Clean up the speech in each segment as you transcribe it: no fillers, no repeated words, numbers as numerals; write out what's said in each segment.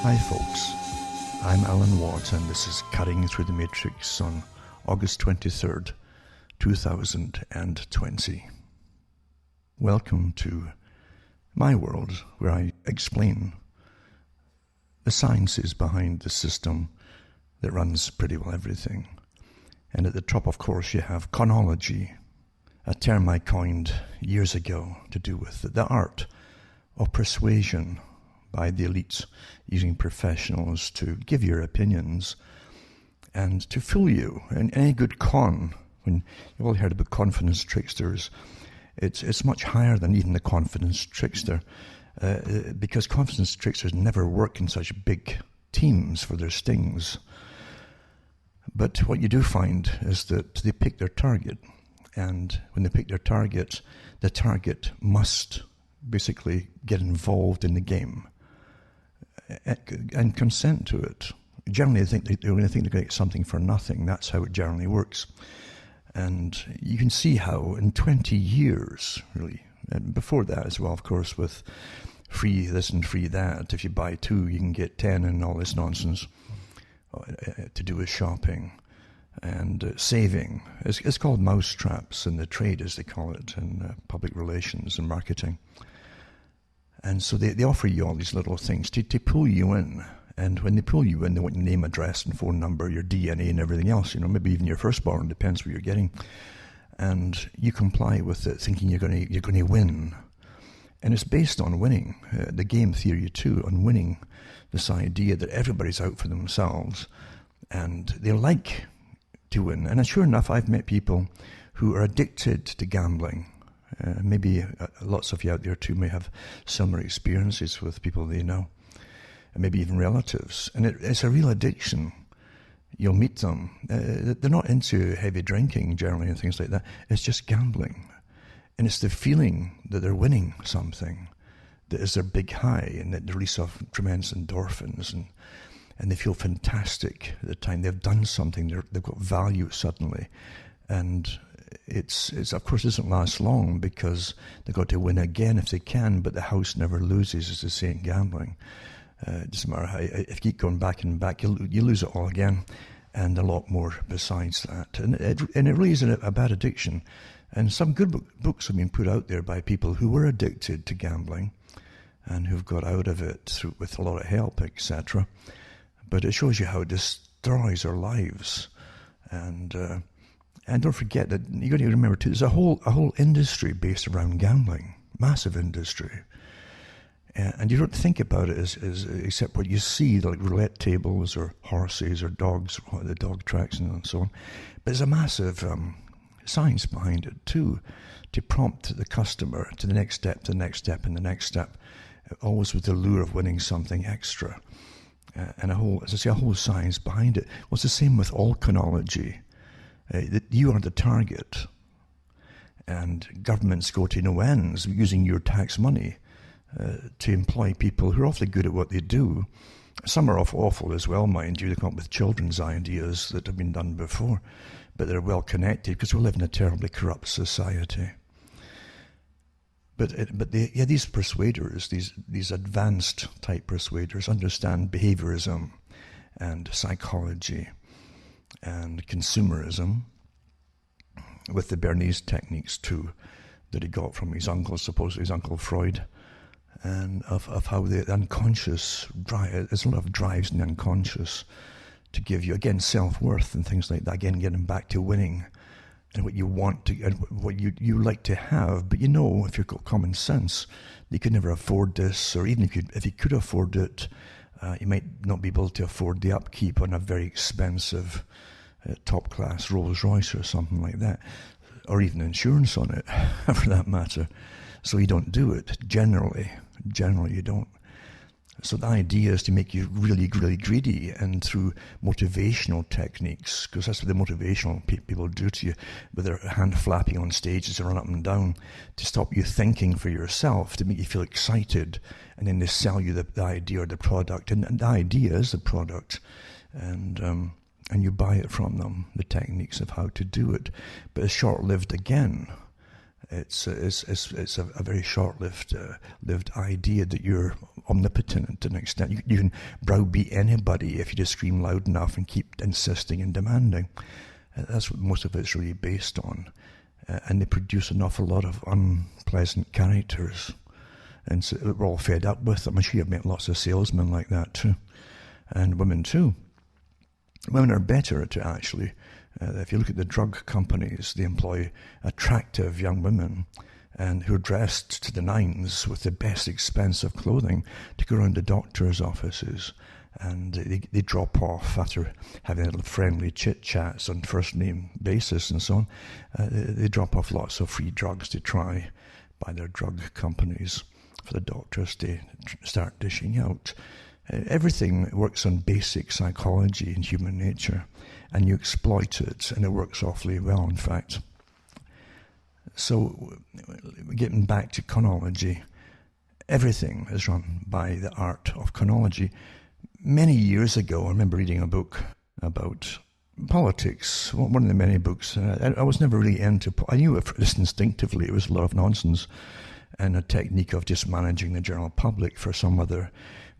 Hi folks, I'm Alan Watt and this is Cutting Through the Matrix on August 23rd, 2020. Welcome to my world where I explain the sciences behind the system that runs pretty well everything. And at the top, of course, you have conology, a term I coined years ago to do with the art of persuasion by the elites, using professionals to give your opinions and to fool you. And any good con, when you've all heard about confidence tricksters, it's much higher than even the confidence trickster, because confidence tricksters never work in such big teams for their stings. But what you do find is that they pick their target, and when they pick their target, the target must basically get involved in the game and consent to it. Generally, they're going to think they're going to get something for nothing. That's how it generally works. And you can see how in 20 years, really, and before that as well, of course, with free this and free that, if you buy two, you can get 10 and all this nonsense to do with shopping and saving. It's called mousetraps in the trade, as they call it, in public relations and marketing. And so they offer you all these little things to pull you in. And when they pull you in, they want your name, address, and phone number, your DNA, and everything else. You know, maybe even your firstborn, depends what you're getting. And you comply with it, thinking you're going to win. And it's based on winning. The game theory too, on winning. This idea that everybody's out for themselves, and they like to win. And sure enough, I've met people who are addicted to gambling. Maybe lots of you out there too may have similar experiences with people they know, and maybe even relatives. And it's a real addiction. You'll meet them. They're not into heavy drinking generally and things like that. It's just gambling. And it's the feeling that they're winning something that is their big high, and the release of tremendous endorphins, and they feel fantastic at the time they've done something. They've got value suddenly. And it's of course doesn't last long, because they've got to win again if they can, but the house never loses, as they say in gambling. It doesn't matter how, if you keep going back and back, you lose it all again, and a lot more besides that. And it really is a bad addiction. And some good books have been put out there by people who were addicted to gambling and who've got out of it with a lot of help, etc. But it shows you how it destroys our lives. And don't forget that you got to remember too, there's a whole industry based around gambling, massive industry. And you don't think about it as except what you see, like roulette tables or horses or dogs, or the dog tracks and so on. But there's a massive science behind it too, to prompt the customer to the next step, the next step, and the next step, always with the lure of winning something extra. And as I say, a whole science behind it. Well, it's the same with all conology. That you are the target, and governments go to no ends using your tax money to employ people who are awfully good at what they do. Some are awful as well, mind you. They come up with children's ideas that have been done before, but they're well connected because we live in a terribly corrupt society. But these persuaders, these advanced type persuaders, understand behaviorism and psychology and consumerism, with the Bernese techniques too, that he got from his uncle, supposedly his Uncle Freud, and of how the unconscious there's a lot of drives in the unconscious to give you, again, self-worth and things like that, again, getting back to winning and what you want to, and what you like to have. But you know, if you've got common sense, you could never afford this, or even if you could afford it, you might not be able to afford the upkeep on a very expensive top-class Rolls Royce or something like that, or even insurance on it, for that matter. So you don't do it, generally you don't. So the idea is to make you really, really greedy, and through motivational techniques, because that's what the motivational people do to you, with their hand flapping on stage as they run up and down, to stop you thinking for yourself, to make you feel excited, and then they sell you the idea or the product, and the idea is the product, and you buy it from them, the techniques of how to do it. But it's short-lived again. It's a very short-lived lived idea that you're omnipotent to an extent. You can browbeat anybody if you just scream loud enough and keep insisting and demanding. That's what most of it's really based on. And they produce an awful lot of unpleasant characters. And so we're all fed up with them. I'm sure you've met lots of salesmen like that too. And women too. Women are better at it, actually. If you look at the drug companies, they employ attractive young women and who are dressed to the nines with the best expensive clothing to go around to doctors' offices. And they drop off after having a little friendly chit-chats on first-name basis and so on. They drop off lots of free drugs to try by their drug companies for the doctors to start dishing out. Everything works on basic psychology and human nature, and you exploit it, and it works awfully well, in fact. So, getting back to conology, everything is run by the art of conology. Many years ago, I remember reading a book about politics, one of the many books. I was never really into, I knew it just instinctively, it was a lot of nonsense, and a technique of just managing the general public for some other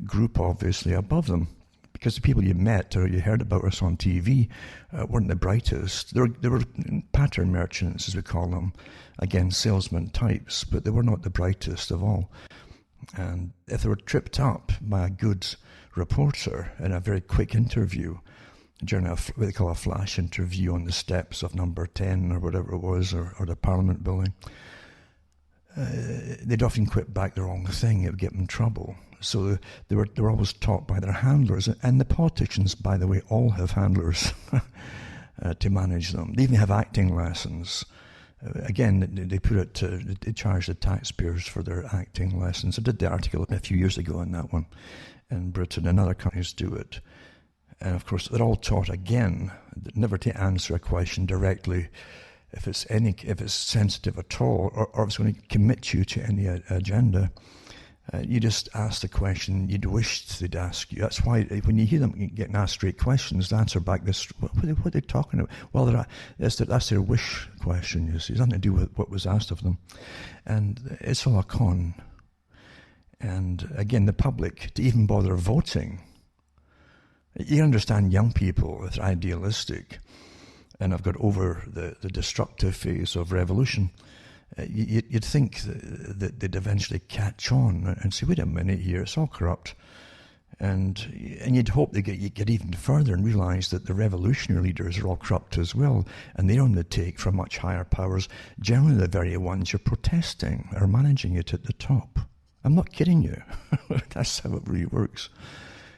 group, obviously, above them. Because the people you met or you heard about us on TV weren't the brightest. They were pattern merchants, as we call them. Again, salesman types, but they were not the brightest of all. And if they were tripped up by a good reporter in a very quick interview, during what they call a flash interview on the steps of number 10 or whatever it was, or the Parliament building, they'd often quit back the wrong thing. It would get them in trouble. So they were always taught by their handlers. And the politicians, by the way, all have handlers to manage them. They even have acting lessons. Again, they put it they charge the taxpayers for their acting lessons. I did the article a few years ago on that one in Britain, and other countries do it. And of course, they're all taught again never to answer a question directly if it's sensitive at all, or if it's going to commit you to any agenda. You just ask the question you'd wish they'd ask you. That's why when you hear them getting asked straight questions, they answer back this, what are they talking about? Well, that's their wish question, you see. It's nothing to do with what was asked of them. And it's all a con. And again, the public, to even bother voting, you understand young people, they're idealistic, and have got over the destructive phase of revolution. You'd think that they'd eventually catch on and say, wait a minute here, it's all corrupt. And you'd hope they get even further and realise that the revolutionary leaders are all corrupt as well, and they're on the take from much higher powers, generally the very ones you're protesting are managing it at the top. I'm not kidding you. That's how it really works.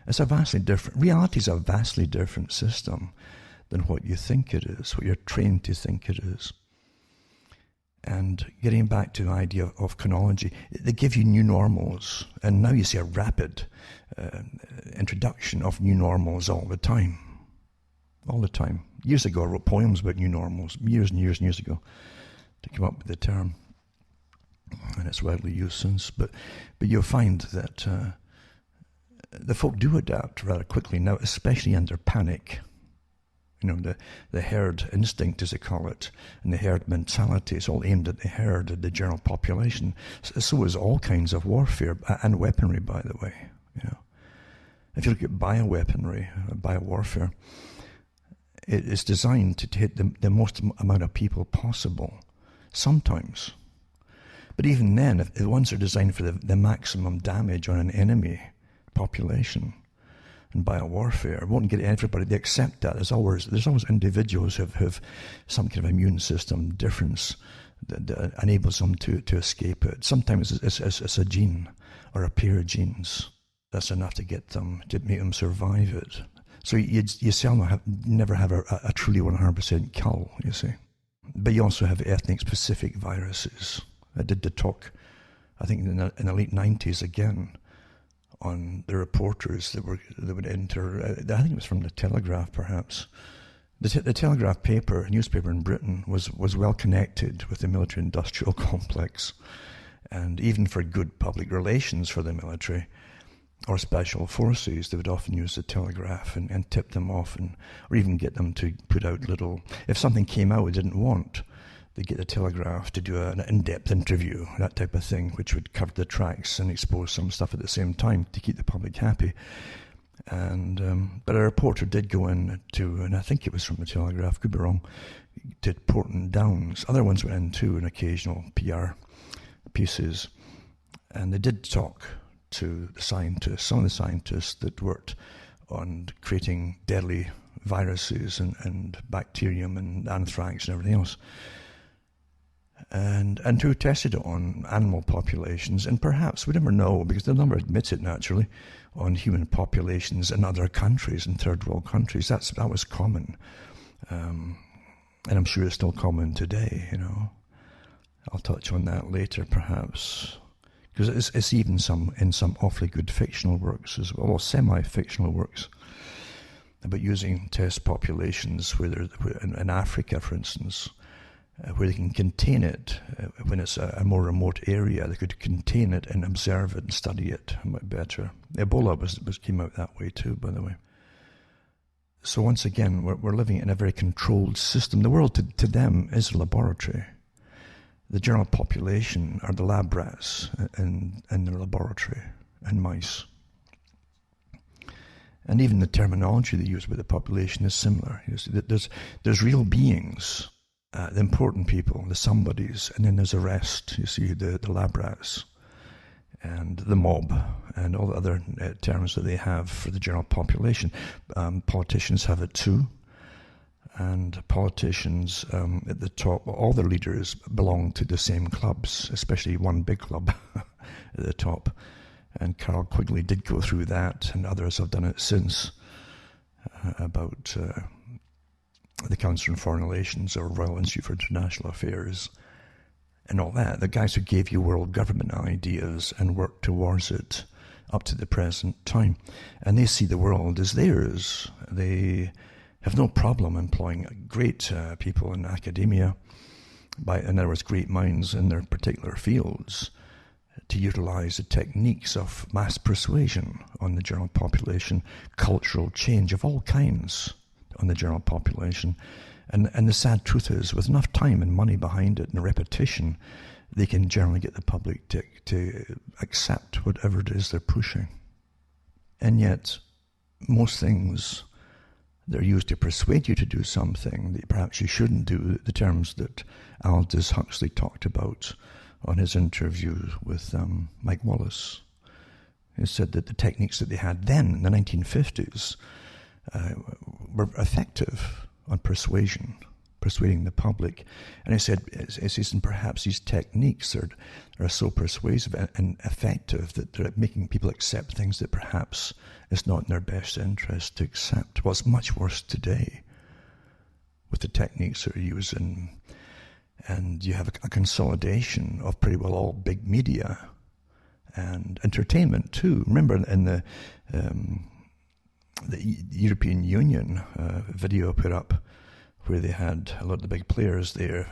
It's a vastly different, reality is a vastly different system than what you think it is, what you're trained to think it is. And getting back to the idea of conology, they give you new normals, and now you see a rapid introduction of new normals all the time. All the time. Years ago, I wrote poems about new normals, years and years and years ago, to come up with the term. And it's widely used since. But you'll find that the folk do adapt rather quickly now, especially under panic. You know, the herd instinct, as they call it, and the herd mentality, it's all aimed at the herd, at the general population. So is all kinds of warfare, and weaponry, by the way. You know, if you look at bioweaponry, biowarfare, it is designed to hit the most amount of people possible, sometimes. But even then, if the ones are designed for the maximum damage on an enemy population, and biowarfare won't get everybody. They accept that. There's always individuals who have some kind of immune system difference that enables them to escape it. Sometimes it's a gene or a pair of genes that's enough to make them survive it. So you seldom never have a truly 100% kill, you see. But you also have ethnic specific viruses. I did the talk, I think in the late 90s again, on the reporters that would enter. I think it was from the Telegraph, perhaps. The Telegraph newspaper in Britain, was well connected with the military-industrial complex, and even for good public relations for the military or special forces, they would often use the Telegraph and tip them off, or even get them to put out little. If something came out we didn't want, They get the Telegraph to do an in-depth interview, that type of thing, which would cover the tracks and expose some stuff at the same time to keep the public happy. And but a reporter did go in to, and I think it was from the Telegraph, could be wrong, to Porton Downs. Other ones went in too, in occasional PR pieces. And they did talk to the scientists, some of the scientists that worked on creating deadly viruses and bacterium and anthrax and everything else. And who tested it on animal populations, and perhaps, we never know, because they'll never admit it naturally, on human populations in other countries, in third world countries. That was common. And I'm sure it's still common today, you know. I'll touch on that later, perhaps. Because it's even in some awfully good fictional works as well, or semi-fictional works, about using test populations where in Africa, for instance, where they can contain it when it's a more remote area. They could contain it and observe it and study it much better. Ebola came out that way too, by the way. So once again, we're living in a very controlled system. The world to them is a laboratory. The general population are the lab rats in the laboratory, and mice. And even the terminology they use with the population is similar. You see, there's real beings, the important people, the somebodies, and then there's the rest. You see, the lab rats and the mob and all the other terms that they have for the general population. Politicians have it too. And politicians at the top, all their leaders belong to the same clubs, especially one big club at the top. And Carol Quigley did go through that, and others have done it since, about the Council on Foreign Relations or Royal Institute for International Affairs and all that. The guys who gave you world government ideas and worked towards it up to the present time. And they see the world as theirs. They have no problem employing great people in academia, in other words, great minds in their particular fields, to utilize the techniques of mass persuasion on the general population, cultural change of all kinds on the general population. And the sad truth is, with enough time and money behind it and repetition, they can generally get the public to accept whatever it is they're pushing. And yet, most things, they're used to persuade you to do something that perhaps you shouldn't do, the terms that Aldous Huxley talked about on his interview with Mike Wallace. He said that the techniques that they had then, in the 1950s, were effective on persuading the public. And he said, and perhaps these techniques are so persuasive and effective that they're making people accept things that perhaps it's not in their best interest to accept. Well, it's much worse today with the techniques that are used, and you have a consolidation of pretty well all big media and entertainment too. Remember in the European Union video put up, where they had a lot of the big players there,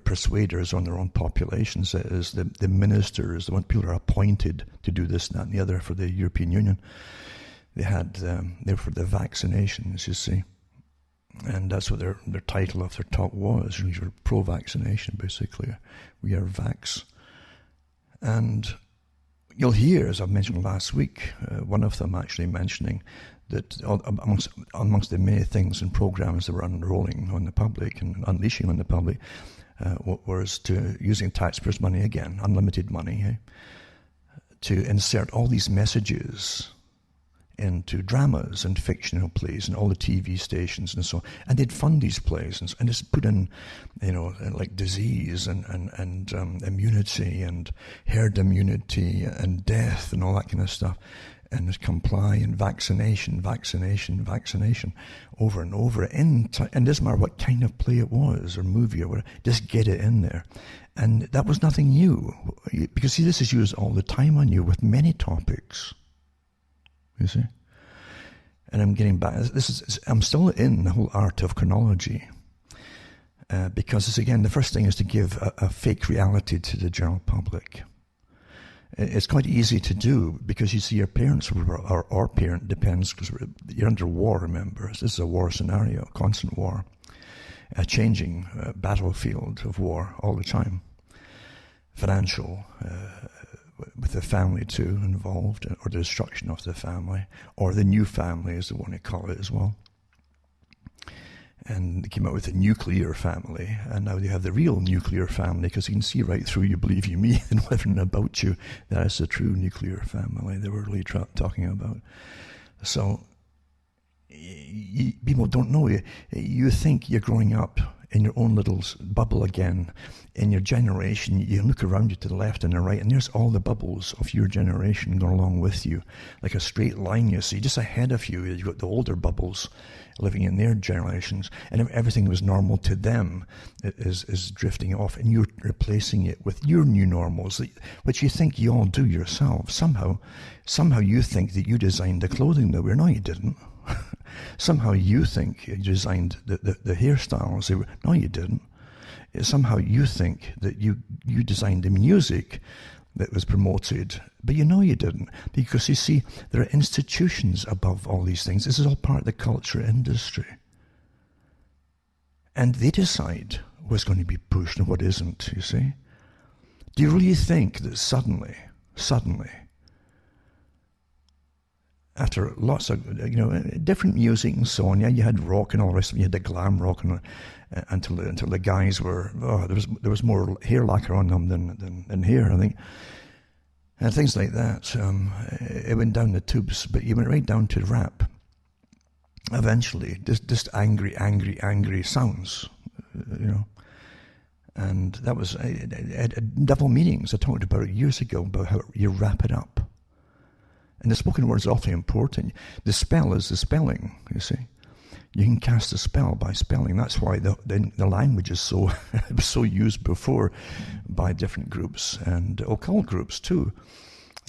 persuaders on their own populations, that is, the ministers, the one people are appointed to do this, that, and the other for the European Union. They had, they were for the vaccinations, you see. And that's what their title of their talk was. We were pro-vaccination, basically. We are vax. And you'll hear, as I mentioned last week, one of them actually mentioning that amongst the many things and programs that were unrolling on the public and unleashing on the public was to using taxpayers' money again, unlimited money, to insert all these messages into dramas and fictional plays and all the TV stations and so on. And they'd fund these plays and just put in, like disease and immunity and herd immunity and death and all that kind of stuff. And just comply and vaccination, over and over. And it doesn't matter what kind of play it was or movie or whatever, just get it in there. And that was nothing new. Because see, this is used all the time on you with many topics. You see? And I'm getting back. I'm still in the whole art of chronology. Because it's, again, the first thing is to give a fake reality to the general public. It's quite easy to do because you see your parents, or our parent, depends, because you're under war, remember. This is a war scenario, constant war. a changing battlefield of war all the time. Financial, with the family too involved, or the destruction of the family, or the new family is the one they call it as well. And they came out with a nuclear family, and now they have the real nuclear family, because you can see right through you, believe you me, and everything about you. That is the true nuclear family they were really talking about. So people don't know you. You think you're growing up in your own little bubble again. In your generation, you look around you to the left and the right, and there's all the bubbles of your generation going along with you, like a straight line you see. Just ahead of you, you've got the older bubbles living in their generations, and everything that was normal to them is drifting off, and you're replacing it with your new normals, which you think you all do yourself. Somehow you think that you designed the clothing they wear. No, you didn't. Somehow you think you designed the hairstyles they wear. No, you didn't. Somehow you think that you designed the music that was promoted, but you know you didn't, because you see, there are institutions above all these things. This is all part of the culture industry, and they decide what's going to be pushed and what isn't. You see, do you really think that suddenly, after lots of different music and so on, yeah, you had rock and all the rest of it, you had the glam rock, and until the guys were, there was more hair lacquer on them than hair, I think, and things like that. It went down the tubes, but you went right down to rap. Eventually, just angry sounds, and that was double meanings. I talked about it years ago about how you wrap it up. And the spoken word is awfully important. The spell is the spelling, you see. You can cast a spell by spelling. That's why the language is so so used before by different groups and occult groups too,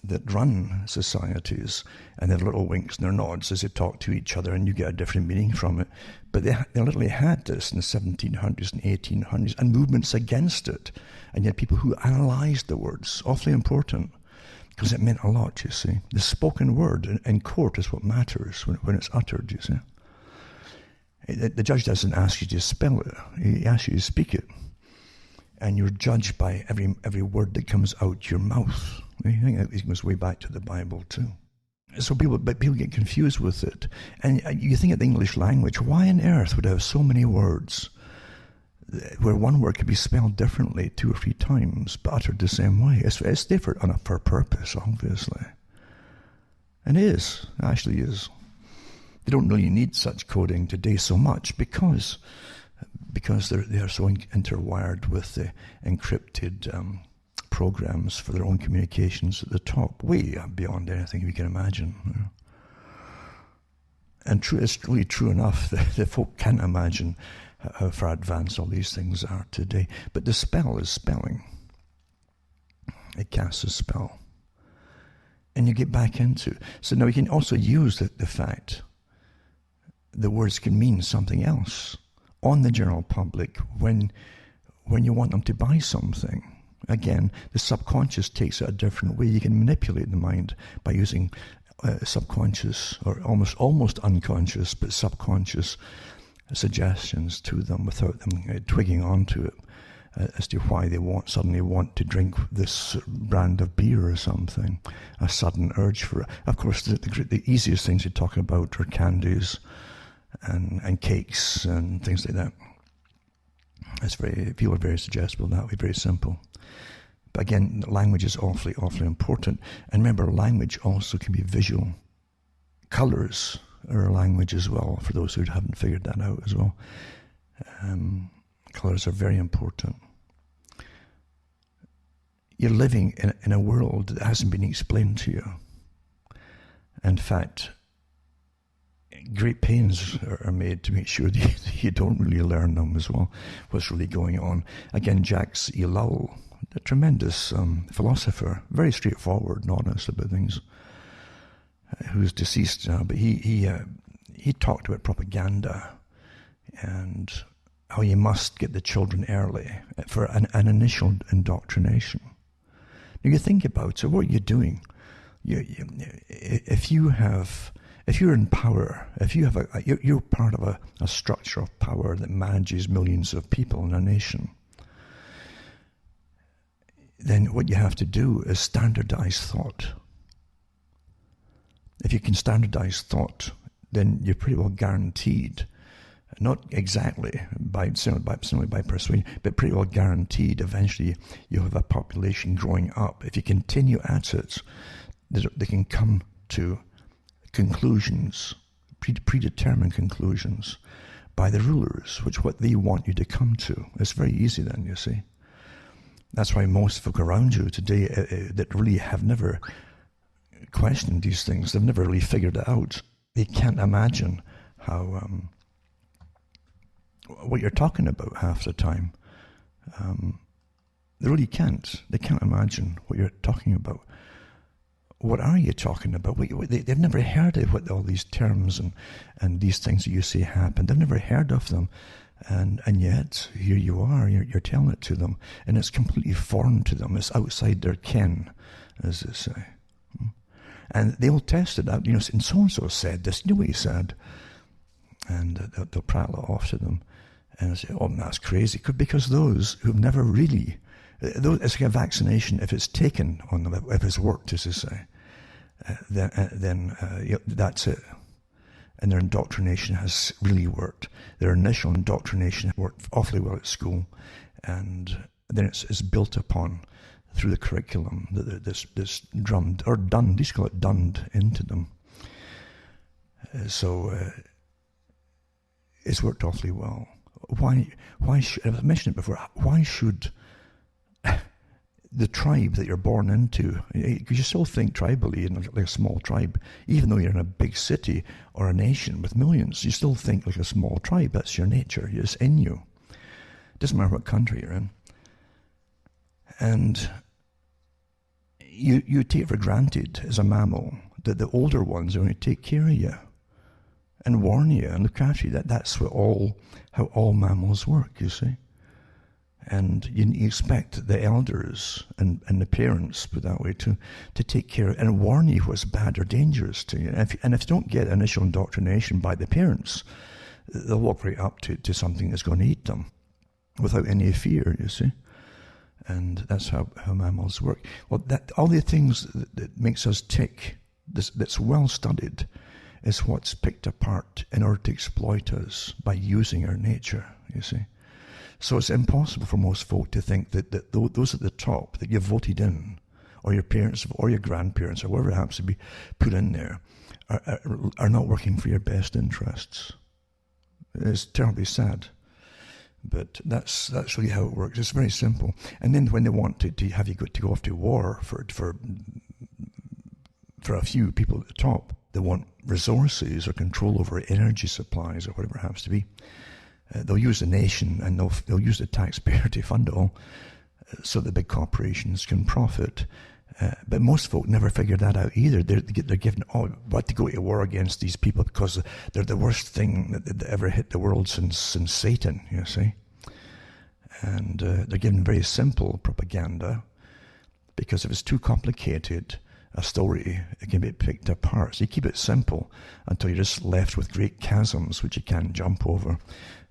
that run societies, and they have little winks and their nods as they talk to each other, and you get a different meaning from it. But they literally had this in the 1700s and 1800s, and movements against it. And yet people who analysed the words, awfully important. Because it meant a lot, you see. The spoken word in court is what matters when it's uttered, you see. The judge doesn't ask you to spell it. He asks you to speak it. And you're judged by every word that comes out your mouth. I think it goes way back to the Bible too. So people get confused with it. And you think of the English language, why on earth would it have so many words where one word could be spelled differently 2 or 3 times, but uttered the same way? It's different for purpose, obviously. And it actually is. They don't really need such coding today so much because they are so interwired with the encrypted programs for their own communications at the top, way beyond anything you can imagine. And it's really true enough that the folk can't imagine how far advanced all these things are today. But the spell is spelling. It casts a spell. And you get back into it. So now you can also use the fact the words can mean something else on the general public when you want them to buy something. Again, the subconscious takes it a different way. You can manipulate the mind by using subconscious, or almost unconscious, but subconscious suggestions to them without them twigging onto it as to why they suddenly want to drink this brand of beer or something. A sudden urge for it. Of course, the easiest things to talk about are candies and cakes and things like that. People are very suggestible that way, very simple. But again, language is awfully important. And remember, language also can be visual. Colors are a language as well, for those who haven't figured that out as well. Colors are very important. You're living in a world that hasn't been explained to you. In fact, great pains are made to make sure that you don't really learn them as well, what's really going on. Again, Jacques Ellul, a tremendous philosopher, very straightforward and honest about things, who's deceased now, but he talked about propaganda and how you must get the children early for an initial indoctrination. Now you think about it, what are you doing? If you have If you're in power, if you have you're part of a structure of power that manages millions of people in a nation, then what you have to do is standardize thought. If you can standardize thought, then you're pretty well guaranteed, not exactly certainly by persuasion, but pretty well guaranteed eventually you'll have a population growing up. If you continue at it, they can come to conclusions, predetermined conclusions by the rulers, what they want you to come to. It's very easy then, you see. That's why most folk around you today that really have never questioned these things, they've never really figured it out. They can't imagine how what you're talking about half the time. They really can't. They can't imagine what you're talking about. What are you talking about? They've never heard of what all these terms and these things that you say happen. They've never heard of them. And yet, here you are, you're telling it to them. And it's completely foreign to them. It's outside their ken, as they say. And they'll test it out. And so-and-so said this. You know what he said? And they'll prattle it off to them. And I say, oh, that's crazy. Because those who've never really... It's like a vaccination. If it's taken on them, if it's worked, as they say, then that's it. And their indoctrination has really worked. Their initial indoctrination worked awfully well at school. And then it's built upon through the curriculum, this drummed, or done, these call it dunned into them. So it's worked awfully well. Why should, I've mentioned it before, why should the tribe that you're born into, because you still think tribally in like a small tribe, even though you're in a big city or a nation with millions, you still think like a small tribe. That's your nature. It's in you. It doesn't matter what country you're in. And you take for granted as a mammal that the older ones are going to take care of you and warn you and look after you. That's how all mammals work, you see. And you expect the elders and the parents, put that way, to take care and warn you what's bad or dangerous to you. And if you don't get initial indoctrination by the parents, they'll walk right up to something that's going to eat them without any fear, you see. And that's how mammals work. Well, all the things that makes us tick, that's well studied, is what's picked apart in order to exploit us by using our nature, you see. So it's impossible for most folk to think that those at the top that you've voted in, or your parents or your grandparents or whoever it happens to be put in there, are not working for your best interests. It's terribly sad, but that's really how it works. It's very simple. And then when they want to have you to go off to war for a few people at the top, they want resources or control over energy supplies or whatever it happens to be. They'll use the nation and they'll use the taxpayer to fund it all so the big corporations can profit. But most folk never figure that out either. They're given, what to go to war against these people because they're the worst thing that ever hit the world since Satan, you see. And they're given very simple propaganda because if it's too complicated, a story, it can be picked apart. So you keep it simple until you're just left with great chasms which you can't jump over.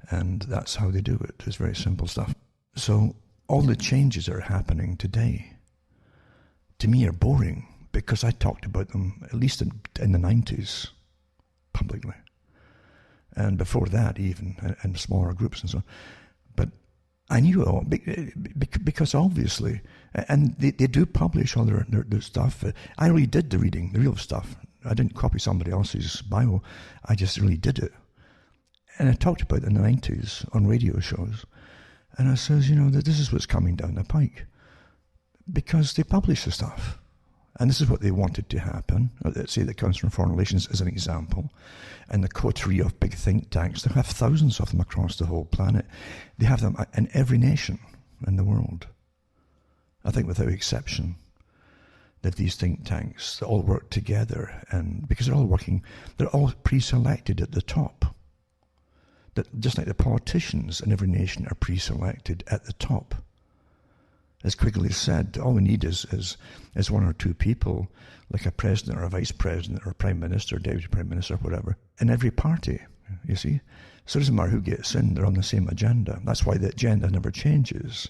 And that's how they do it. It's very simple stuff. So all the changes that are happening today, to me, are boring because I talked about them at least in the 90s publicly. And before that even, in smaller groups and so on. But I knew it all because obviously, and they do publish all their stuff. I really did the reading, the real stuff. I didn't copy somebody else's Bible. I just really did it. And I talked about it in the 90s on radio shows. And I says, that this is what's coming down the pike. Because they publish the stuff. And this is what they wanted to happen. Let's say that comes from Foreign Relations as an example. And the coterie of big think tanks, they have thousands of them across the whole planet. They have them in every nation in the world. I think without exception, that these think tanks, they all work together. And because they're all pre-selected at the top. That just like the politicians in every nation are pre-selected at the top. As Quigley said, all we need is one or two people, like a president or a vice president or a prime minister, deputy prime minister, whatever, in every party, you see. So it doesn't matter who gets in, they're on the same agenda. That's why the agenda never changes.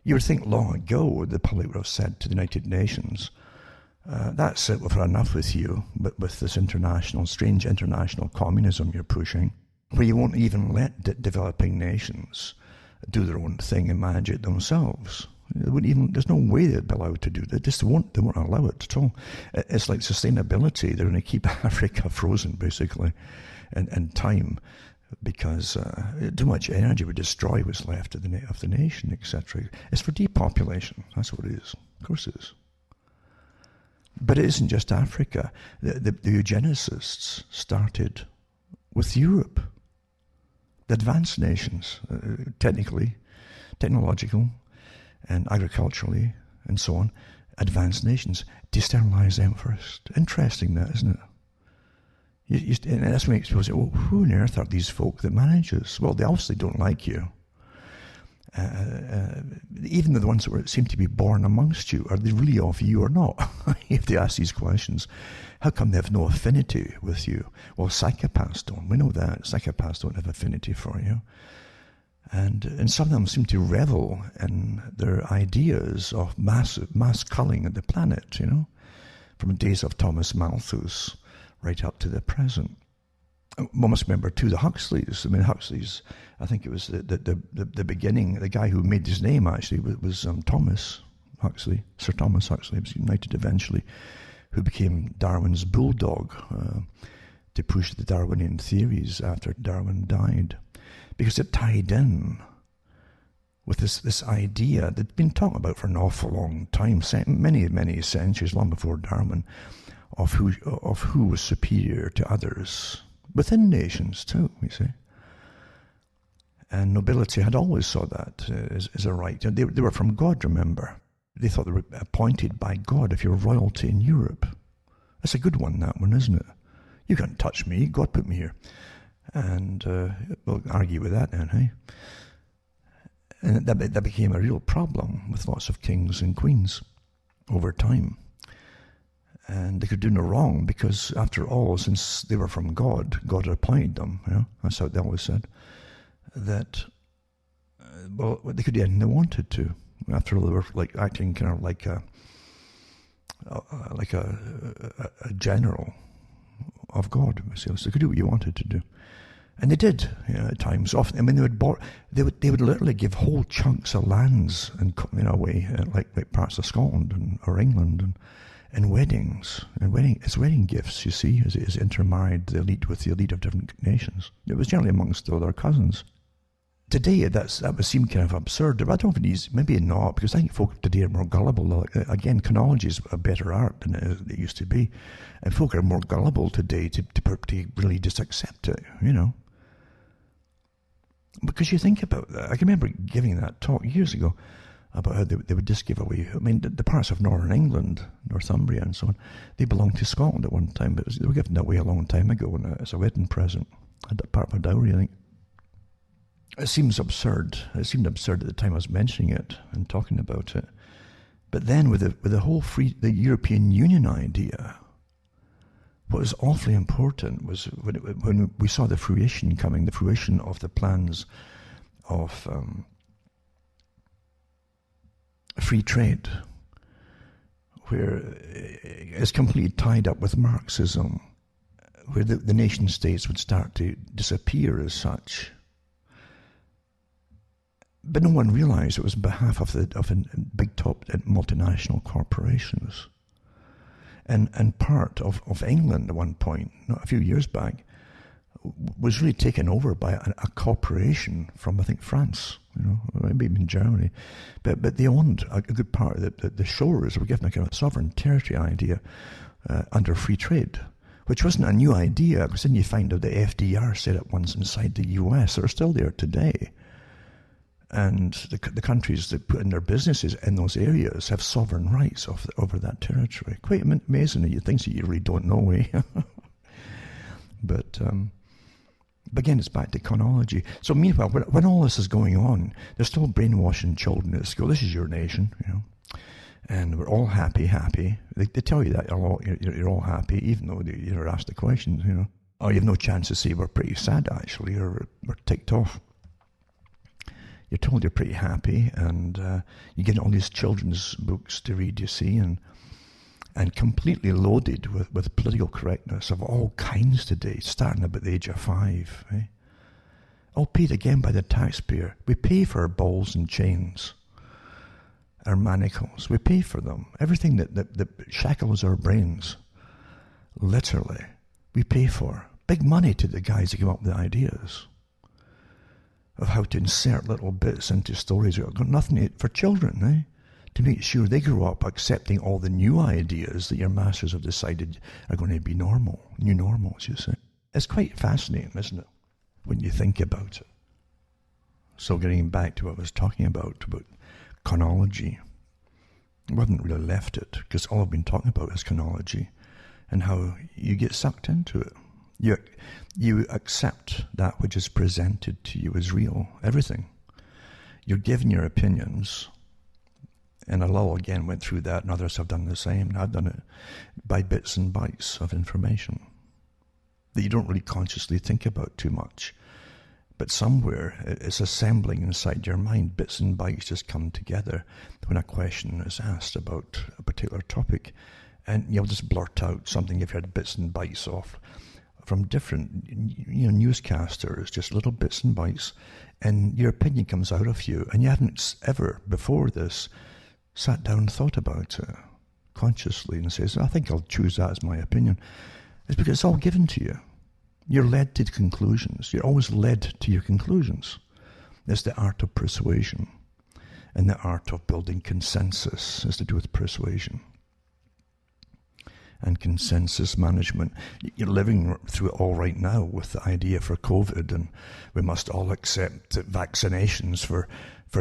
You would think long ago the public would have said to the United Nations, that's it, we've had enough with you, but with this strange international communism you're pushing, where you won't even let developing nations do their own thing and manage it themselves. There's no way they'd be allowed to do that. They won't allow it at all. It's like sustainability. They're going to keep Africa frozen, basically, in time, because too much energy would destroy what's left of the nation, etc. It's for depopulation. That's what it is. Of course it is. But it isn't just Africa. The eugenicists started with Europe. The advanced nations, technological, and agriculturally, and so on, advanced nations, desterilize them first. Interesting that, isn't it? And that's what makes people say, well, who on earth are these folk that manage us? Well, they obviously don't like you. Even the ones that seem to be born amongst you, are they really of you or not? If they ask these questions, how come they have no affinity with you? Well, psychopaths don't. We know that. Psychopaths don't have affinity for you. And some of them seem to revel in their ideas of mass culling of the planet, from the days of Thomas Malthus right up to the present. One must remember, too, the Huxleys. I mean, Huxleys, I think it was the beginning. The guy who made his name, actually, was Thomas Huxley. Sir Thomas Huxley was united eventually, who became Darwin's bulldog to push the Darwinian theories after Darwin died. Because it tied in with this idea that'd been talked about for an awful long time, many centuries, long before Darwin, of who was superior to others. Within nations too, you see. And nobility had always saw that as a right. They were from God, remember. They thought they were appointed by God if you're royalty in Europe. That's a good one, that one, isn't it? You can't touch me, God put me here. And we'll argue with that then, hey? And that became a real problem with lots of kings and queens over time. And they could do no wrong because, after all, since they were from God, God appointed them. That's how they always said. That, they could do anything they wanted to. After all, they were like acting kind of like a general of God. So they could do what you wanted to do, and they did. At times, often. I mean, they would literally give whole chunks of lands and away, like parts of Scotland or England and weddings, it's wedding gifts, you see, as it is intermarried the elite with the elite of different nations. It was generally amongst all their cousins. Today, that would seem kind of absurd, but I don't think maybe not, because I think folk today are more gullible. Again, conology is a better art than it used to be, and folk are more gullible today to really just accept it, Because you think about that. I can remember giving that talk years ago, about how they would just give away. I mean, the parts of northern England, Northumbria and so on, they belonged to Scotland at one time, but they were given that away a long time ago as a wedding present. That part of a dowry, I think. It seems absurd. It seemed absurd at the time I was mentioning it and talking about it. But then with the whole the European Union idea, what was awfully important was when we saw the fruition of the plans of free trade, where it's completely tied up with Marxism, where the nation states would start to disappear as such. But no one realized it was on behalf of big top multinational corporations. And part of England at one point, not a few years back, was really taken over by a corporation from, I think, France, maybe even Germany. But they owned a good part of the shores. Were given a kind of sovereign territory idea under free trade, which wasn't a new idea, because then you find out the FDR set up ones inside the US that are still there today. And the countries that put in their businesses in those areas have sovereign rights over that territory. Quite amazing, things that you really don't know, eh? But again, it's back to conology. So meanwhile, when all this is going on, they're still brainwashing children at school. This is your nation, and we're all happy. They tell you that you're all happy, even though you're asked the questions, Oh, you have no chance to say we're pretty sad, actually, or we're ticked off. You're told you're pretty happy, and you get all these children's books to read, you see, and completely loaded with political correctness of all kinds today, starting about the age of 5. All paid again by the taxpayer. We pay for our balls and chains, our manacles. We pay for them. Everything that shackles our brains, literally, we pay for. Big money to the guys that come up with the ideas of how to insert little bits into stories that have got nothing for children, to make sure they grow up accepting all the new ideas that your masters have decided are going to be normal, new normals, you see. It's quite fascinating, isn't it, when you think about it. So getting back to what I was talking about conology, we haven't really left it, because all I've been talking about is conology and how you get sucked into it. You accept that which is presented to you as real, everything. You're given your opinions, and Allah again went through that, and others have done the same, and I've done it by bits and bytes of information that you don't really consciously think about too much. But somewhere it's assembling inside your mind. Bits and bytes just come together when a question is asked about a particular topic, and you'll just blurt out something you've heard bits and bytes of from different newscasters, just little bits and bytes, and your opinion comes out of you, and you haven't ever before this sat down and thought about it consciously and says, I think I'll choose that as my opinion. It's because it's all given to you. You're led to conclusions. You're always led to your conclusions. It's the art of persuasion, and the art of building consensus has to do with persuasion and consensus management. You're living through it all right now with the idea for COVID, and we must all accept vaccinations for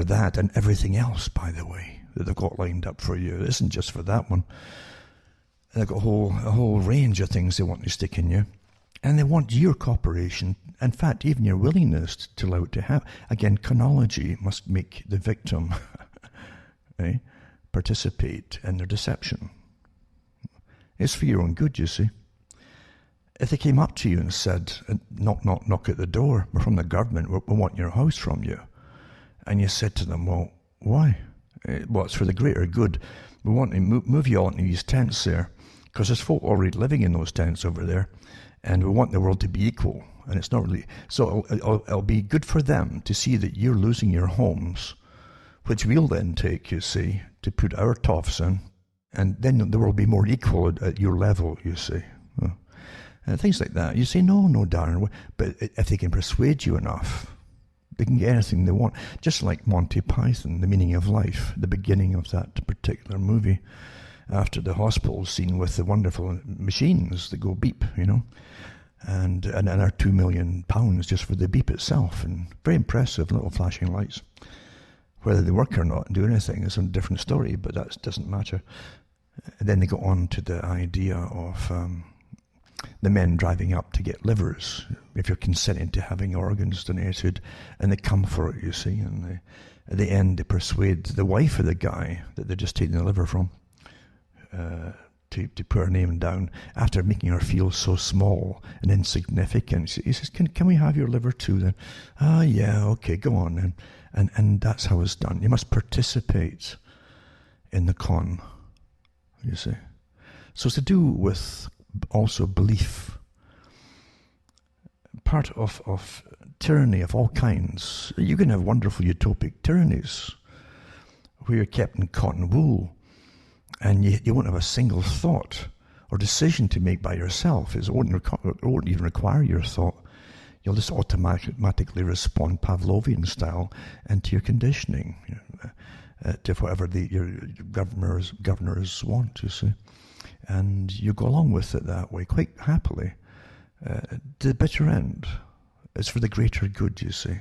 that and everything else, by the way, that they've got lined up for you. It isn't just for that one. They've got a whole range of things they want to stick in you. And they want your cooperation, in fact, even your willingness to allow it to happen. Again, conology must make the victim participate in their deception. It's for your own good, you see. If they came up to you and said, knock, knock, knock at the door, we're from the government, we want your house from you. And you said to them, well, why? Well, it's for the greater good. We want to move you all into these tents there, because there's folk already living in those tents over there, and we want the world to be equal. And it's not really, so it'll be good for them to see that you're losing your homes, which we'll then take, you see, to put our toffs in. And then the world will be more equal at your level, you see. And things like that. You say, no, Darren. But if they can persuade you enough, they can get anything they want. Just like Monty Python, The Meaning of Life, the beginning of that particular movie, after the hospital scene with the wonderful machines that go beep, and our £2 million just for the beep itself. And very impressive little flashing lights. Whether they work or not and do anything is a different story, but that doesn't matter. And then they go on to the idea of the men driving up to get livers, if you're consenting to having organs donated, and they come for it, you see, and at the end they persuade the wife of the guy that they're just taking the liver from to put her name down, after making her feel so small and insignificant. He says, can we have your liver too then? Yeah, okay, go on then. And that's how it's done. You must participate in the con, you see. So it's to do with also belief. Part of tyranny of all kinds. You can have wonderful utopic tyrannies where you're kept in cotton wool, and you won't have a single thought or decision to make by yourself. It won't even require your thought. You'll just automatically respond Pavlovian style into your conditioning, to whatever your governors want, you see. And you go along with it that way, quite happily, to the bitter end. It's for the greater good, you see.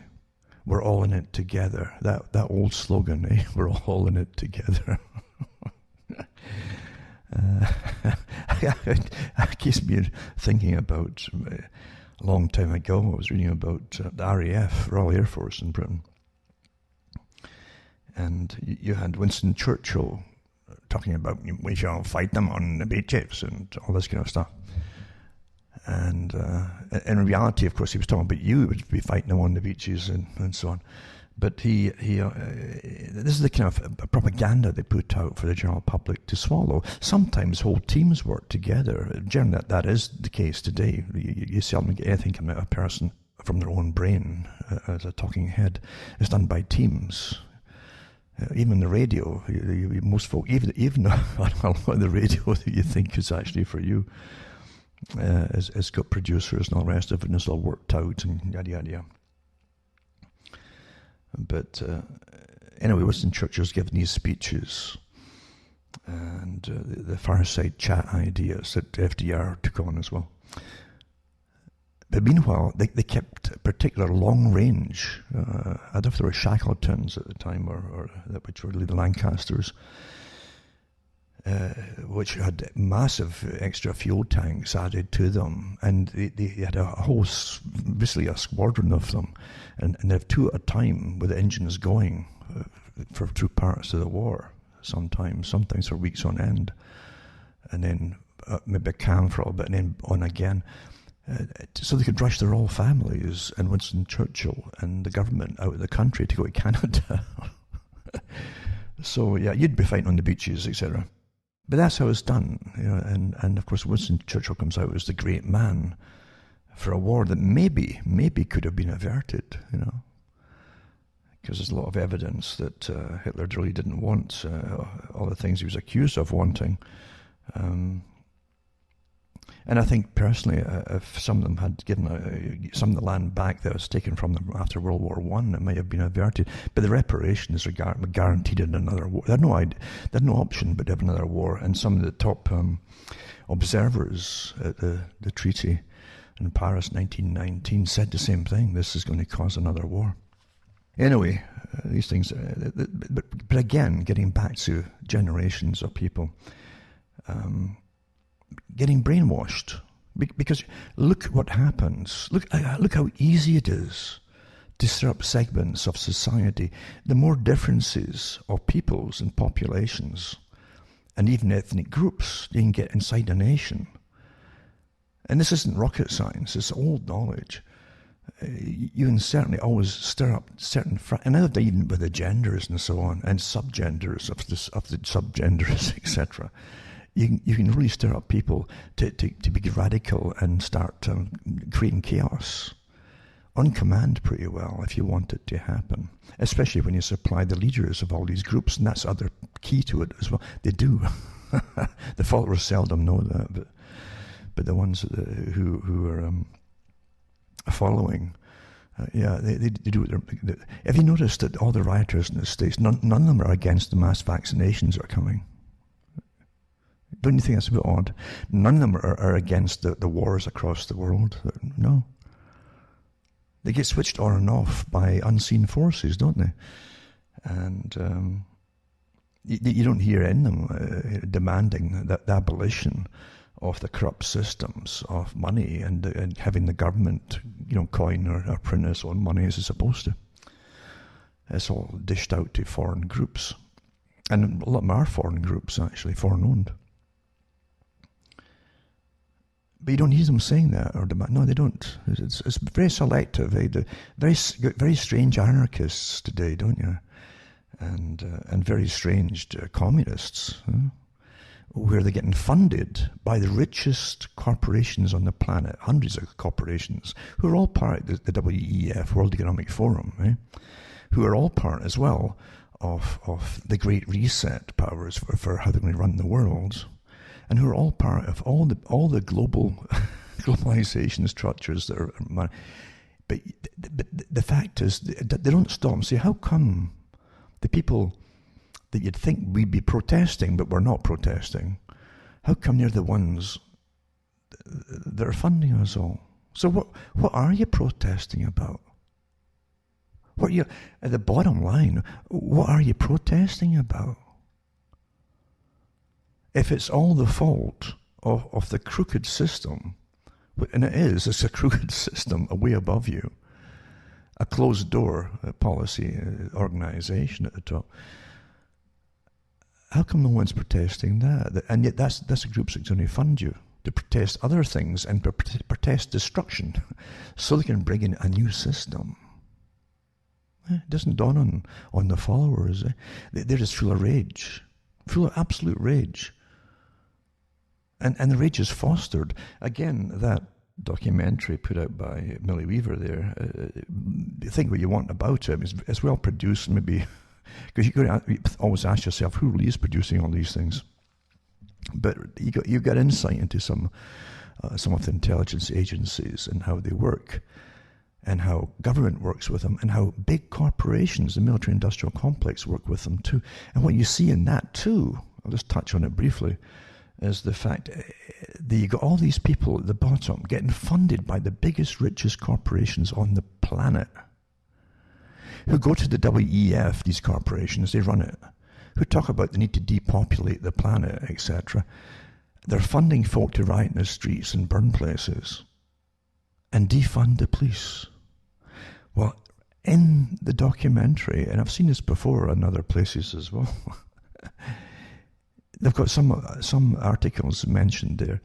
We're all in it together. That old slogan, we're all in it together. It keeps me thinking about a long time ago, I was reading about the RAF, Royal Air Force in Britain. And you had Winston Churchill talking about, we shall fight them on the beaches and all this kind of stuff. And in reality, of course, he was talking about you would be fighting them on the beaches and so on. But this is the kind of propaganda they put out for the general public to swallow. Sometimes whole teams work together. Generally, that is the case today. You seldom get anything coming out of a person from their own brain as a talking head. It's done by teams. Even the radio, most folk, even a lot of the radio that you think is actually for you, has got producers and all the rest of it, and it's all worked out and yada yada yada. But anyway, Winston Churchill's given these speeches, and the fireside chat ideas that FDR took on as well. But meanwhile, they kept a particular long range. I don't know if they were Shackletons at the time, or which were the Lancasters, which had massive extra fuel tanks added to them, and they had a whole, basically a squadron of them, and they have two at a time with the engines going for 2 parts of the war, sometimes for weeks on end, and then maybe a cam for a little bit, and then on again. So they could rush their whole families and Winston Churchill and the government out of the country to go to Canada. So yeah, you'd be fighting on the beaches, etc. But that's how it's done, and of course Winston Churchill comes out as the great man for a war that maybe could have been averted, because there's a lot of evidence that Hitler really didn't want all the things he was accused of wanting. And I think personally, if some of them had given some of the land back that was taken from them after World War I, it might have been averted. But the reparations are guaranteed in another war. They had no option but to have another war. And some of the top observers at the treaty in Paris 1919 said the same thing. This is going to cause another war. Anyway, these things. But again, getting back to generations of people. Getting brainwashed, because look what happens. Look how easy it is to stir up segments of society. The more differences of peoples and populations, and even ethnic groups, you can get inside a nation. And this isn't rocket science; it's old knowledge. You can certainly always stir up certain, and even with the genders and so on, and subgenders of the subgenders, etc. You can really stir up people to be radical and start creating chaos on command pretty well if you want it to happen, especially when you supply the leaders of all these groups, and that's other key to it as well. They do. The followers seldom know that, but the ones who are following, they do it. Have you noticed that all the rioters in the States, none of them are against the mass vaccinations that are coming? Don't you think that's a bit odd? None of them are against the wars across the world. No. They get switched on and off by unseen forces, don't they? And you don't hear in them demanding the abolition of the corrupt systems of money and having the government, coin or print its own money as it's supposed to. It's all dished out to foreign groups. And a lot of them are foreign groups, actually, foreign-owned. But you don't hear them saying that or demand. No, they don't. It's very selective. Very strange anarchists today, don't you? And very strange communists, where they're getting funded by the richest corporations on the planet, hundreds of corporations, who are all part of the WEF, World Economic Forum, who are all part as well of the Great Reset powers for how they're going to run the world. And who are all part of all the global globalization structures that are. But the fact is, they don't stop and say, how come the people that you'd think we'd be protesting, but we're not protesting, how come they're the ones that are funding us all? So what are you protesting about? At the bottom line, what are you protesting about? If it's all the fault of the crooked system And it's a crooked system way above you, a closed door policy organization at the top. How come no one's protesting that? And yet that's a group that's going to fund you to protest other things and protest destruction so they can bring in a new system. It doesn't dawn on the followers. They're just full of rage, full of absolute rage. And the rage is fostered. Again, that documentary put out by Millie Weaver there, think what you want about it. It's well produced, maybe, because you always ask yourself, who really is producing all these things? But you got insight into some of the intelligence agencies and how they work, and how government works with them, and how big corporations, the military-industrial complex, work with them too. And what you see in that too, I'll just touch on it briefly, is the fact that you got all these people at the bottom getting funded by the biggest, richest corporations on the planet, who go to the WEF, these corporations, they run it, who talk about the need to depopulate the planet, etc. They're funding folk to riot in the streets and burn places and defund the police. Well, in the documentary, and I've seen this before in other places as well, they've got some articles mentioned there,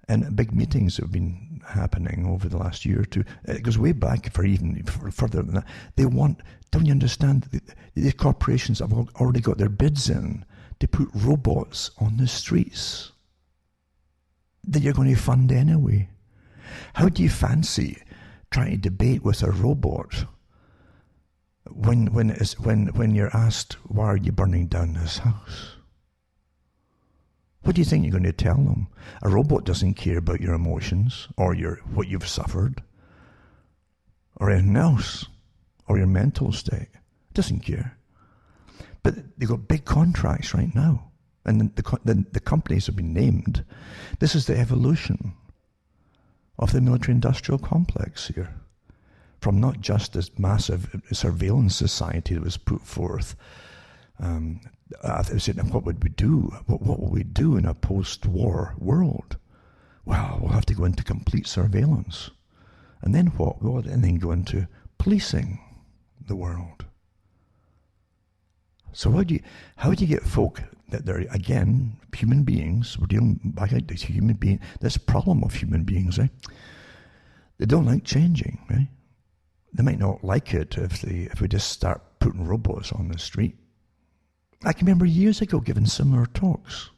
and big meetings have been happening over the last year or two. It goes way back for even further than that. Don't you understand, these corporations have already got their bids in to put robots on the streets that you're going to fund anyway. How do you fancy trying to debate with a robot when you're asked, why are you burning down this house? What do you think you're going to tell them? A robot doesn't care about your emotions or what you've suffered or anything else, or your mental state. It doesn't care. But they've got big contracts right now, and the companies have been named. This is the evolution of the military-industrial complex here, from not just this massive surveillance society that was put forth. I said, what would we do? What will we do in a post-war world? Well, we'll have to go into complete surveillance. And then what? Well, and then go into policing the world. So how do you get folk that they're, again, human beings, we're dealing back out to human being, this problem of human beings, they don't like changing, right? They might not like it if we just start putting robots on the street. I can remember years ago giving similar talks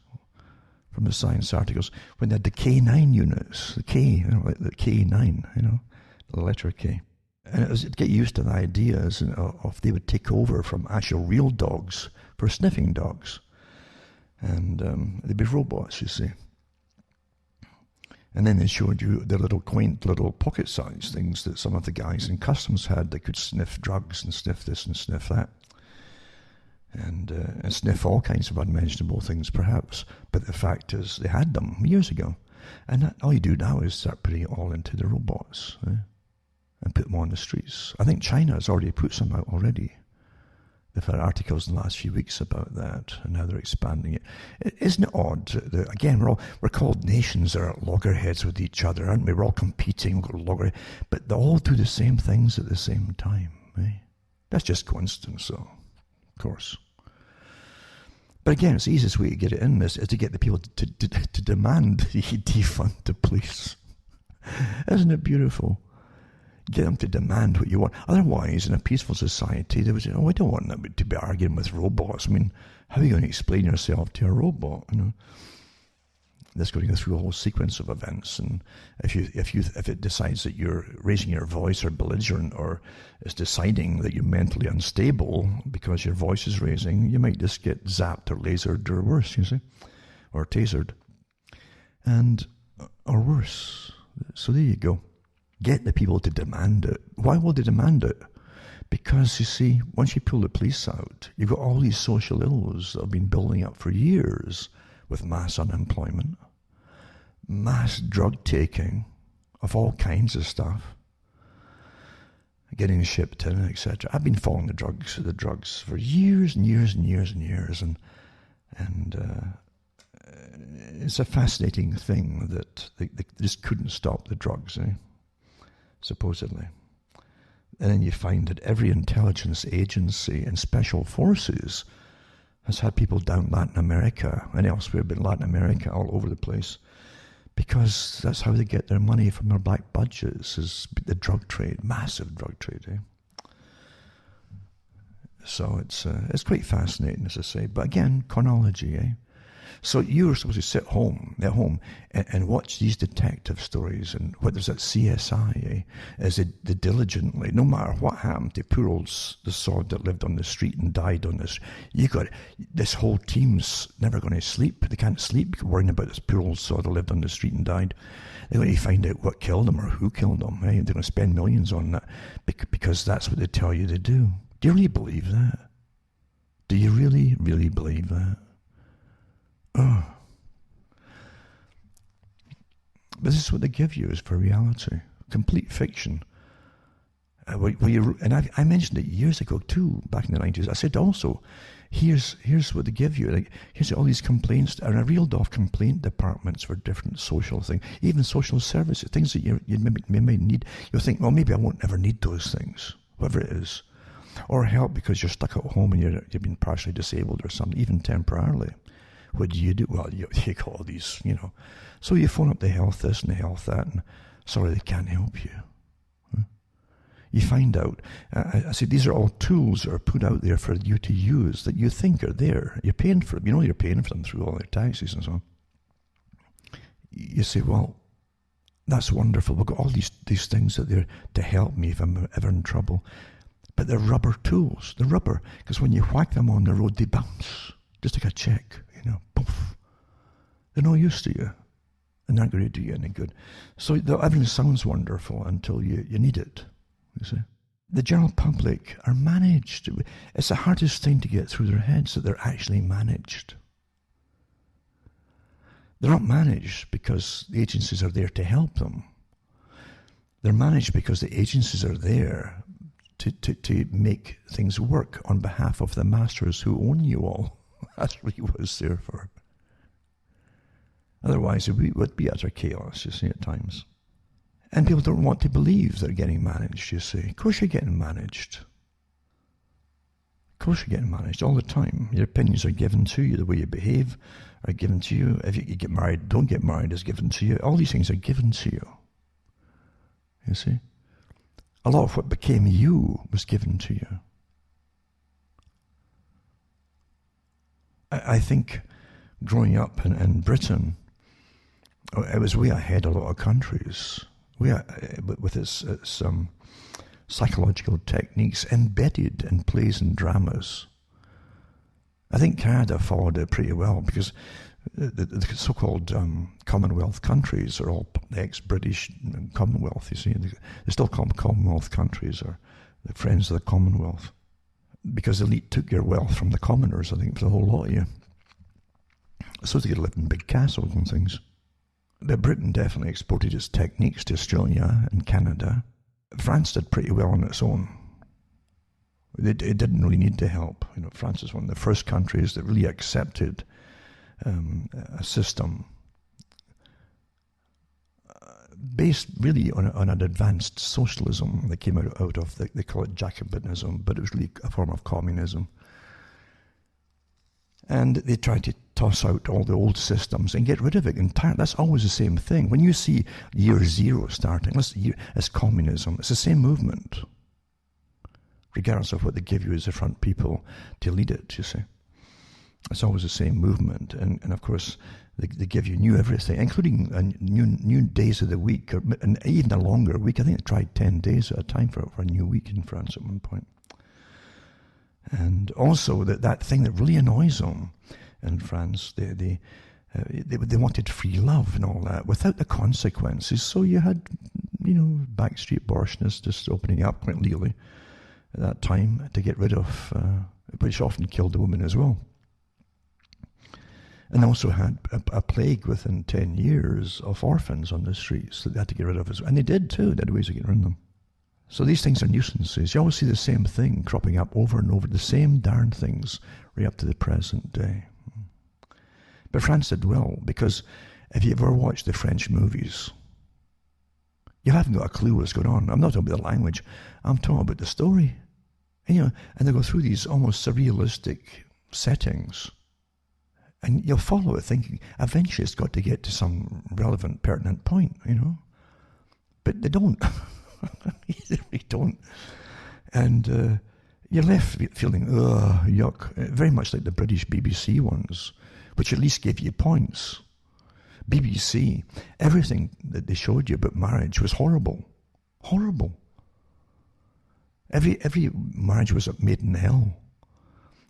from the science articles when they had the K9 units, the K, like the K9, the letter K. And it was to get used to the ideas of they would take over from actual real dogs for sniffing dogs. And they'd be robots, you see. And then they showed you the little quaint little pocket-sized things that some of the guys in customs had that could sniff drugs and sniff this and sniff that. And sniff all kinds of unmentionable things, perhaps. But the fact is, they had them years ago. And all you do now is start putting it all into the robots, and put them on the streets. I think China has already put some out already. They've had articles in the last few weeks about that, and how they're expanding it. Isn't it odd that, again, we're called nations that are at loggerheads with each other, aren't we? We're all competing, we've got loggerheads, but they all do the same things at the same time, eh? That's just coincidence, though, of course. But again, it's the easiest way to get it in this is to get the people to demand the defund the police. Isn't it beautiful? Get them to demand what you want. Otherwise, in a peaceful society, they would say, we don't want them to be arguing with robots. I mean, how are you going to explain yourself to a robot? That's going to go through a whole sequence of events. And if it decides that you're raising your voice or belligerent, or is deciding that you're mentally unstable because your voice is raising, you might just get zapped or lasered or worse, you see, or tasered, or worse. So there you go. Get the people to demand it. Why will they demand it? Because, you see, once you pull the police out, you've got all these social ills that have been building up for years, with mass unemployment, mass drug taking of all kinds of stuff, getting shipped in, etc. I've been following the drugs for years and years and years and years, and it's a fascinating thing that they just couldn't stop the drugs, supposedly. And then you find that every intelligence agency and special forces has had people down Latin America and elsewhere, but Latin America, all over the place, because that's how they get their money from their black budgets, is the drug trade, massive drug trade. So it's quite fascinating, as I say. But again, chronology. So you're supposed to sit at home and watch these detective stories, and whether it's at CSI, as they diligently, no matter what happened to poor old the sod that lived on the street and died on this, this whole team's never going to sleep. They can't sleep worrying about this poor old sod that lived on the street and died. They're going to find out what killed him or who killed him. They're going to spend millions on that because that's what they tell you to do. Do you really believe that? Do you really, really believe that? Oh. But this is what they give you is for reality. Complete fiction. I mentioned it years ago too, back in the 90s. I said also, here's what they give you. Like, here's all these complaints, and I reeled off complaint departments for different social things, even social services, things that you may need. You'll think, well, maybe I won't ever need those things, whatever it is. Or help because you're stuck at home and you've been partially disabled or something, even temporarily. What do you do? Well, you got all these, So you phone up the health this and the health that, and sorry, they can't help you. You find out, I said, these are all tools that are put out there for you to use that you think are there. You're paying for them. You're paying for them through all their taxes and so on. You say, well, that's wonderful. We've got all these things that they're to help me if I'm ever in trouble. But they're rubber tools. They're rubber, because when you whack them on the road, they bounce. Just like a check, poof. They're no use to you. They're not going to do you any good. So everything sounds wonderful until you need it, you see. The general public are managed. It's the hardest thing to get through their heads, that they're actually managed. They're not managed because the agencies are there to help them. They're managed because the agencies are there to make things work on behalf of the masters who own you all. That's what he was there for. Otherwise, it would be utter chaos, you see, at times. And people don't want to believe they're getting managed, you see. Of course you're getting managed. Of course you're getting managed all the time. Your opinions are given to you. The way you behave are given to you. If you get married, don't get married is given to you. All these things are given to you. You see? A lot of what became you was given to you. I think growing up in Britain, it was way ahead of a lot of countries. With its psychological techniques embedded in plays and dramas. I think Canada followed it pretty well, because the so-called Commonwealth countries are all ex-British Commonwealth, you see. They're still called Commonwealth countries, or the Friends of the Commonwealth, because the elite took your wealth from the commoners, I think, for the whole lot of you. So they could live in big castles and things. But Britain definitely exported its techniques to Australia and Canada. France did pretty well on its own. It didn't really need the help. France is one of the first countries that really accepted a system based really on an advanced socialism that came out of, they call it Jacobinism, but it was really a form of communism. And they tried to toss out all the old systems and get rid of it entirely. That's always the same thing. When you see year zero starting, it's communism. It's the same movement, regardless of what they give you as the front people to lead it, you see. It's always the same movement. And of course, they give you new everything, including new days of the week, and even a longer week. I think they tried 10 days at a time for a new week in France at one point. And also that thing that really annoys them in France, they wanted free love and all that without the consequences. So you had, backstreet abortionists just opening up quite legally at that time to get rid of, which often killed the women as well. And also had a plague within 10 years of orphans on the streets that they had to get rid of as well. And they did too. They had ways of getting rid of them. So these things are nuisances. You always see the same thing cropping up over and over, the same darn things right up to the present day. But France did well, because if you ever watched the French movies, you haven't got a clue what's going on. I'm not talking about the language. I'm talking about the story. And they go through these almost surrealistic settings. And you'll follow it thinking, eventually it's got to get to some relevant, pertinent point, But they don't. They really don't. And you're left feeling, yuck. Very much like the British BBC ones, which at least gave you points. BBC, everything that they showed you about marriage was horrible. Horrible. Every marriage was made in hell.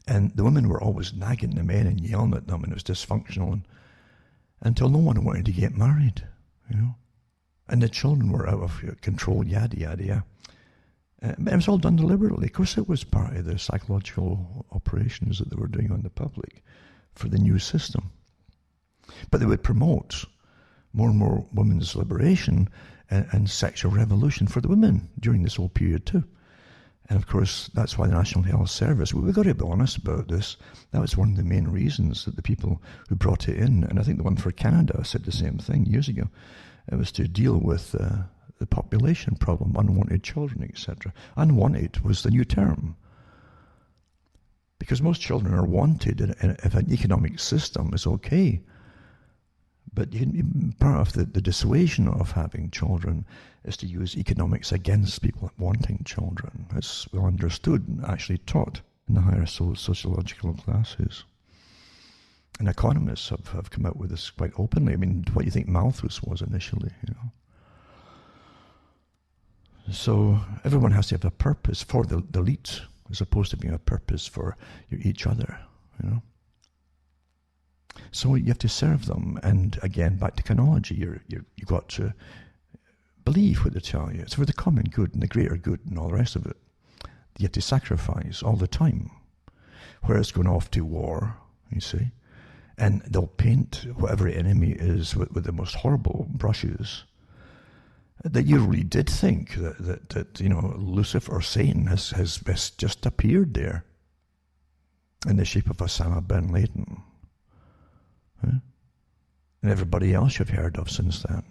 And the women were always nagging the men and yelling at them, and it was dysfunctional, until no one wanted to get married, And the children were out of control, yada, yada, yada. But it was all done deliberately. Of course, it was part of the psychological operations that they were doing on the public for the new system. But they would promote more and more women's liberation and sexual revolution for the women during this whole period too. And of course, that's why the National Health Service, we've got to be honest about this, that was one of the main reasons that the people who brought it in, and I think the one for Canada said the same thing years ago, it was to deal with the population problem, unwanted children, etc. Unwanted was the new term. Because most children are wanted if an economic system is okay. But part of the dissuasion of having children is to use economics against people wanting children. It's well understood and actually taught in the higher sociological classes. And economists have come out with this quite openly. I mean, what do you think Malthus was initially, So everyone has to have a purpose for the elite, as opposed to being a purpose for each other, So you have to serve them, and again, back to conology, you've got to believe what they tell you. It's for the common good and the greater good and all the rest of it. You have to sacrifice all the time. Whereas going off to war, you see, and they'll paint whatever enemy is with the most horrible brushes, that you really did think that Lucifer or Satan has just appeared there in the shape of Osama bin Laden. And everybody else you've heard of since then.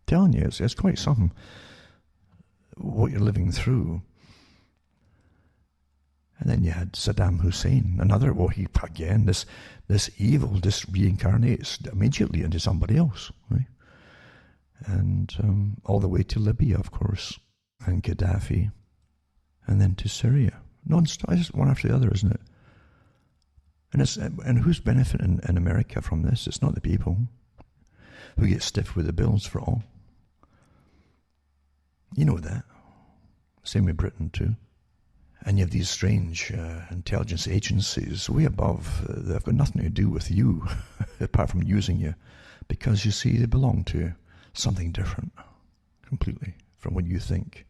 Telling you, it's quite something what you're living through. And then you had Saddam Hussein, another, this evil just reincarnates immediately into somebody else, right? And all the way to Libya, of course, and Gaddafi, and then to Syria. Non-stop, just one after the other, isn't it? And who's benefiting in America from this? It's not the people who get stiff with the bills for all. You know that. Same with Britain too. And you have these strange intelligence agencies way above. They've got nothing to do with you, apart from using you, because you see they belong to something different, completely, from what you think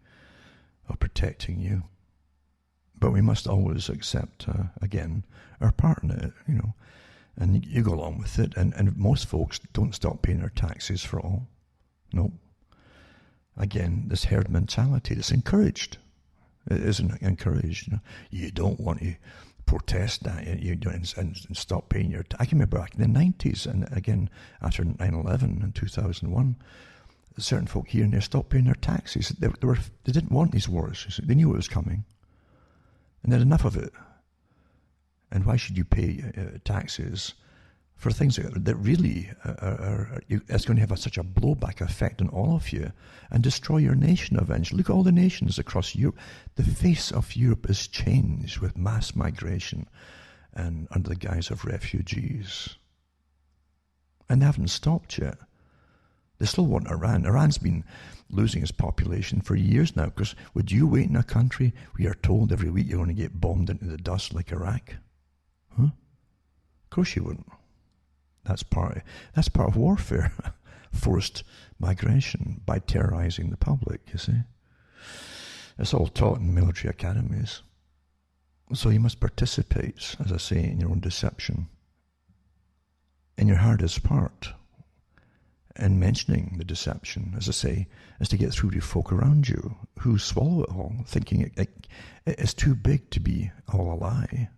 of protecting you. But we must always accept, again, our part in it, and you go along with it. And most folks don't stop paying their taxes for all. Nope. Again, this herd mentality that's encouraged. It isn't encouraged. You don't want to protest that and stop paying your tax. I can remember back in the 90s, and again, after 9/11 in 2001, certain folk here and there stopped paying their taxes. They didn't want these wars. They knew it was coming. And they had enough of it. And why should you pay taxes for things that really it's going to have such a blowback effect on all of you and destroy your nation eventually? Look at all the nations across Europe. The face of Europe is changed with mass migration and under the guise of refugees. And they haven't stopped yet. They still want Iran. Iran's been losing its population for years now, because would you wait in a country where you're told every week you're going to get bombed into the dust like Iraq? Huh? Of course you wouldn't. That's part of warfare. Forced migration by terrorizing the public, you see. It's all taught in military academies. So you must participate, as I say, in your own deception. And your hardest part in mentioning the deception, as I say, is to get through to folk around you who swallow it all, thinking it's too big to be all a lie.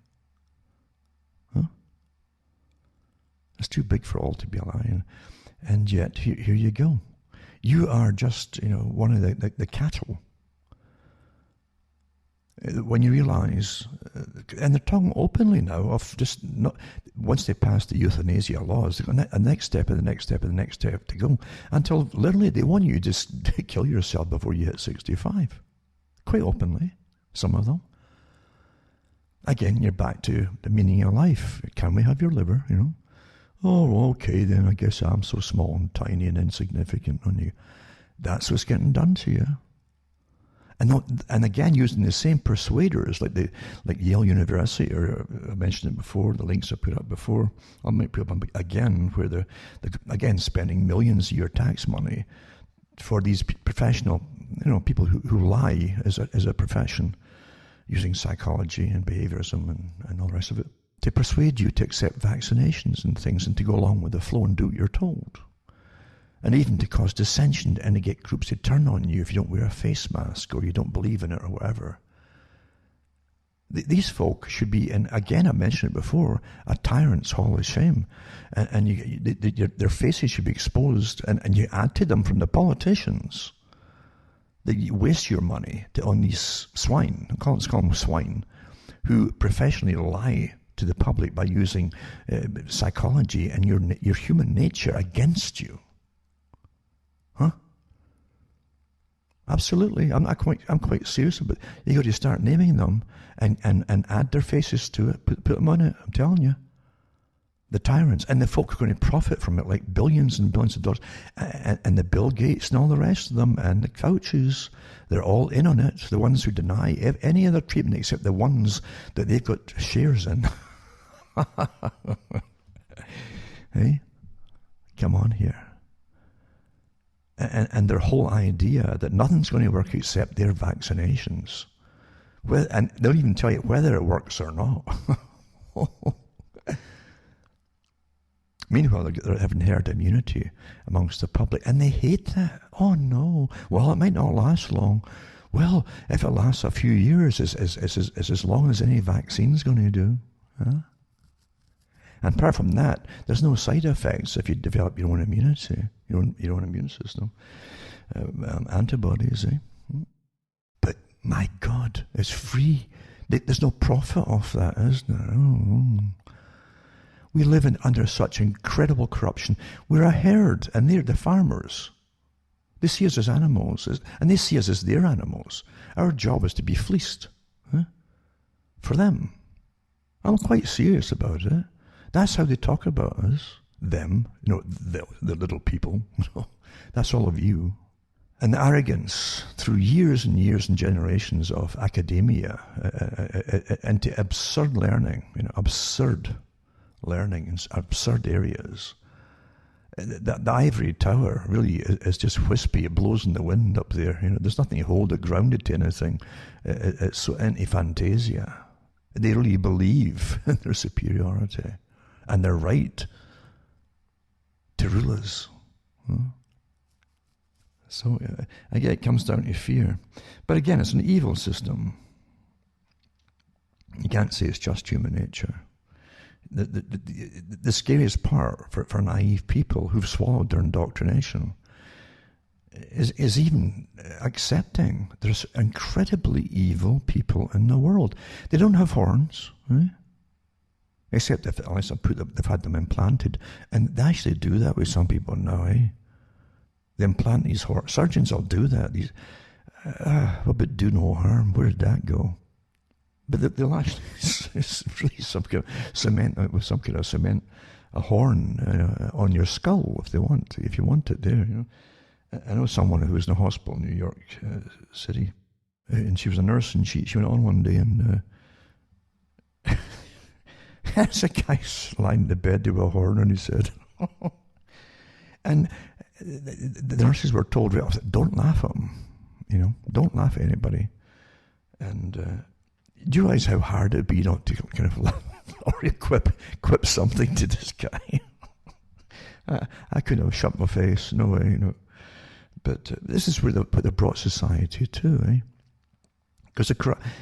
Huh? It's too big for all to be a lie. And yet, here you go. You are just, one of the cattle. When you realize, and they're talking openly now of just not, once they pass the euthanasia laws, they've got a next step and the next step and the next step to go, until literally they want you to just kill yourself before you hit 65. Quite openly, some of them. Again, you're back to the meaning of life. Can we have your liver, Oh, okay, then I guess I'm so small and tiny and insignificant on you. That's what's getting done to you. And again, using the same persuaders like Yale University, or I mentioned it before, the links I put up before. I might put up again, where they're again spending millions of your tax money for these professional, people who lie as a profession, using psychology and behaviorism and all the rest of it, to persuade you to accept vaccinations and things and to go along with the flow and do what you're told. And even to cause dissension and to get groups to turn on you if you don't wear a face mask or you don't believe in it or whatever. These folk should be, and again I mentioned it before, a tyrant's hall of shame. And their faces should be exposed, and you add to them from the politicians that you waste your money on these swine, let's call them swine, who professionally lie to the public by using psychology and your human nature against you. Huh? Absolutely. I'm quite serious about it. You got to start naming them and add their faces to it, put them on it. I'm telling you. The tyrants and the folk are going to profit from it, like billions and billions of dollars. And the Bill Gates and all the rest of them and the Faucis, they're all in on it. The ones who deny any other treatment except the ones that they've got shares in. Hey? Come on here. And their whole idea that nothing's going to work except their vaccinations. And they'll even tell you whether it works or not. Meanwhile, they're having herd immunity amongst the public, and they hate that. Oh no, well, it might not last long. Well, if it lasts a few years, is as long as any vaccine's going to do. Huh? And apart from that, there's no side effects if you develop your own immunity, your own immune system, antibodies. But my God, it's free. There's no profit off that, is there? Oh. We live under such incredible corruption. We're a herd, and they're the farmers. They see us as animals, and they see us as their animals. Our job is to be fleeced, for them. I'm quite serious about it. That's how they talk about us. Them, the little people. That's all of you. And the arrogance through years and years and generations of academia into absurd learning, absurd learning in absurd areas. The ivory tower really is just wispy. It blows in the wind up there. There's nothing to hold it grounded to anything. It's so anti-fantasia. They really believe in their superiority and their right to rule us. So again, it comes down to fear. But again, it's an evil system. You can't say it's just human nature. The scariest part for naive people who've swallowed their indoctrination is even accepting there's incredibly evil people in the world. They don't have horns, except unless they've had them implanted, and they actually do that with some people now. They implant these horns. Surgeons will do that. But do no harm. Where did that go? But they'll actually, it's really some kind of cement, with some kind of cement, a horn on your skull if you want it there. I know someone who was in a hospital in New York City, and she was a nurse, and she went on one day, and there's a guy lying in the bed with a horn on his head. And the nurses were told, don't laugh at him, don't laugh at anybody. And do you realize how hard it'd be not to kind of laugh or quip something to this guy? I couldn't have shut my face, no way, But this is where they brought society to, Because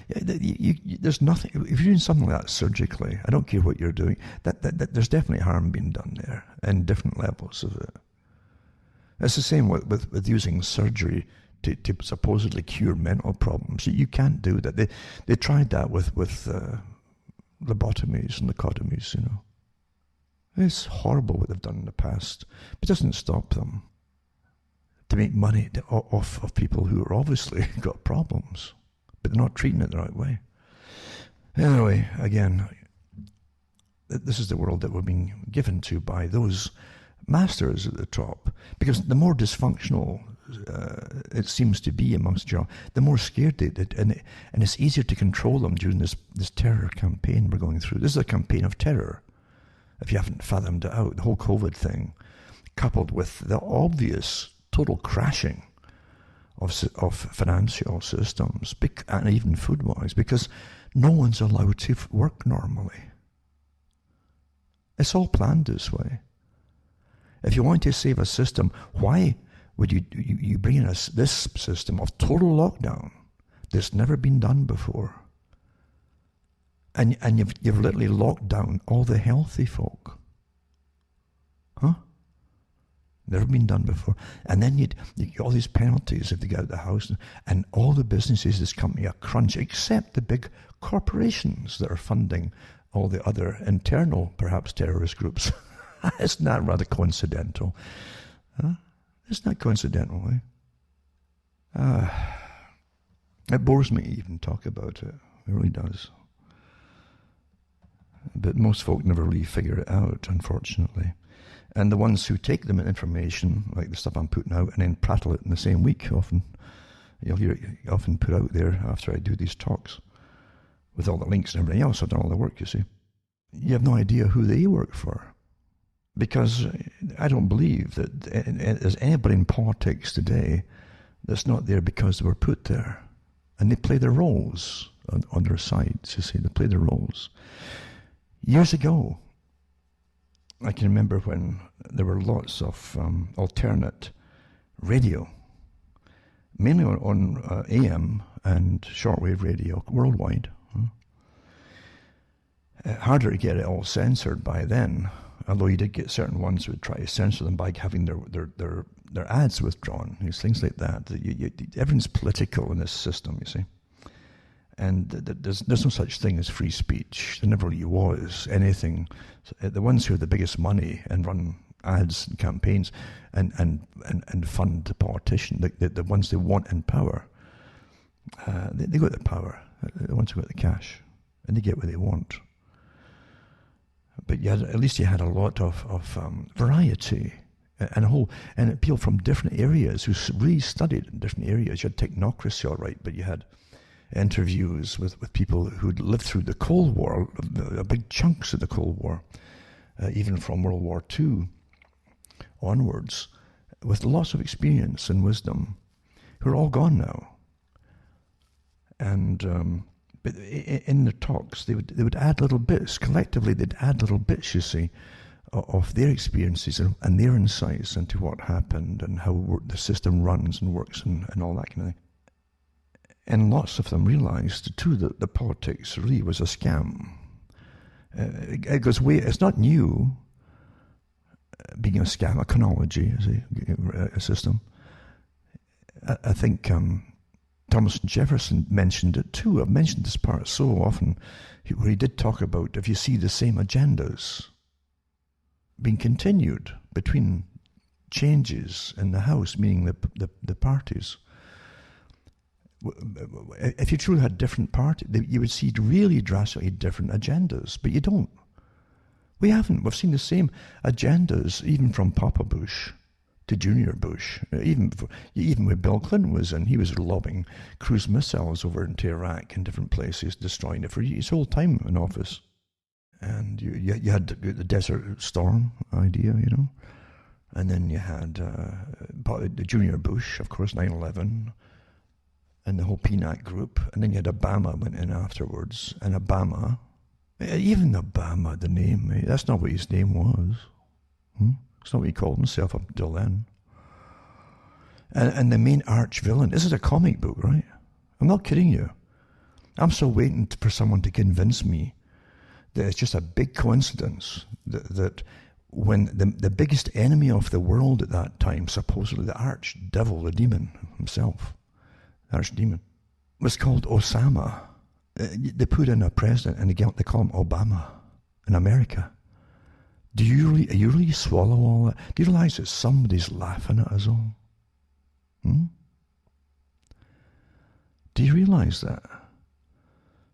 there's nothing, if you're doing something like that surgically, I don't care what you're doing, there's definitely harm being done there, and different levels of it. It's the same with using surgery to supposedly cure mental problems. You can't do that. They tried that with lobotomies and leucotomies, you know. It's horrible what they've done in the past, but it doesn't stop them to make money off of people who are obviously got problems, but they're not treating it the right way. Anyway, again, this is the world that we're being given to by those masters at the top, because the more dysfunctional it seems to be amongst you, the more scared they did, and it's easier to control them during this terror campaign we're going through. This is a campaign of terror, if you haven't fathomed it out. The whole COVID thing, coupled with the obvious total crashing of financial systems, and even food-wise, because no one's allowed to work normally. It's all planned this way. If you want to save a system, why would you bring in this system of total lockdown that's never been done before? And you've literally locked down all the healthy folk. Huh? Never been done before. And then you get all these penalties if they get out of the house, and all the businesses this company a crunch, except the big corporations that are funding all the other internal, perhaps, terrorist groups. Isn't that rather coincidental? Huh? Isn't that coincidental, eh? It bores me to even talk about it. It really does. But most folk never really figure it out, unfortunately. And the ones who take the information, like the stuff I'm putting out, and then prattle it in the same week, often, you'll hear it often put out there after I do these talks, with all the links and everything else. I've done all the work, you see. You have no idea who they work for. Because I don't believe that there's anybody in politics today that's not there because they were put there. And they play their roles on their sides, you see. They play their roles. Years ago, I can remember when there were lots of alternate radio, mainly on AM and shortwave radio worldwide. Harder to get it all censored by then, although you did get certain ones who would try to censor them by having their ads withdrawn, things like that. Everything's political in this system, you see. And there's no such thing as free speech. There never really was anything. The ones who have the biggest money and run ads and campaigns and fund the politician, the ones they want in power, they got the power. The ones who got the cash, and they get what they want. But at least you had a lot of variety and people from different areas who really studied in different areas. You had technocracy, all right, but you had interviews with people who'd lived through the Cold War, big chunks of the Cold War, even from World War II onwards, with lots of experience and wisdom, who are all gone now. And but in the talks, they would add little bits. Collectively, they'd add little bits, you see, of their experiences and their insights into what happened and how the system runs and works and all that kind of thing. And lots of them realized, too, that the politics really was a scam. It goes way, it's not new, being a scam, a conology, a system. I think Thomas Jefferson mentioned it, too. I've mentioned this part so often, where he did talk about, if you see the same agendas being continued between changes in the House, meaning the parties, if you truly had different parties, you would see really drastically different agendas, but you don't. We haven't. We've seen the same agendas, even from Papa Bush to Junior Bush. Even when Bill Clinton was in, he was lobbing cruise missiles over into Iraq and different places, destroying it for his whole time in office. And you had the Desert Storm idea, you know. And then you had the Junior Bush, of course, 9/11. And the whole PNAC group, and then you had Obama went in afterwards, and Obama, even Obama, the name, that's not what his name was. It's not what he called himself up until then. And the main arch villain, this is a comic book, right? I'm not kidding you. I'm still waiting for someone to convince me that it's just a big coincidence that when the biggest enemy of the world at that time, supposedly the archdevil, the demon himself, the archdemon, was called Osama. They put in a president and they call him Obama in America. Do you really swallow all that? Do you realize that somebody's laughing at us all? Do you realize that?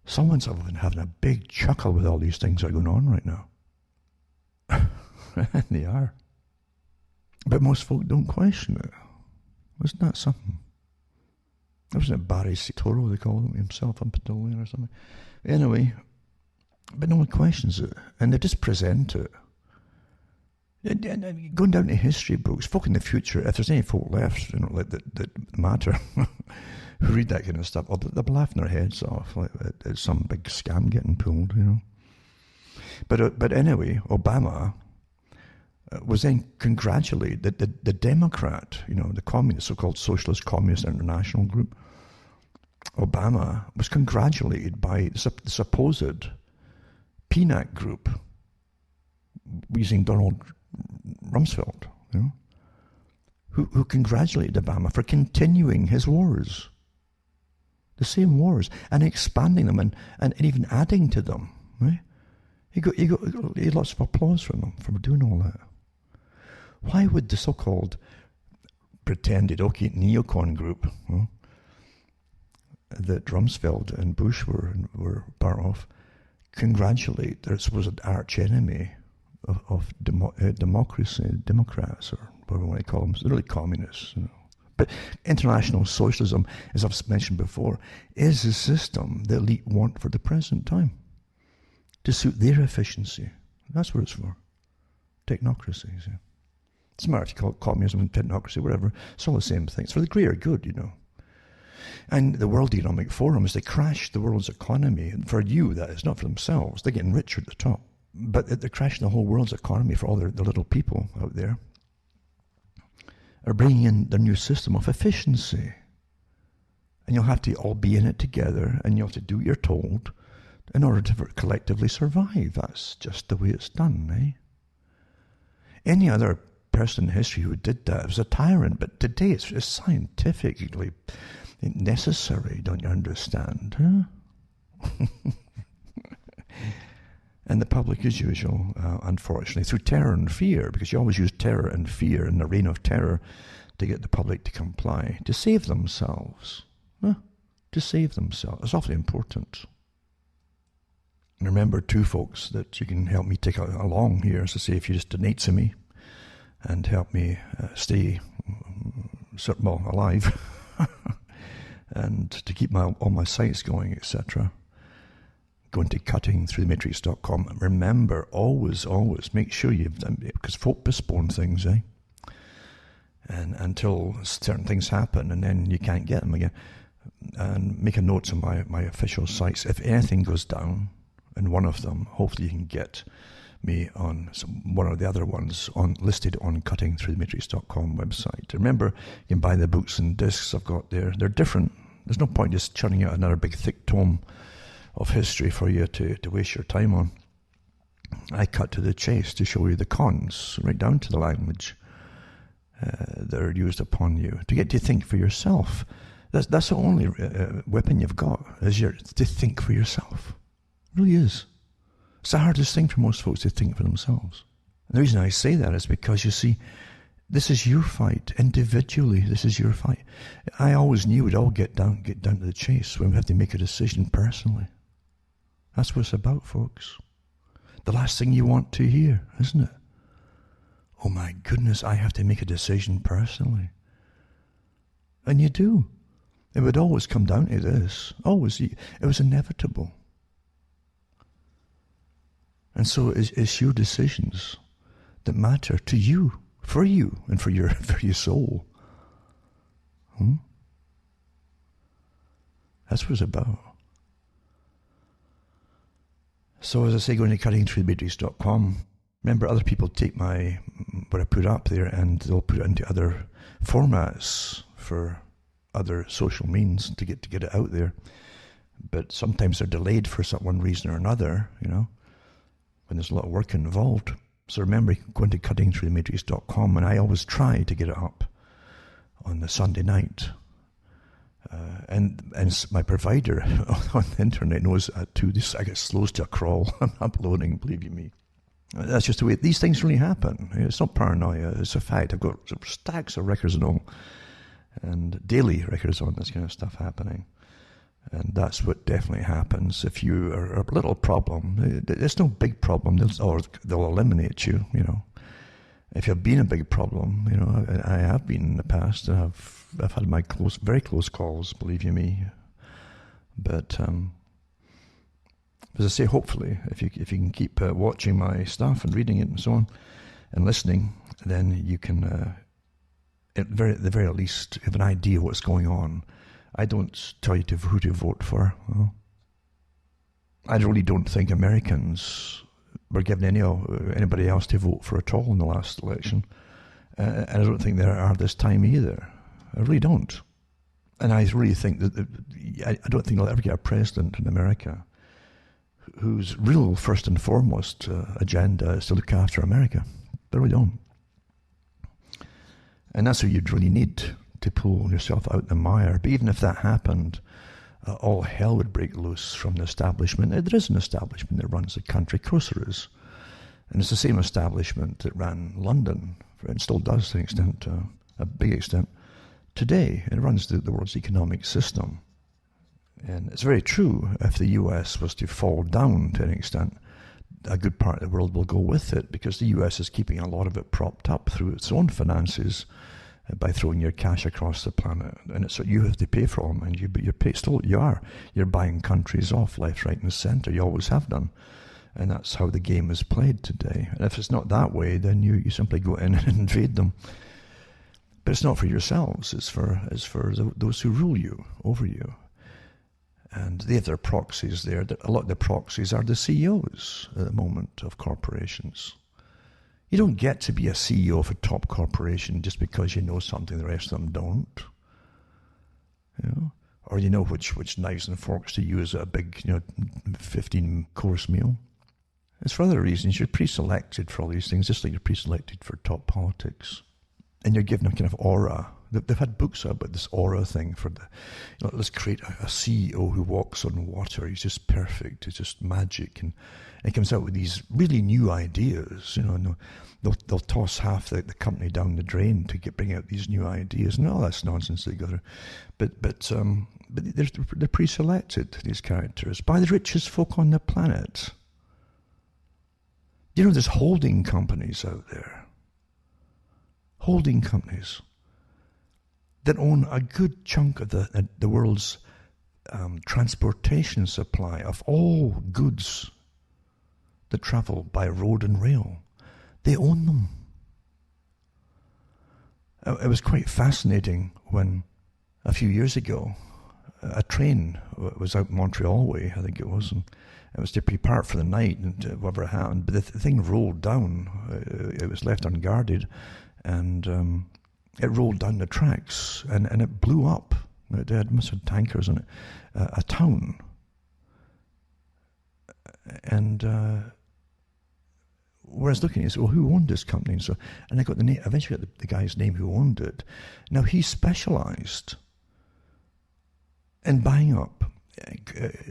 Someone's having a big chuckle with all these things that are going on right now. And they are. But most folk don't question it. Wasn't that something? Wasn't it Barry Toro, they called him himself, up until there or something? Anyway, but no one questions it. And they just present it. Going down to history books, folk in the future, if there's any folk left, that matter, who read that kind of stuff, they'll be laughing their heads off like it's some big scam getting pulled, But anyway, Obama was then congratulated that the Democrat, the communist, so-called Socialist Communist International Group, Obama was congratulated by the supposed PNAC group using Donald Rumsfeld, who congratulated Obama for continuing his wars, the same wars, and expanding them and even adding to them. Right? He had lots of applause from them for doing all that. Why would the so-called pretended neocon group that Rumsfeld and Bush were part of congratulate their supposed arch enemy of democracy, Democrats, or whatever you want to call them? They're really communists, But international socialism, as I've mentioned before, is a system the elite want for the present time to suit their efficiency. That's what it's for. Technocracy. See? It's a matter if you call it communism and technocracy, whatever. It's all the same thing. It's for the greater good, And the World Economic Forum is they crash the world's economy. And for you, that is, not for themselves. They're getting richer at the top. But they're crashing the whole world's economy for all the little people out there. Are bringing in their new system of efficiency. And you'll have to all be in it together, and you'll have to do what you're told in order to collectively survive. That's just the way it's done, eh? Any other person in history who did that was a tyrant, but today it's scientifically necessary, don't you understand? Huh? And the public, as usual, unfortunately, through terror and fear, because you always use terror and fear and the reign of terror to get the public to comply, to save themselves. To save themselves. It's awfully important. And remember, too, folks, that you can help me take along here, as I say, if you just donate to me and help me stay alive and to keep all my sites going, etc. Going to cuttingthroughthematrix.com. Remember, always make sure because folk postpone things, eh? And until certain things happen, and then you can't get them again. And make a note on my official sites. If anything goes down, and one of them, hopefully you can get me on one of the other ones listed on cuttingthroughthematrix.com website. Remember, you can buy the books and discs I've got there. They're different. There's no point just churning out another big thick tome of history for you to waste your time on. I cut to the chase to show you the cons, right down to the language that are used upon you, to get to think for yourself. That's the only weapon you've got, is to think for yourself. It really is. It's the hardest thing for most folks to think for themselves. And the reason I say that is because, you see, this is your fight. Individually, this is your fight. I always knew we'd all get down to the chase when we have to make a decision personally. That's what it's about, folks. The last thing you want to hear, isn't it? Oh my goodness, I have to make a decision personally. And you do. It would always come down to this. Always. It was inevitable. And so it's your decisions that matter to you, and for your soul. That's what it's about. So as I say, going to cuttingthroughthematrix.com. Remember, other people take what I put up there, and they'll put it into other formats for other social means to get it out there. But sometimes they're delayed for one reason or another, when there's a lot of work involved. So remember, going to cuttingthroughthematrix.com, and I always try to get it up on the Sunday night. And my provider on the internet knows that too. I get slows to a crawl. I'm uploading, believe you me. That's just the way these things really happen. It's not paranoia, it's a fact. I've got stacks of records and all, and daily records on this kind of stuff happening. And that's what definitely happens if you are a little problem. It's no big problem. They'll eliminate you, If you've been a big problem, I have been in the past, and I've had my very close calls, believe you me. But as I say, hopefully, if you can keep watching my stuff and reading it and so on, and listening, then you can, at the very least, have an idea what's going on. I don't tell you who to vote for. Well, I really don't think Americans were given anybody else to vote for at all in the last election. And I don't think there are this time either. I really don't. And I really think that I don't think they'll ever get a president in America whose real first and foremost agenda is to look after America. They really don't. And that's what you'd really need to pull yourself out the mire. But even if that happened, all hell would break loose from the establishment. There is an establishment that runs the country. Of course there is. And it's the same establishment that ran London, and still does to an extent, a big extent, today. It runs the world's economic system. And it's very true, if the US was to fall down to an extent, a good part of the world will go with it, because the US is keeping a lot of it propped up through its own finances by throwing your cash across the planet. And it's what you have to pay for them, and you're buying countries off left, right and centre. You always have done. And that's how the game is played today. And if it's not that way, then you simply go in and invade them. But it's not for yourselves, it's for those who rule you, over you. And they have their proxies there. A lot of the proxies are the CEOs at the moment of corporations. You don't get to be a CEO of a top corporation just because you know something the rest of them don't. Or you know which knives and forks to use at a big 15-course meal. It's for other reasons. You're pre-selected for all these things, just like you're pre-selected for top politics. And you're given a kind of aura. They've had books about this aura thing for let's create a CEO who walks on water. He's just perfect. It's just magic. And he comes out with these really new ideas, and they'll toss half the company down the drain to bring out these new ideas. And all that's nonsense they go through. But they're pre-selected, these characters, by the richest folk on the planet. There's holding companies out there. Holding companies that own a good chunk of the world's transportation supply of all goods that travel by road and rail. They own them. It was quite fascinating when, a few years ago, a train was out Montreal way, I think it was, and it was to be parked for the night, and whatever happened, but the thing rolled down. It was left unguarded, and it rolled down the tracks, and it blew up. It must have tankers in it. A town. And where I was looking, I said, well, who owned this company? And I got the name, eventually got the guy's name who owned it. Now, he specialised in buying up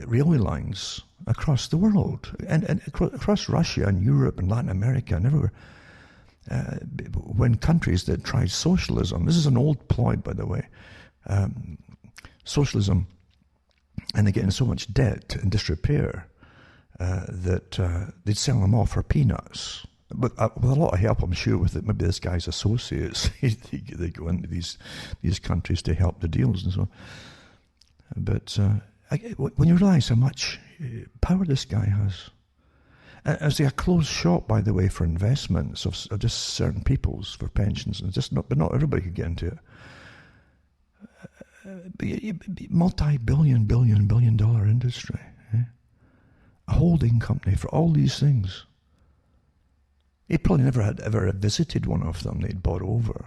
railway lines across the world, and across Russia and Europe and Latin America and everywhere. When countries that tried socialism, this is an old ploy, by the way, socialism, and they get in so much debt and disrepair that they'd sell them off for peanuts. But with a lot of help, I'm sure, with maybe this guy's associates, they go into these countries to help the deals and so on. But when you realise how much power this guy has, as a closed shop, by the way, for investments of just certain peoples for pensions, and but not everybody could get into it. Multi-billion dollar industry, a holding company for all these things. He probably never had ever visited one of them they'd bought over,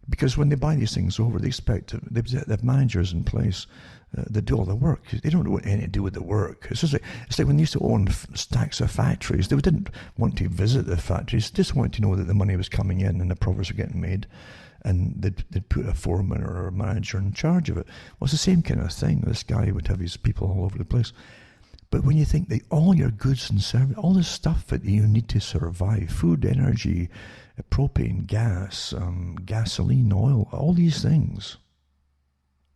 Because when they buy these things over, they expect they have managers in place that do all the work. They don't want anything to do with the work. It's like when they used to own stacks of factories. They didn't want to visit the factories. They just wanted to know that the money was coming in and the profits were getting made. And they'd put a foreman or a manager in charge of it. Well, it's the same kind of thing. This guy would have his people all over the place. But when you think that all your goods and services, all the stuff that you need to survive, food, energy, propane, gas, gasoline, oil, all these things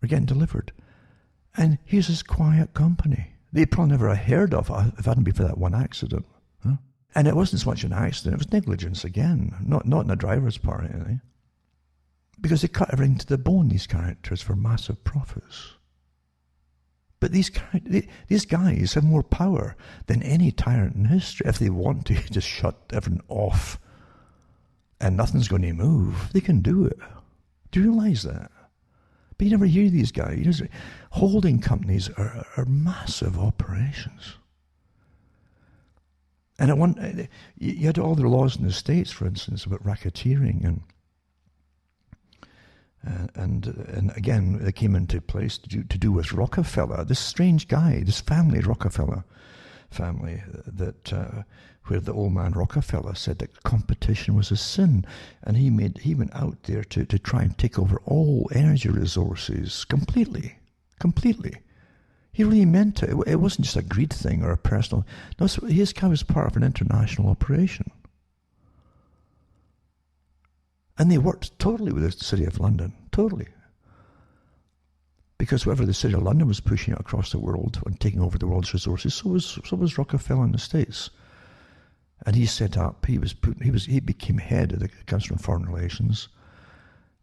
are getting delivered. And here's this quiet company they'd probably never have heard of if it hadn't been for that one accident. Huh? And it wasn't so much an accident, it was negligence again, not in the driver's part, eh? Because they cut everything to the bone, these characters, for massive profits. But these guys have more power than any tyrant in history. If they want to just shut everything off and nothing's going to move, they can do it. Do you realize that? But you never hear these guys. Holding companies are massive operations. And you had all the laws in the States, for instance, about racketeering and again, they came into place to do with Rockefeller, this strange guy, this family, Rockefeller family, that where the old man Rockefeller said that competition was a sin, and he went out there to try and take over all energy resources completely. He really meant it. It wasn't just a greed thing or a personal. No, his guy was part of an international operation. And they worked totally with the City of London, totally. Because whatever the City of London was pushing across the world and taking over the world's resources, so was Rockefeller in the States. And he set up, he became head of the Council on Foreign Relations,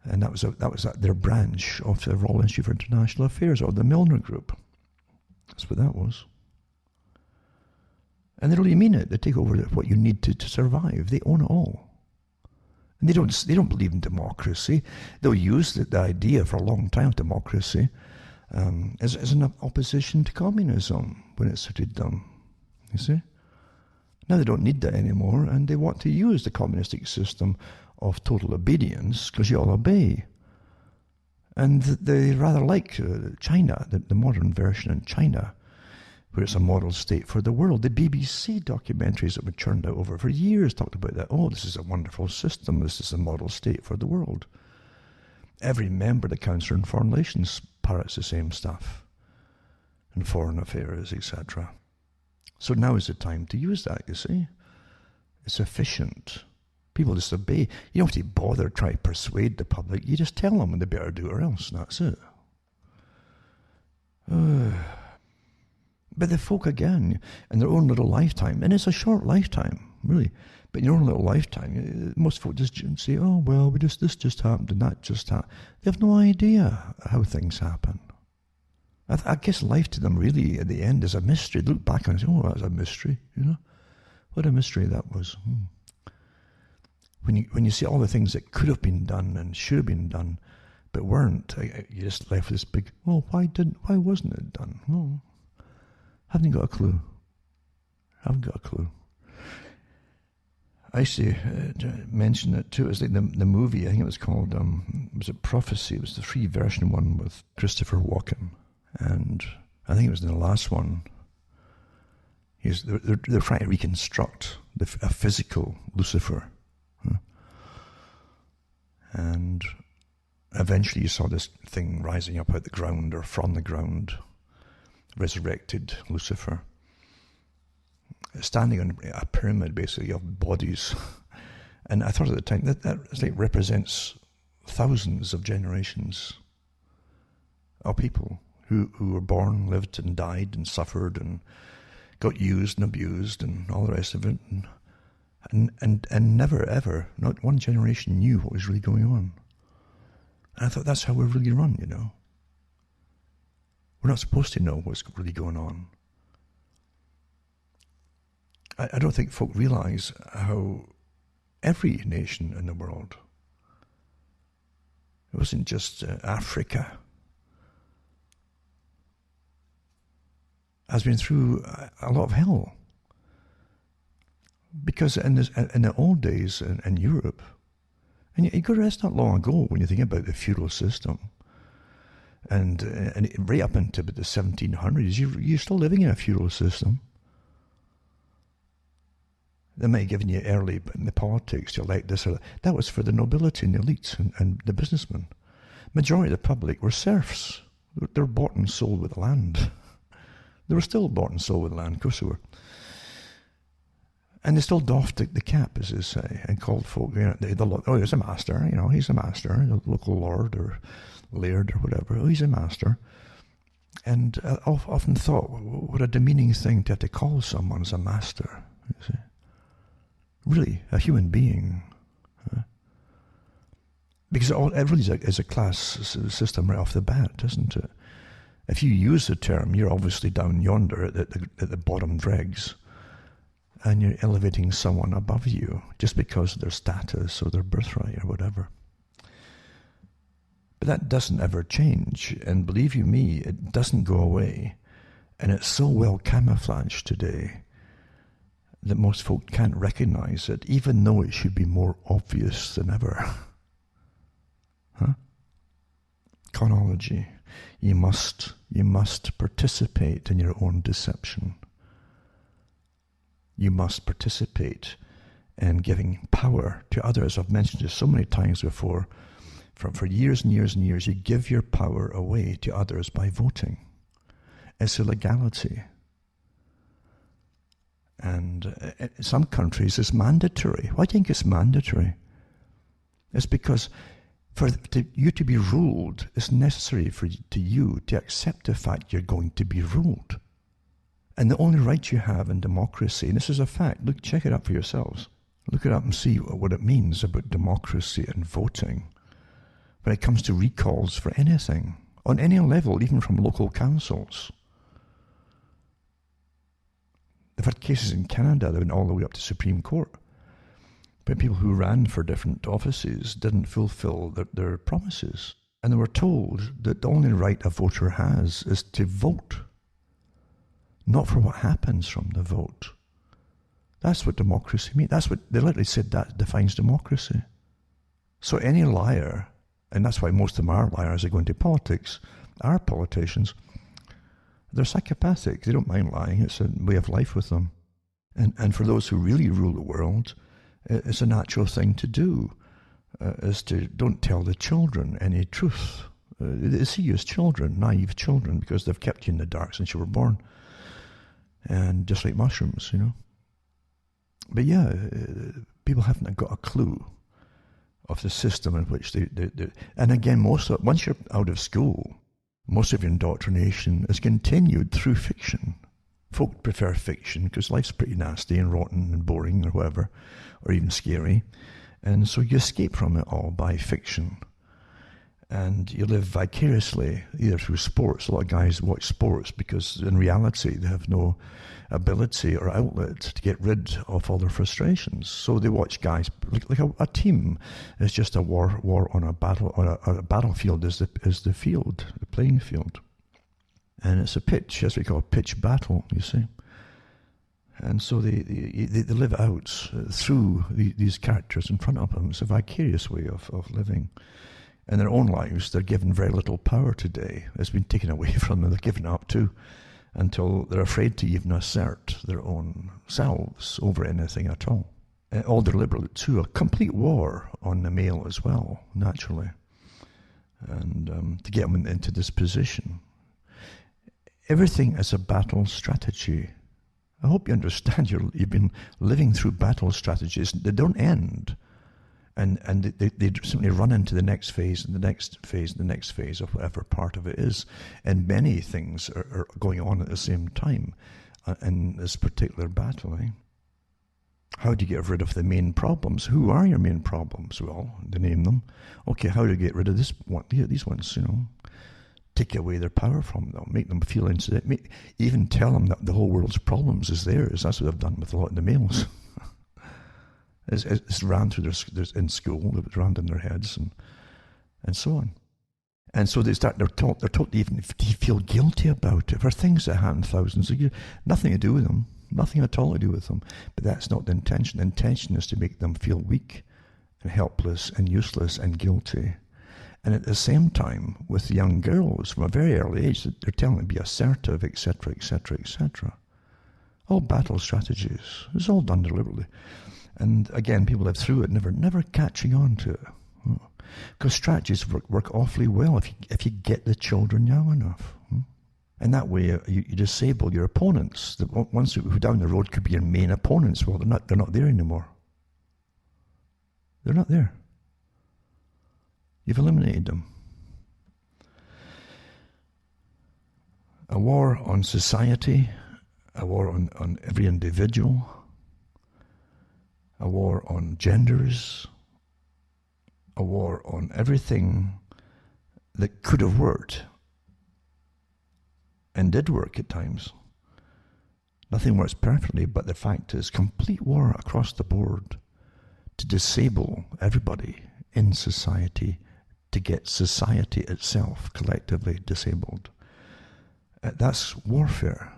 and that was their branch of the Royal Institute for International Affairs, or the Milner Group. That's what that was. And they really mean it. They take over what you need to survive. They own it all. And they don't believe in democracy. They'll use the idea for a long time, democracy, as an opposition to communism when it suited them. You see? Now they don't need that anymore, and they want to use the communistic system of total obedience because you all obey. And they rather like China, the modern version in China, where it's a model state for the world. The BBC documentaries that were churned out over for years talked about that. Oh, this is a wonderful system. This is a model state for the world. Every member of the Council on Foreign Relations parrots the same stuff. And foreign affairs, etc. So now is the time to use that, you see. It's efficient. People just obey. You don't have to bother trying to persuade the public. You just tell them they better do it or else, and that's it. But the folk, again, in their own little lifetime, and it's a short lifetime, really, but in your own little lifetime, most folk just say, oh, well, this just happened and that just happened. They have no idea how things happen. I guess life to them, really, at the end, is a mystery. They look back and say, oh, that's a mystery, you know? What a mystery that was. When you see all the things that could have been done and should have been done, but weren't, you just left with this big, well, why wasn't it done? Well, haven't got a clue. I used to mention it too. It was like the movie, I think it was called, was it Prophecy? It was the free version one with Christopher Walken. And I think it was in the last one. They're trying to reconstruct a physical Lucifer. And eventually you saw this thing rising up out the ground or from the ground, resurrected Lucifer, standing on a pyramid basically of bodies. And I thought at the time that like represents thousands of generations of people who were born, lived and died and suffered and got used and abused and all the rest of it. And never ever, not one generation knew what was really going on. And I thought that's how we're really run, you know. We're not supposed to know what's really going on. I don't think folk realize how every nation in the world, it wasn't just Africa, has been through a lot of hell. Because in the old days in Europe, And you go, that's not long ago when you think about the feudal system. And right up into the 1700s, you're still living in a feudal system. They might have given you early in the politics to elect this or that. That was for the nobility and the elites and the businessmen. Majority of the public were serfs. They were bought and sold with the land. They were still bought and sold with the land, of course they were. And they still doffed the cap, as they say, and called folk, he's a master, he's a master, the local lord or laird or whatever, he's a master. And I often thought, what a demeaning thing to have to call someone as a master, you see. Really, a human being. Because it really is a class system right off the bat, isn't it? If you use the term, you're obviously down yonder at the bottom dregs, and you're elevating someone above you just because of their status or their birthright or whatever. But that doesn't ever change, and believe you me, it doesn't go away. And it's so well camouflaged today that most folk can't recognize it, even though it should be more obvious than ever. Conology. You must participate in your own deception. You must participate in giving power to others. I've mentioned this so many times before. For years and years and years, you give your power away to others by voting. It's a legality. And in some countries it's mandatory. Why do you think it's mandatory? It's because for you to be ruled, it's necessary for you to accept the fact you're going to be ruled. And the only right you have in democracy, and this is a fact, look, check it up for yourselves. Look it up and see what it means about democracy and voting when it comes to recalls for anything, on any level, even from local councils. They've had cases in Canada that went all the way up to Supreme Court, but people who ran for different offices didn't fulfill their promises. And they were told that the only right a voter has is to vote, not for what happens from the vote. That's what democracy means. That's what they literally said, that defines democracy. So any liar, and that's why most of them are liars, are going to politics, are politicians. They're psychopathic. They don't mind lying. It's a way of life with them. And for those who really rule the world, it's a natural thing to do, is to don't tell the children any truth. They see you as children, naive children, because they've kept you in the dark since you were born. And just like mushrooms, But yeah, people haven't got a clue of the system in which they and again, once you're out of school, most of your indoctrination is continued through fiction. Folk prefer fiction because life's pretty nasty and rotten and boring or whatever, or even scary. And so you escape from it all by fiction. And you live vicariously, either through sports. A lot of guys watch sports because in reality they have no ability or outlet to get rid of all their frustrations. So they watch guys, like a team is just a war on a battle, on a battlefield is the field, the playing field. And it's a pitch, as we call a pitch battle, you see. And so they live out through these characters in front of them. It's a vicarious way of living. In their own lives, they're given very little power today. It's been taken away from them. They're given up to until they're afraid to even assert their own selves over anything at all. All deliberately, too. A complete war on the male as well, naturally. And to get them into this position. Everything is a battle strategy. I hope you understand you've been living through battle strategies. They don't end. And they simply run into the next phase and the next phase and the next phase of whatever part of it is. And many things are going on at the same time in this particular battling. How do you get rid of the main problems? Who are your main problems? Well, to name them. Okay, how do you get rid of these ones, Take away their power from them, make them feel insignificant, even tell them that the whole world's problems is theirs. That's what they've done with a lot of the males. It's ran through their in school, it was ran in their heads and so on. And so they're taught to even feel guilty about it for things that happen thousands of years. Nothing to do with them, nothing at all to do with them. But that's not the intention. The intention is to make them feel weak and helpless and useless and guilty. And at the same time, with young girls from a very early age, they're telling them to be assertive, etc., etc., etc. All battle strategies. It's all done deliberately. And again, people live through it, never catching on to it. Because strategies work awfully well if you get the children young enough. And that way, you disable your opponents. The ones who down the road could be your main opponents. Well, they're not there anymore. They're not there. You've eliminated them. A war on society, a war on every individual, a war on genders, a war on everything that could have worked and did work at times. Nothing works perfectly, but the fact is complete war across the board to disable everybody in society, to get society itself collectively disabled. That's warfare.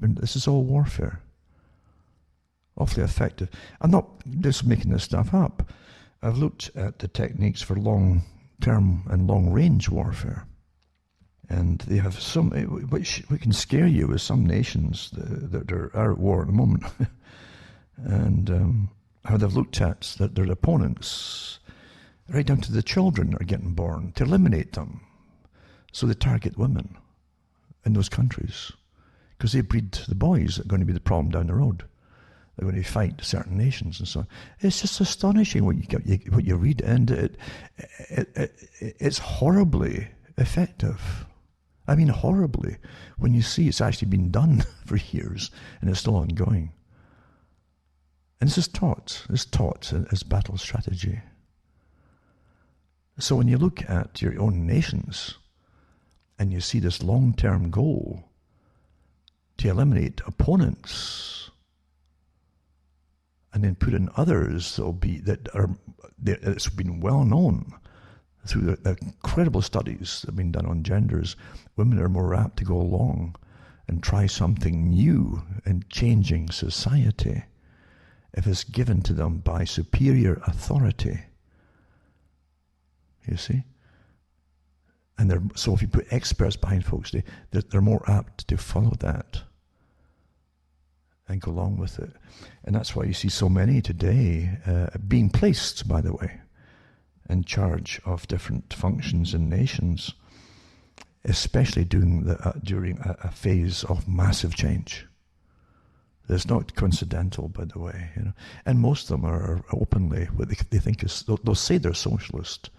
This is all warfare. Awfully effective. I'm not just making this stuff up. I've looked at the techniques for long-term and long-range warfare. And they have some, which can scare you with some nations that are at war at the moment. And how they've looked at that their opponents, right down to the children that are getting born, to eliminate them. So they target women in those countries. Because they breed the boys that are going to be the problem down the road. They're going to fight certain nations and so on. It's just astonishing what you read, and it's horribly effective. I mean, horribly, when you see it's actually been done for years and it's still ongoing. And this is taught as battle strategy. So when you look at your own nations and you see this long-term goal to eliminate opponents and then put in others that's been well known through the incredible studies that have been done on genders, women are more apt to go along and try something new in changing society if it's given to them by superior authority. You see? And so if you put experts behind folks, they're more apt to follow that and go along with it. And that's why you see so many today being placed, by the way, in charge of different functions in nations, especially during a phase of massive change. It's not coincidental, by the way, you know. And most of them are openly what they think is. They'll say they're socialist,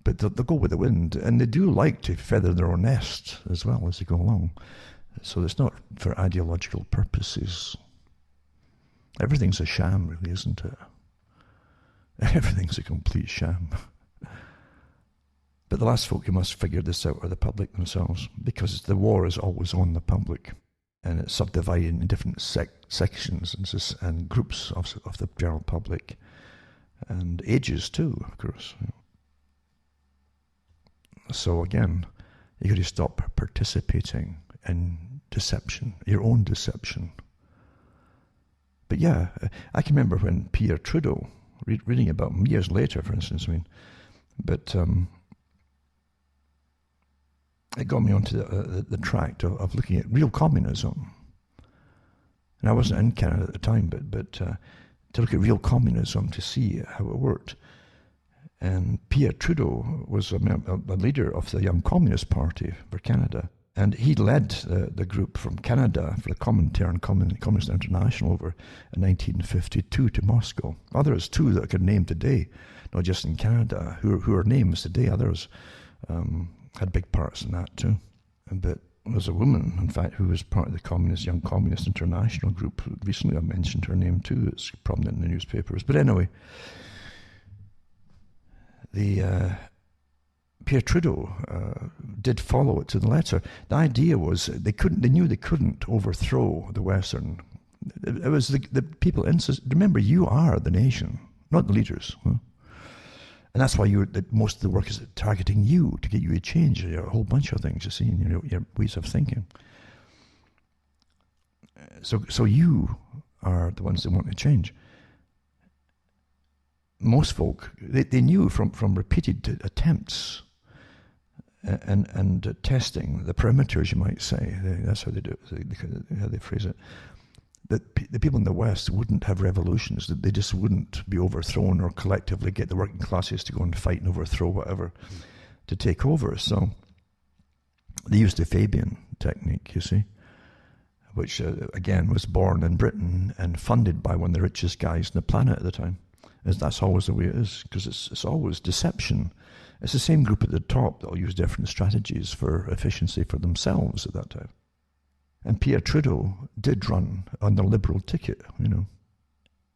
but they'll go with the wind, and they do like to feather their own nest as well as they go along. So it's not for ideological purposes. Everything's a sham, really, isn't it? Everything's a complete sham. But the last folk who must figure this out are the public themselves, because the war is always on the public, and it's subdivided into different sections and groups of the general public, and ages too, of course. So again, you got to stop participating in deception, your own deception. But yeah, I can remember when Pierre Trudeau, reading about him years later, for instance, but it got me onto the track of looking at real communism. And I wasn't in Canada at the time, but to look at real communism to see how it worked. And Pierre Trudeau was a leader of the Young Communist Party for Canada. And he led the group from Canada for the Comintern Communist International over in 1952 to Moscow. Others too that I could name today, not just in Canada, who are names today. Others had big parts in that too. But there was a woman, in fact, who was part of the Young Communist International group. Recently I mentioned her name too. It's prominent in the newspapers. But anyway, Pierre Trudeau did follow it to the letter. The idea was they knew they couldn't overthrow the Western. It was the people. Remember, you are the nation, not the leaders. Huh? And that's why most of the work is targeting you to get you to change a whole bunch of things, you see, in your ways of thinking. So you are the ones that want to change. most folk, they knew from repeated attempts and testing, the perimeters, you might say, that's how they do it, how they phrase it, that the people in the West wouldn't have revolutions, that they just wouldn't be overthrown or collectively get the working classes to go and fight and overthrow whatever to take over. So they used the Fabian technique, you see, which again was born in Britain and funded by one of the richest guys on the planet at the time. That's always the way it is, because it's always deception. It's the same group at the top that will use different strategies for efficiency for themselves at that time. And Pierre Trudeau did run on the Liberal ticket,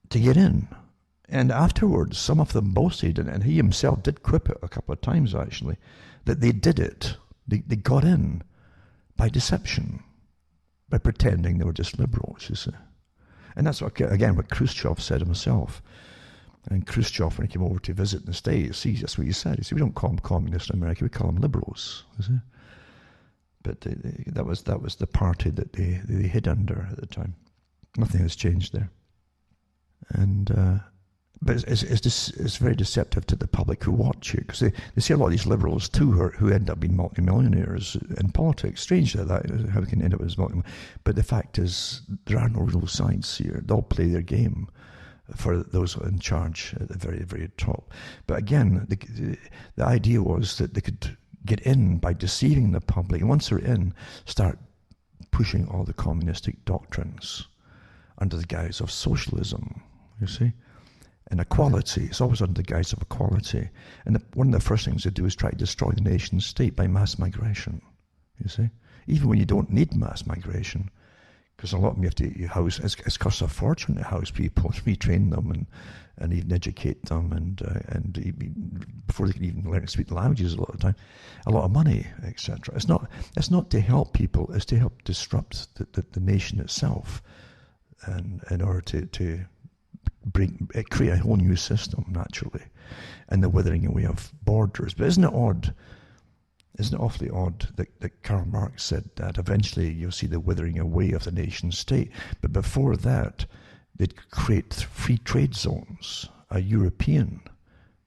to get in. And afterwards, some of them boasted, and he himself did quip it a couple of times actually, that they did it. They got in by deception, by pretending they were just liberals, you see. And that's what Khrushchev said himself. And Khrushchev, when he came over to visit in the States, that's what he said. He said, we don't call them communists in America, we call them liberals, you see. But that was the party that they hid under at the time. Nothing has changed there. And but it's very deceptive to the public who watch it, because they see a lot of these liberals too who end up being multimillionaires in politics. Strange that how they can end up as multimillionaires. But the fact is, there are no real sides here. They'll play their game for those in charge at the very, very top. But again, the idea was that they could get in by deceiving the public, and once they're in, start pushing all the communistic doctrines under the guise of socialism, you see, and equality. It's always under the guise of equality. And one of the first things they do is try to destroy the nation state by mass migration, you see, even when you don't need mass migration, because a lot of them you have to house. It costs a fortune to house people, to retrain them and even educate them, and even, before they can even learn to speak the languages a lot of the time, a lot of money, etc. It's not to help people, it's to help disrupt the nation itself, and in order to create a whole new system naturally, and the withering away of borders. But isn't it odd? Isn't it awfully odd that Karl Marx said that eventually you'll see the withering away of the nation state, but before that they'd create free trade zones, a European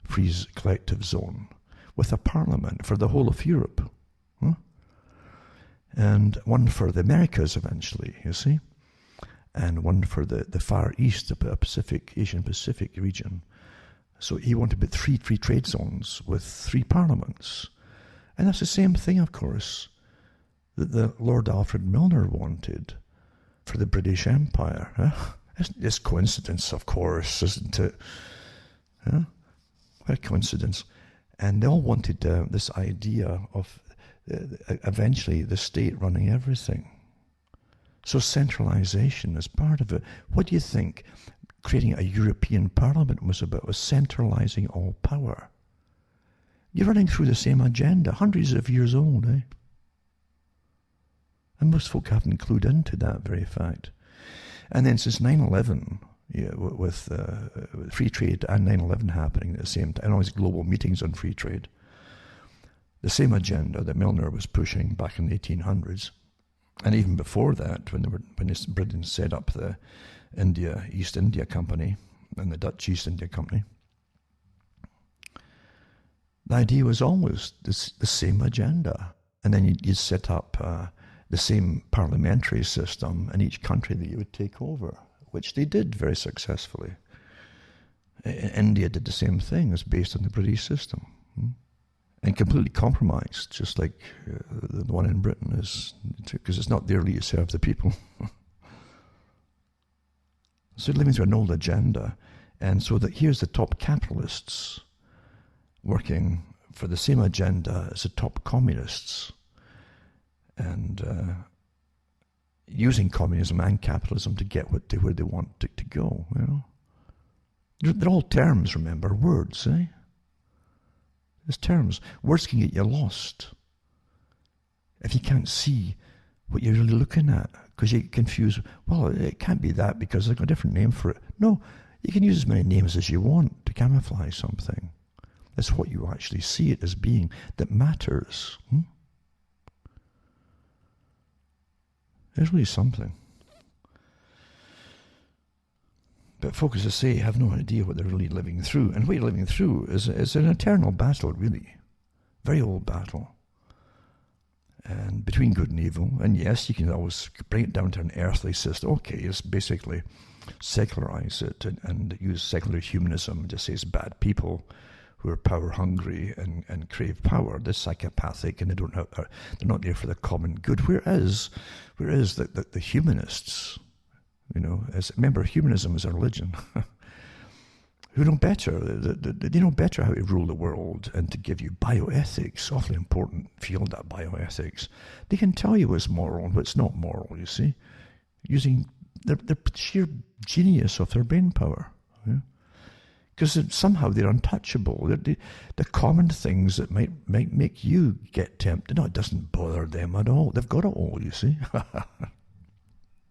free collective zone with a parliament for the whole of Europe, and one for the Americas eventually, you see, and one for the Far East, the Asian Pacific region. So he wanted to put 3 free trade zones with 3 parliaments. And that's the same thing, of course, that the Lord Alfred Milner wanted for the British Empire. It's coincidence, of course, isn't it? What a coincidence. And they all wanted this idea of eventually the state running everything. So centralization is part of it. What do you think creating a European Parliament was about? It was centralizing all power. You're running through the same agenda, hundreds of years old, eh? And most folk haven't clued into that very fact. And then since 9/11, with free trade and 9/11 happening at the same time, and all these global meetings on free trade, the same agenda that Milner was pushing back in the 1800s, and even before that, when Britain set up the East India Company and the Dutch East India Company, the idea was always the same agenda. And then you'd set up the same parliamentary system in each country that you would take over, which they did very successfully. India did the same thing. It's based on the British system. And completely compromised, just like the one in Britain is, because it's not there to serve the people. So they're living through an old agenda. And so that here's the top capitalists working for the same agenda as the top communists, and using communism and capitalism to get to where they want it to go. They're all terms, remember, words, eh? It's terms. Words can get you lost if you can't see what you're really looking at, because you get confused. Well, it can't be that because I've got a different name for it. No, you can use as many names as you want to camouflage something. It's what you actually see it as being that matters. It's really something. But folk, as I say, have no idea what they're really living through. And what you're living through is an eternal battle, really. Very old battle. And between good and evil. And yes, you can always bring it down to an earthly system. Okay, it's basically secularize it and use secular humanism to say it's bad people who are power hungry and crave power. They're psychopathic and they're not there for the common good. Whereas the humanists, remember, humanism is a religion, who know better. They know better how to rule the world and to give you bioethics, awfully important field, that bioethics. They can tell you what's moral and what's not moral, you see, using the sheer genius of their brain power. Because somehow they're untouchable. The common things that might make you get tempted, no, it doesn't bother them at all. They've got it all, you see.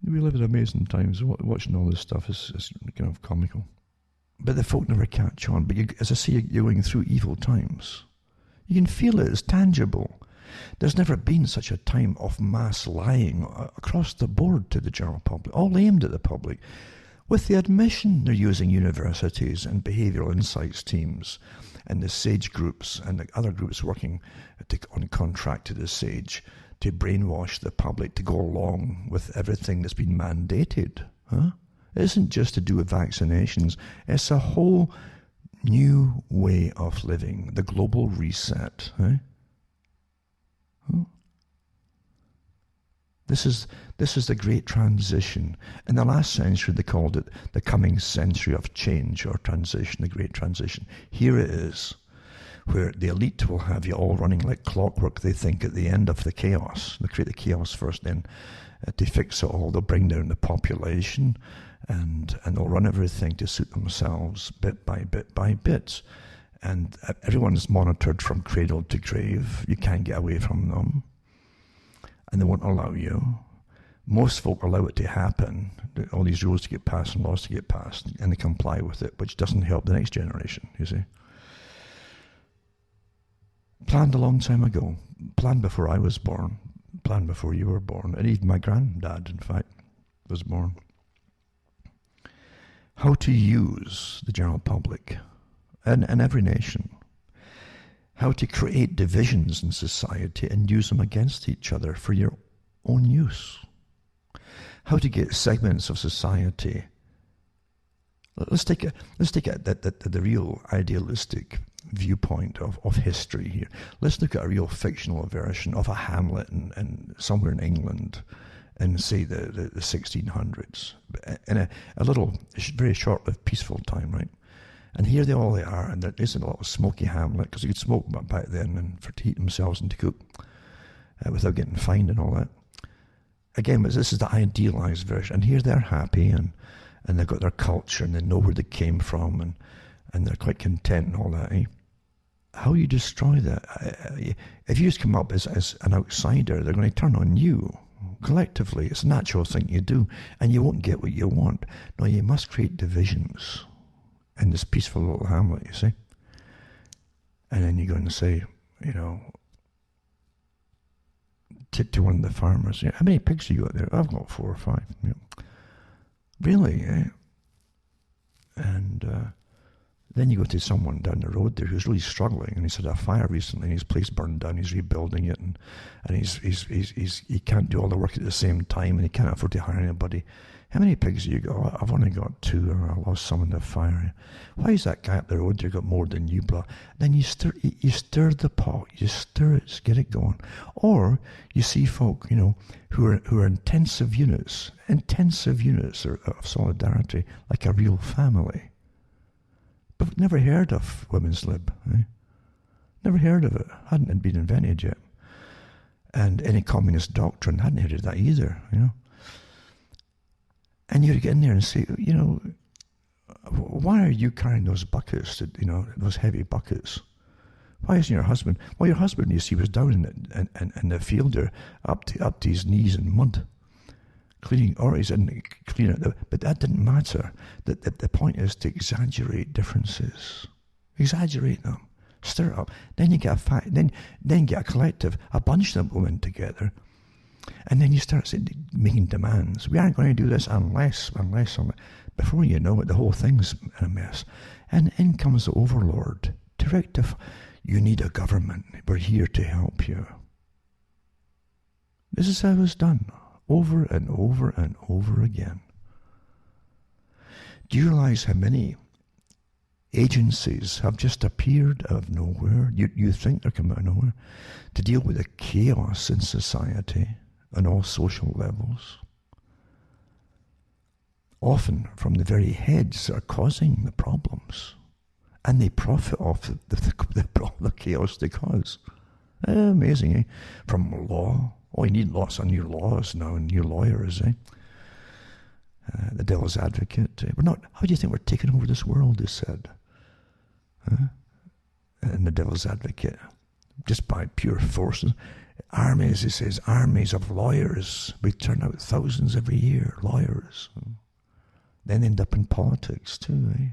We live in amazing times. Watching all this stuff is kind of comical. But the folk never catch on. But as I say, you're going through evil times. You can feel it. It's tangible. There's never been such a time of mass lying across the board to the general public, all aimed at the public, with the admission they're using universities and behavioural insights teams and the SAGE groups and the other groups working on contract to the SAGE to brainwash the public to go along with everything that's been mandated. It isn't just to do with vaccinations. It's a whole new way of living, the global reset. This is the great transition. In the last century, they called it the coming century of change or transition, the great transition. Here it is, where the elite will have you all running like clockwork, they think, at the end of the chaos. They create the chaos first, then to fix it all, they'll bring down the population and they'll run everything to suit themselves bit by bit. And everyone is monitored from cradle to grave. You can't get away from them. And they won't allow you. Most folk allow it to happen, all these rules to get passed and laws to get passed, and they comply with it, which doesn't help the next generation, you see. Planned a long time ago, planned before I was born, planned before you were born, and even my granddad, in fact, was born. How to use the general public and every nation. How to create divisions in society and use them against each other for your own use. How to get segments of society. Let's take the real idealistic viewpoint of history here. Let's look at a real fictional version of a Hamlet in somewhere in England in, say, the 1600s. In a little, very short-lived, peaceful time, right? And here they all are, and there isn't a lot of smoky Hamlet, because you could smoke back then and to heat themselves and to cook without getting fined and all that. Again, but this is the idealized version. And here they're happy, and they've got their culture, and they know where they came from, and they're quite content and all that. How you destroy that? If you just come up as an outsider, they're going to turn on you. Collectively, it's a natural thing you do, and you won't get what you want. No, you must create divisions in this peaceful little hamlet, you see. And then you go and say, to one of the farmers, how many pigs do you got there? I've got 4 or 5. Really, eh? And then you go to someone down the road there who's really struggling, and he's had a fire recently, and his place burned down, he's rebuilding it, and he can't do all the work at the same time, and he can't afford to hire anybody. How many pigs do you got? Oh, I've only got 2, or I lost some in the fire. Why is that guy up the road there got more than you? Blah. Then you stir the pot, you stir it, get it going. Or you see folk, who are intensive units of solidarity, like a real family. But never heard of women's lib, eh? Never heard of it. Hadn't been invented yet. And any communist doctrine, hadn't heard of that either, And you get in there and say, why are you carrying those buckets, those heavy buckets? Why isn't your husband? Well, your husband, you see, was down in the field there, up to his knees in mud, cleaning, or he's in cleaning it. But that didn't matter. The point is to exaggerate differences. Exaggerate them. Stir it up. Then you get then get a collective, a bunch of women together, And then you start making demands. We aren't going to do this unless. Before you know it, the whole thing's in a mess. And in comes the overlord to rectify. You need a government. We're here to help you. This is how it's done, over and over and over again. Do you realize how many agencies have just appeared out of nowhere? You think they're coming out of nowhere to deal with the chaos in society on all social levels. Often from the very heads that are causing the problems. And they profit off the chaos they cause. Amazing, eh? From law. Oh, you need lots of new laws now and new lawyers, eh? The devil's advocate. We're not. How do you think we're taking over this world, they said? And the devil's advocate, just by pure force. Armies, he says, armies of lawyers. We turn out thousands every year, lawyers. Then end up in politics too, eh?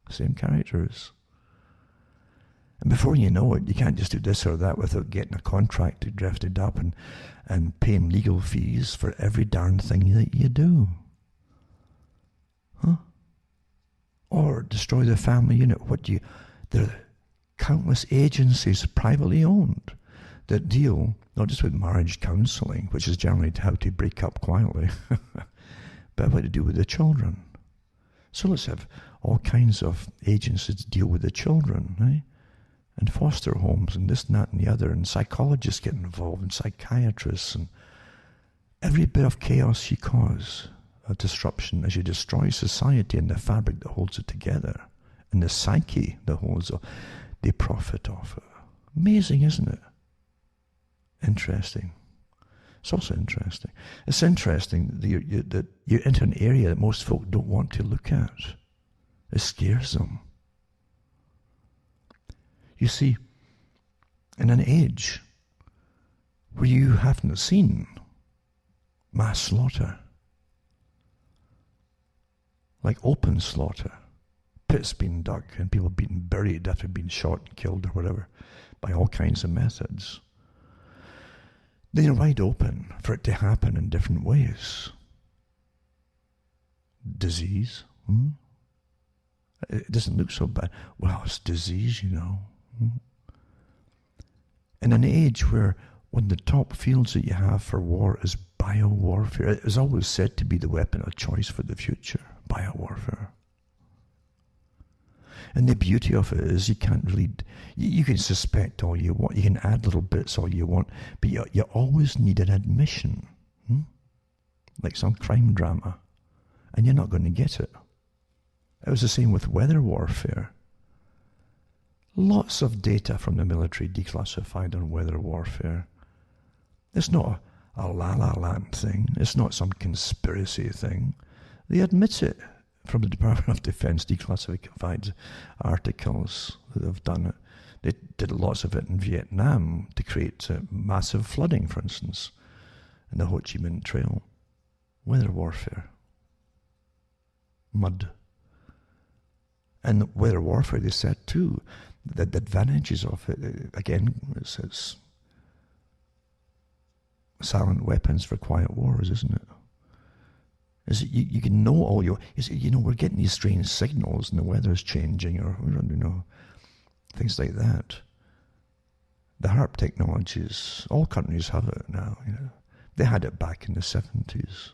Same characters. And before you know it, you can't just do this or that without getting a contract drafted up and paying legal fees for every darn thing that you do. Or destroy the family unit. There are countless agencies privately owned that deal not just with marriage counselling, which is generally how to break up quietly, but what to do with the children. So let's have all kinds of agencies to deal with the children, eh? And foster homes and this and that and the other, and psychologists get involved and psychiatrists, and every bit of chaos you cause, a disruption as you destroy society and the fabric that holds it together, and the psyche that holds it, they profit off it. Amazing, isn't it? Interesting. It's also interesting. It's interesting that you enter an area that most folk don't want to look at. It scares them. You see, in an age where you haven't seen mass slaughter, like open slaughter, pits being dug and people being buried after being shot and killed or whatever by all kinds of methods, they're wide open for it to happen in different ways. Disease. It doesn't look so bad. Well, it's disease, you know. In an age where one of the top fields that you have for war is biowarfare, it is always said to be the weapon of choice for the future, biowarfare. And the beauty of it is you can't really, you can suspect all you want, you can add little bits all you want, but you always need an admission, like some crime drama, and you're not going to get it. It was the same with weather warfare. Lots of data from the military declassified on weather warfare. It's not a la-la land thing. It's not some conspiracy thing. They admit it from the Department of Defense declassified articles that have done it. They did lots of it in Vietnam to create massive flooding, for instance, in the Ho Chi Minh Trail. Weather warfare. Mud. And weather warfare, they said too, that the advantages of it, again, it says silent weapons for quiet wars, isn't it? Is it you can know all your, we're getting these strange signals and the weather's changing or, things like that. The HARP technologies, all countries have it now, They had it back in the 70s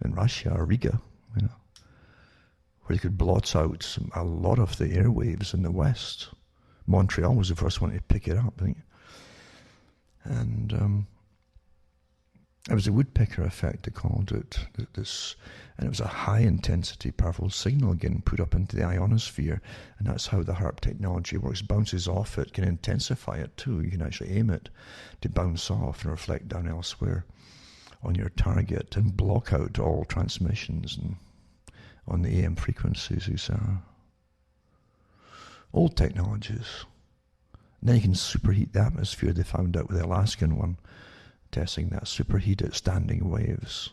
in Russia or Riga, where they could blot out a lot of the airwaves in the West. Montreal was the first one to pick it up, I think. And it was a woodpecker effect, they called it. And it was a high-intensity, powerful signal again put up into the ionosphere. And that's how the HARP technology works. Bounces off it, can intensify it too. You can actually aim it to bounce off and reflect down elsewhere on your target and block out all transmissions and on the AM frequencies, etc. Old technologies. And then you can superheat the atmosphere. They found out with the Alaskan one, testing that, superheat at standing waves.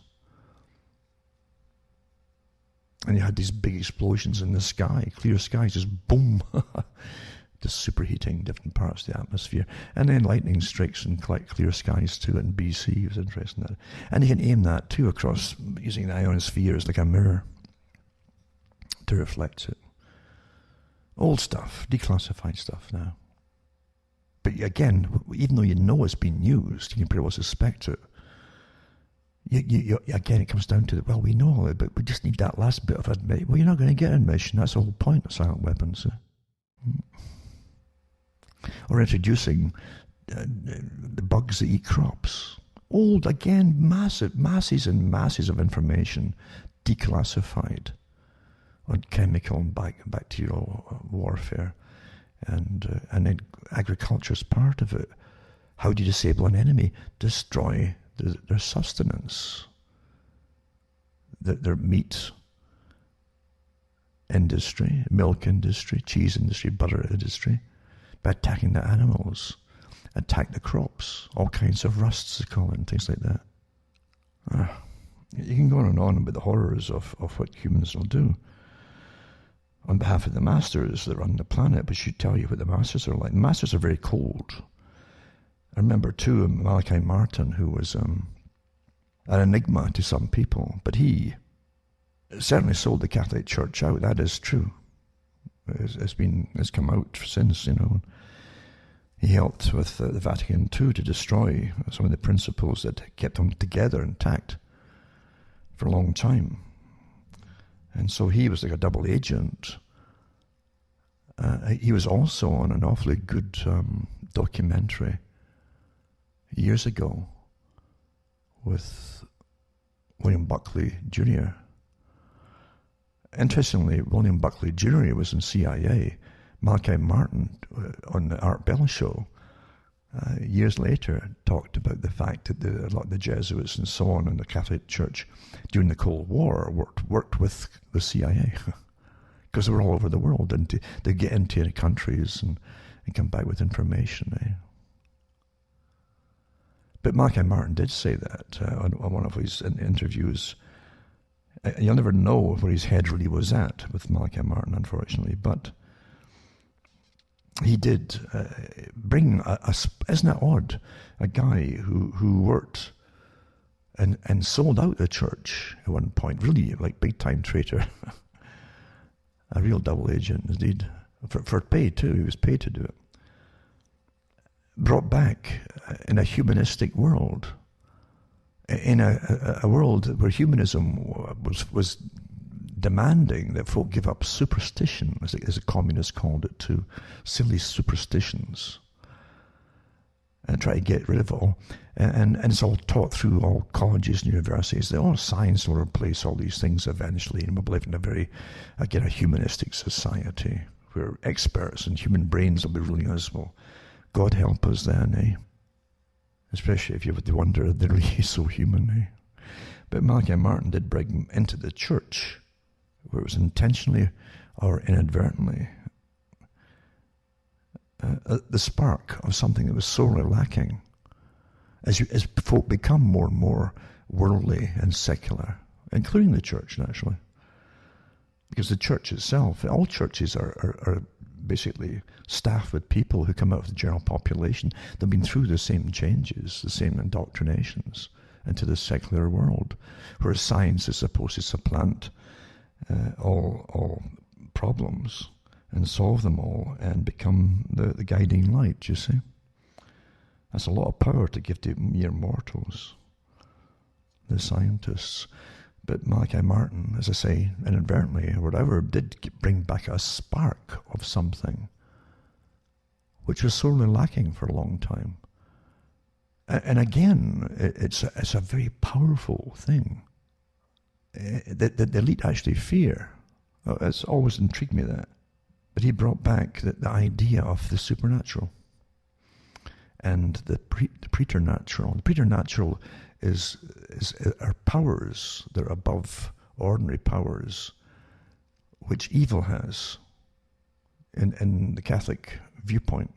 And you had these big explosions in the sky, clear skies, just boom. just superheating different parts of the atmosphere. And then lightning strikes in clear skies too in BC. It was interesting that. And you can aim that too across using the ionosphere as like a mirror to reflect it. Old stuff, declassified stuff now. But again, even though you know it's been used, you can pretty well suspect it. Again, it comes down to, well, we know all it, but we just need that last bit of admission. Well, you're not going to get admission. That's the whole point of silent weapons. Or introducing the bugs that eat crops. Old, again, masses and masses of information declassified on chemical and bacterial warfare. And then agriculture is part of it. How do you disable an enemy? Destroy their sustenance, their meat industry, milk industry, cheese industry, butter industry, by attacking the animals, attack the crops, all kinds of rusts, they call it, and things like that. You can go on and on about the horrors of what humans will do on behalf of the masters that run the planet, but should tell you what the masters are like. The masters are very cold. I remember too Malachi Martin, who was an enigma to some people, but he certainly sold the Catholic Church out. That is true. It's come out since, He helped with the Vatican II to destroy some of the principles that kept them together intact for a long time. And so he was like a double agent. He was also on an awfully good documentary years ago with William Buckley Jr. Interestingly, William Buckley Jr. was in CIA. Malachi Martin on the Art Bell show years later talked about the fact that a lot of the Jesuits and so on in the Catholic Church during the Cold War worked with the CIA because they were all over the world, and they get into the countries and come back with information. But Malachi Martin did say that on one of his interviews. You'll never know where his head really was at with Malachi Martin, unfortunately, but he did bring isn't that odd, a guy who worked and sold out the church at one point, really like big time traitor, a real double agent indeed, for pay too. He was paid to do it. Brought back in a humanistic world, in a world where humanism was demanding that folk give up superstition, as the communists called it too, silly superstitions, and try to get rid of it all. And it's all taught through all colleges and universities. All science will replace all these things eventually, and we'll live in a very, again, a humanistic society where experts and human brains will be ruling us. Well, God help us then, Especially if you would wonder, they're really so human, But Malachi Martin did bring them into the church, where it was intentionally or inadvertently the spark of something that was sorely lacking as folk become more and more worldly and secular, including the church, naturally. Because the church itself, all churches are basically staffed with people who come out of the general population. They've been through the same changes, the same indoctrinations into the secular world, where science is supposed to supplant all problems and solve them all and become the guiding light, you see. That's a lot of power to give to mere mortals, the scientists. But Malachi Martin, as I say, inadvertently or whatever, did bring back a spark of something which was sorely lacking for a long time. And again, it's a very powerful thing that the elite actually fear. It's always intrigued me that. But he brought back the idea of the supernatural and the preternatural. The preternatural are powers that are above ordinary powers, which evil has in the Catholic viewpoint,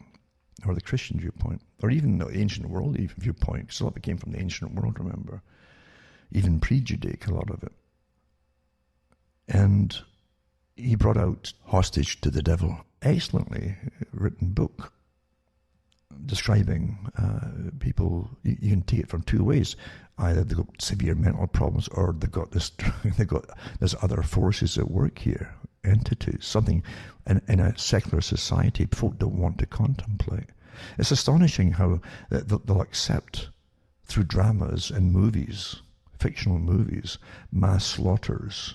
or the Christian viewpoint, or even the ancient world viewpoint, because a lot of it came from the ancient world, remember, even pre-Judaic, a lot of it. And he brought out hostage to the devil. excellently written book describing people. You can take it from two ways. Either they've got severe mental problems, or they've got there's other forces at work here, entities, something in a secular society folk don't want to contemplate. It's astonishing how they'll accept through dramas and movies, fictional movies, mass slaughters.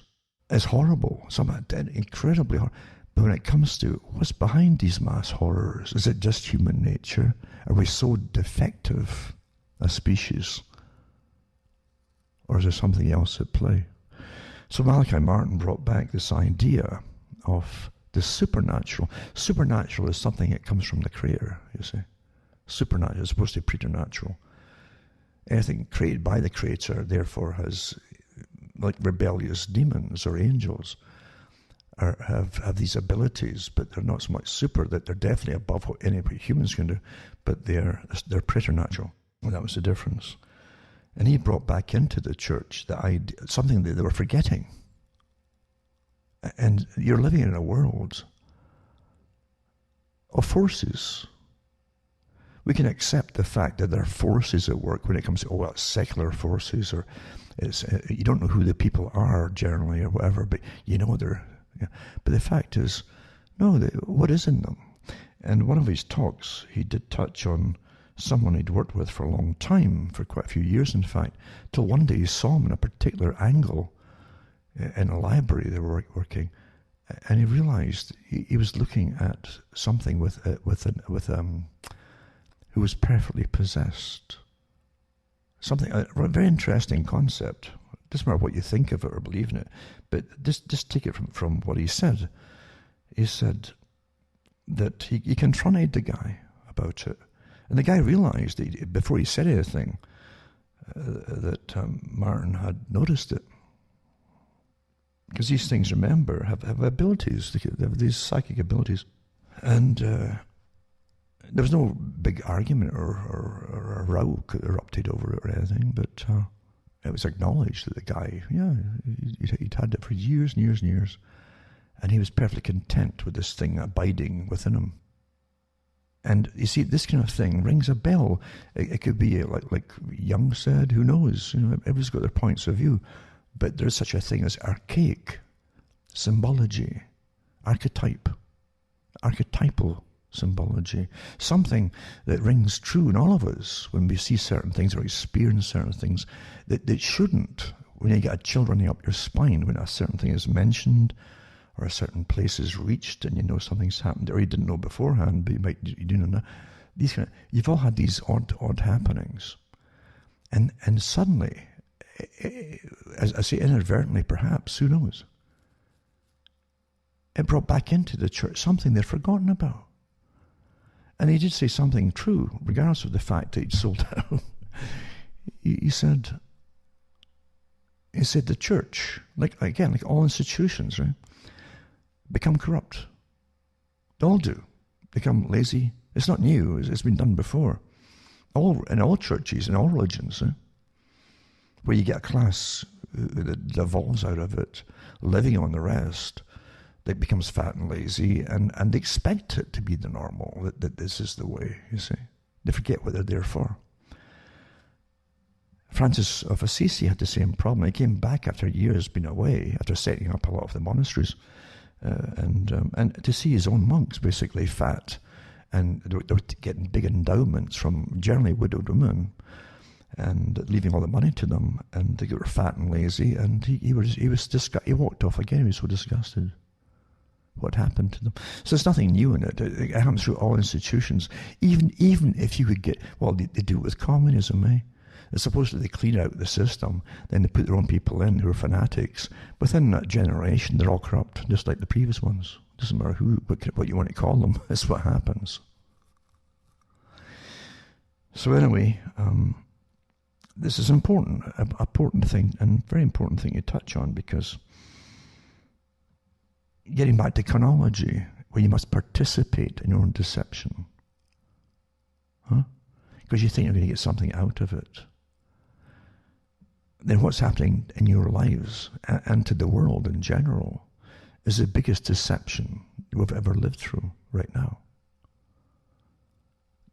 It's horrible, some incredibly horrible. But when it comes to what's behind these mass horrors, is it just human nature? Are we so defective a species? Or is there something else at play? So Malachi Martin brought back this idea of the supernatural. Supernatural is something that comes from the Creator, you see. Supernatural is supposed to be preternatural. Anything created by the Creator, therefore, has, like rebellious demons or angels, have these abilities, but they're not so much super, that they're definitely above what any humans can do, but they're preternatural. And that was the difference. And he brought back into the church the idea, something that they were forgetting. And you're living in a world of forces. We can accept the fact that there are forces at work when it comes to, it's secular forces, or you don't know who the people are generally or whatever, but you know they're. Yeah. But the fact is, no, what is in them? And one of his talks, he did touch on someone he'd worked with for a long time, for quite a few years in fact, till one day he saw him in a particular angle in a library they were working, and he realized he was looking at something who was perfectly possessed. Something, a very interesting concept. Doesn't matter what you think of it or believe in it, but just take it from what he said. He said that he confronted the guy about it, and the guy realized before he said anything that Martin had noticed it, because these things, remember, have abilities. They have these psychic abilities, and there was no big argument or a row erupted over it or anything, but it was acknowledged that the guy, he'd had it for years and years and years, and he was perfectly content with this thing abiding within him. And you see, this kind of thing rings a bell. It could be like Jung said, who knows? Everybody's got their points of view, but there's such a thing as archaic symbology, archetypal symbology, something that rings true in all of us when we see certain things or experience certain things that shouldn't. When you get a chill running up your spine when a certain thing is mentioned or a certain place is reached, and you know something's happened, or you didn't know beforehand, but you do know now. You've all had these odd happenings, and suddenly, as I say, inadvertently perhaps, who knows, it brought back into the church something they'd forgotten about. And he did say something true, regardless of the fact that he'd sold out. He said the church, like all institutions, right, become corrupt. They all do. Become lazy. It's not new. It's been done before. In all churches, in all religions, where you get a class that devolves out of it, living on the rest, that becomes fat and lazy, and they expect it to be the normal, that this is the way, you see. They forget what they're there for. Francis of Assisi had the same problem. He came back after years being away, after setting up a lot of the monasteries, and to see his own monks basically fat, and they were getting big endowments from generally widowed women, and leaving all the money to them, and they were fat and lazy, and he walked off again. He was so disgusted. What happened to them? So there's nothing new in it. It happens through all institutions. Even if you could get, they do it with communism, eh? It's supposed that they clean out the system, then they put their own people in who are fanatics. Within that generation, they're all corrupt, just like the previous ones. Doesn't matter what you want to call them. That's what happens. So anyway, this is important, an important thing, and very important thing to touch on, because getting back to conology, where you must participate in your own deception, because you think you're going to get something out of it, then what's happening in your lives and to the world in general is the biggest deception we've ever lived through right now.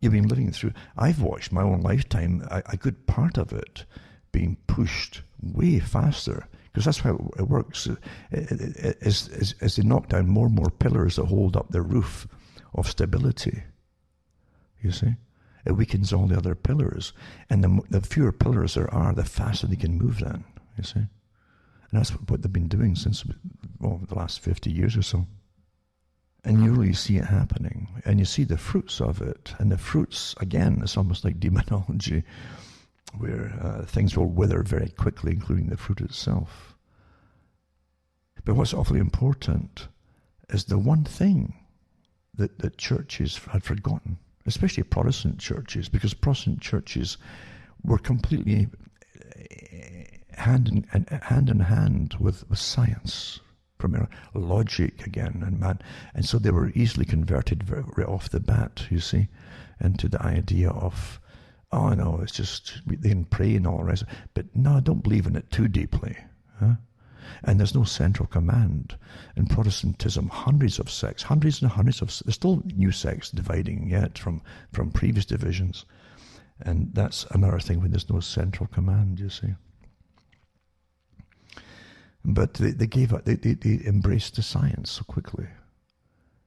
You've been living through, I've watched my own lifetime, a good part of it being pushed way faster, because that's how it works. As they knock down more and more pillars that hold up the roof of stability, you see, it weakens all the other pillars. And the fewer pillars there are, the faster they can move then, you see. And that's what they've been doing since, well, the last 50 years or so. And you really see it happening, and you see the fruits of it. And the fruits, again, it's almost like demonology, where things will wither very quickly, including the fruit itself. But what's awfully important is the one thing that churches had forgotten, especially Protestant churches, because Protestant churches were completely hand in hand with science, from logic again, and so they were easily converted right off the bat, you see, into the idea of, oh no, it's just, they can pray and all the rest, but no, don't believe in it too deeply, huh? And there's no central command. In Protestantism, hundreds and hundreds of, there's still new sects dividing yet from previous divisions, and that's another thing when there's no central command, you see. But they gave up, they embraced the science so quickly.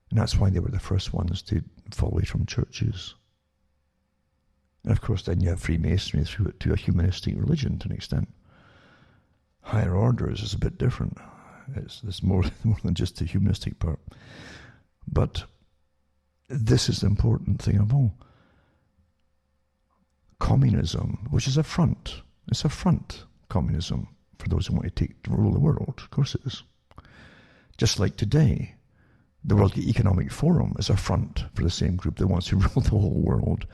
And that's why they were the first ones to fall away from churches. And of course, then you have Freemasonry through it to a humanistic religion to an extent. Higher orders is a bit different. It's more than just the humanistic part. But this is the important thing of all. Communism, which is a front. It's a front, communism, for those who want to rule the world. Of course it is. Just like today, the World Economic Forum is a front for the same group that wants to rule the whole world.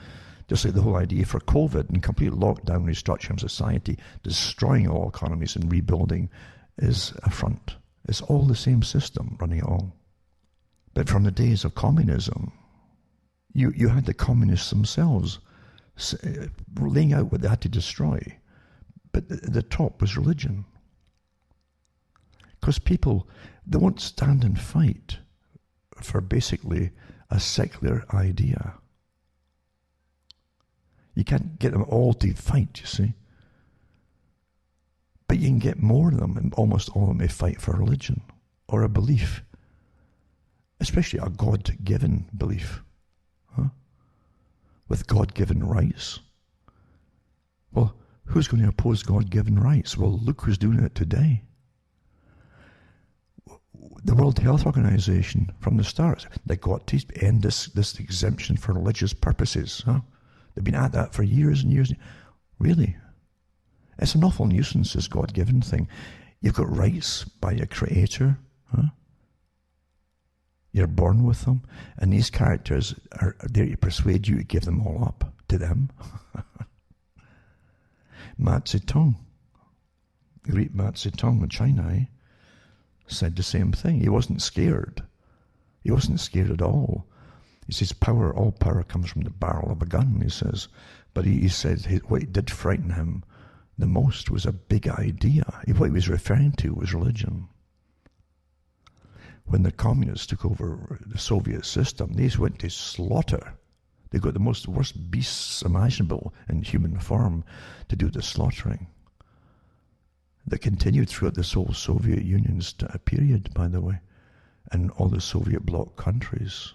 Just like the whole idea for COVID and complete lockdown, restructuring of society, destroying all economies and rebuilding is a front. It's all the same system running it all. But from the days of communism, you had the communists themselves laying out what they had to destroy. But the top was religion. Because people, they won't stand and fight for basically a secular idea. You can't get them all to fight, you see. But you can get more of them, and almost all of them may fight for religion or a belief, especially a God-given belief, with God-given rights. Well, who's going to oppose God-given rights? Well, look who's doing it today. The World Health Organization, from the start, they got to end this exemption for religious purposes. They've been at that for years and years. Really? It's an awful nuisance, this God-given thing. You've got rights by your creator. You're born with them. And these characters are there to persuade you to give them all up to them. Mao Zedong, great Mao Zedong in China, said the same thing. He wasn't scared. He wasn't scared at all. He says, all power comes from the barrel of a gun, he says. But he said what did frighten him the most was a big idea. What he was referring to was religion. When the communists took over the Soviet system, they went to slaughter. They got the worst beasts imaginable in human form to do the slaughtering. That continued throughout this whole Soviet Union's period, by the way, and all the Soviet bloc countries.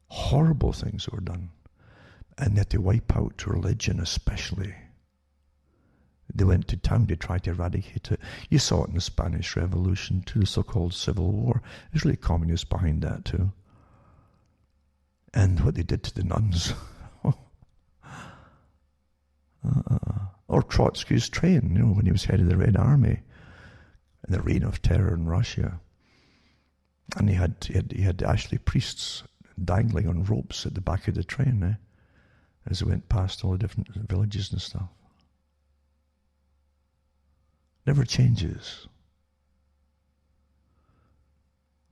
Horrible things were done. And that they wipe out religion especially. They went to town to try to eradicate it. You saw it in the Spanish Revolution too, the so-called Civil War. There's really communists behind that too. And what they did to the nuns. Or Trotsky's train, when he was head of the Red Army in the reign of terror in Russia. And he had actually priests dangling on ropes at the back of the train as they went past all the different villages and stuff. Never changes.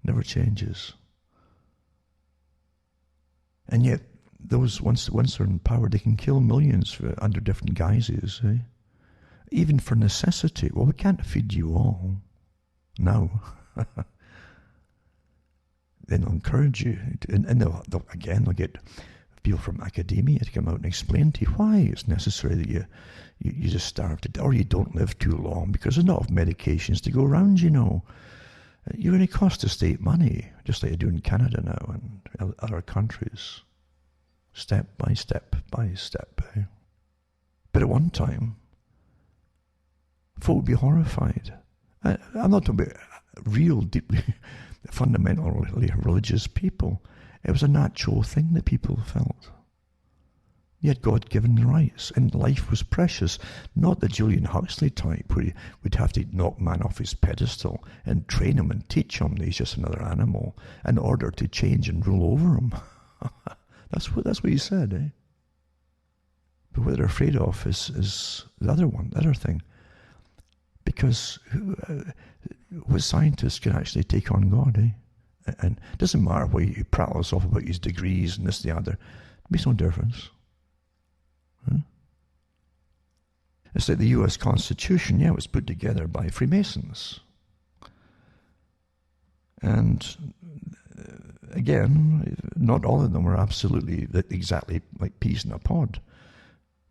Never changes. And yet, those once they're in power, they can kill millions under different guises. Even for necessity. Well, we can't feed you all. No. then they'll encourage you, and they'll get people from academia to come out and explain to you why it's necessary that you just starve to death, or you don't live too long, because there's not enough medications to go around, you know. You're going to cost the state money, just like you do in Canada now and other countries, step by step by step. But at one time, folk would be horrified. I'm not talking about real, deeply, fundamentally religious people. It was a natural thing that people felt. You had God-given rights, and life was precious. Not the Julian Huxley type, where we'd have to knock man off his pedestal and train him and teach him that he's just another animal in order to change and rule over him. That's what he said, eh? But what they're afraid of is the other thing. Because what scientists can actually take on God, eh? And it doesn't matter why he prattles off about his degrees and this, the other. It makes no difference. Huh? It's like the US Constitution, it was put together by Freemasons. And again, not all of them were absolutely exactly like peas in a pod.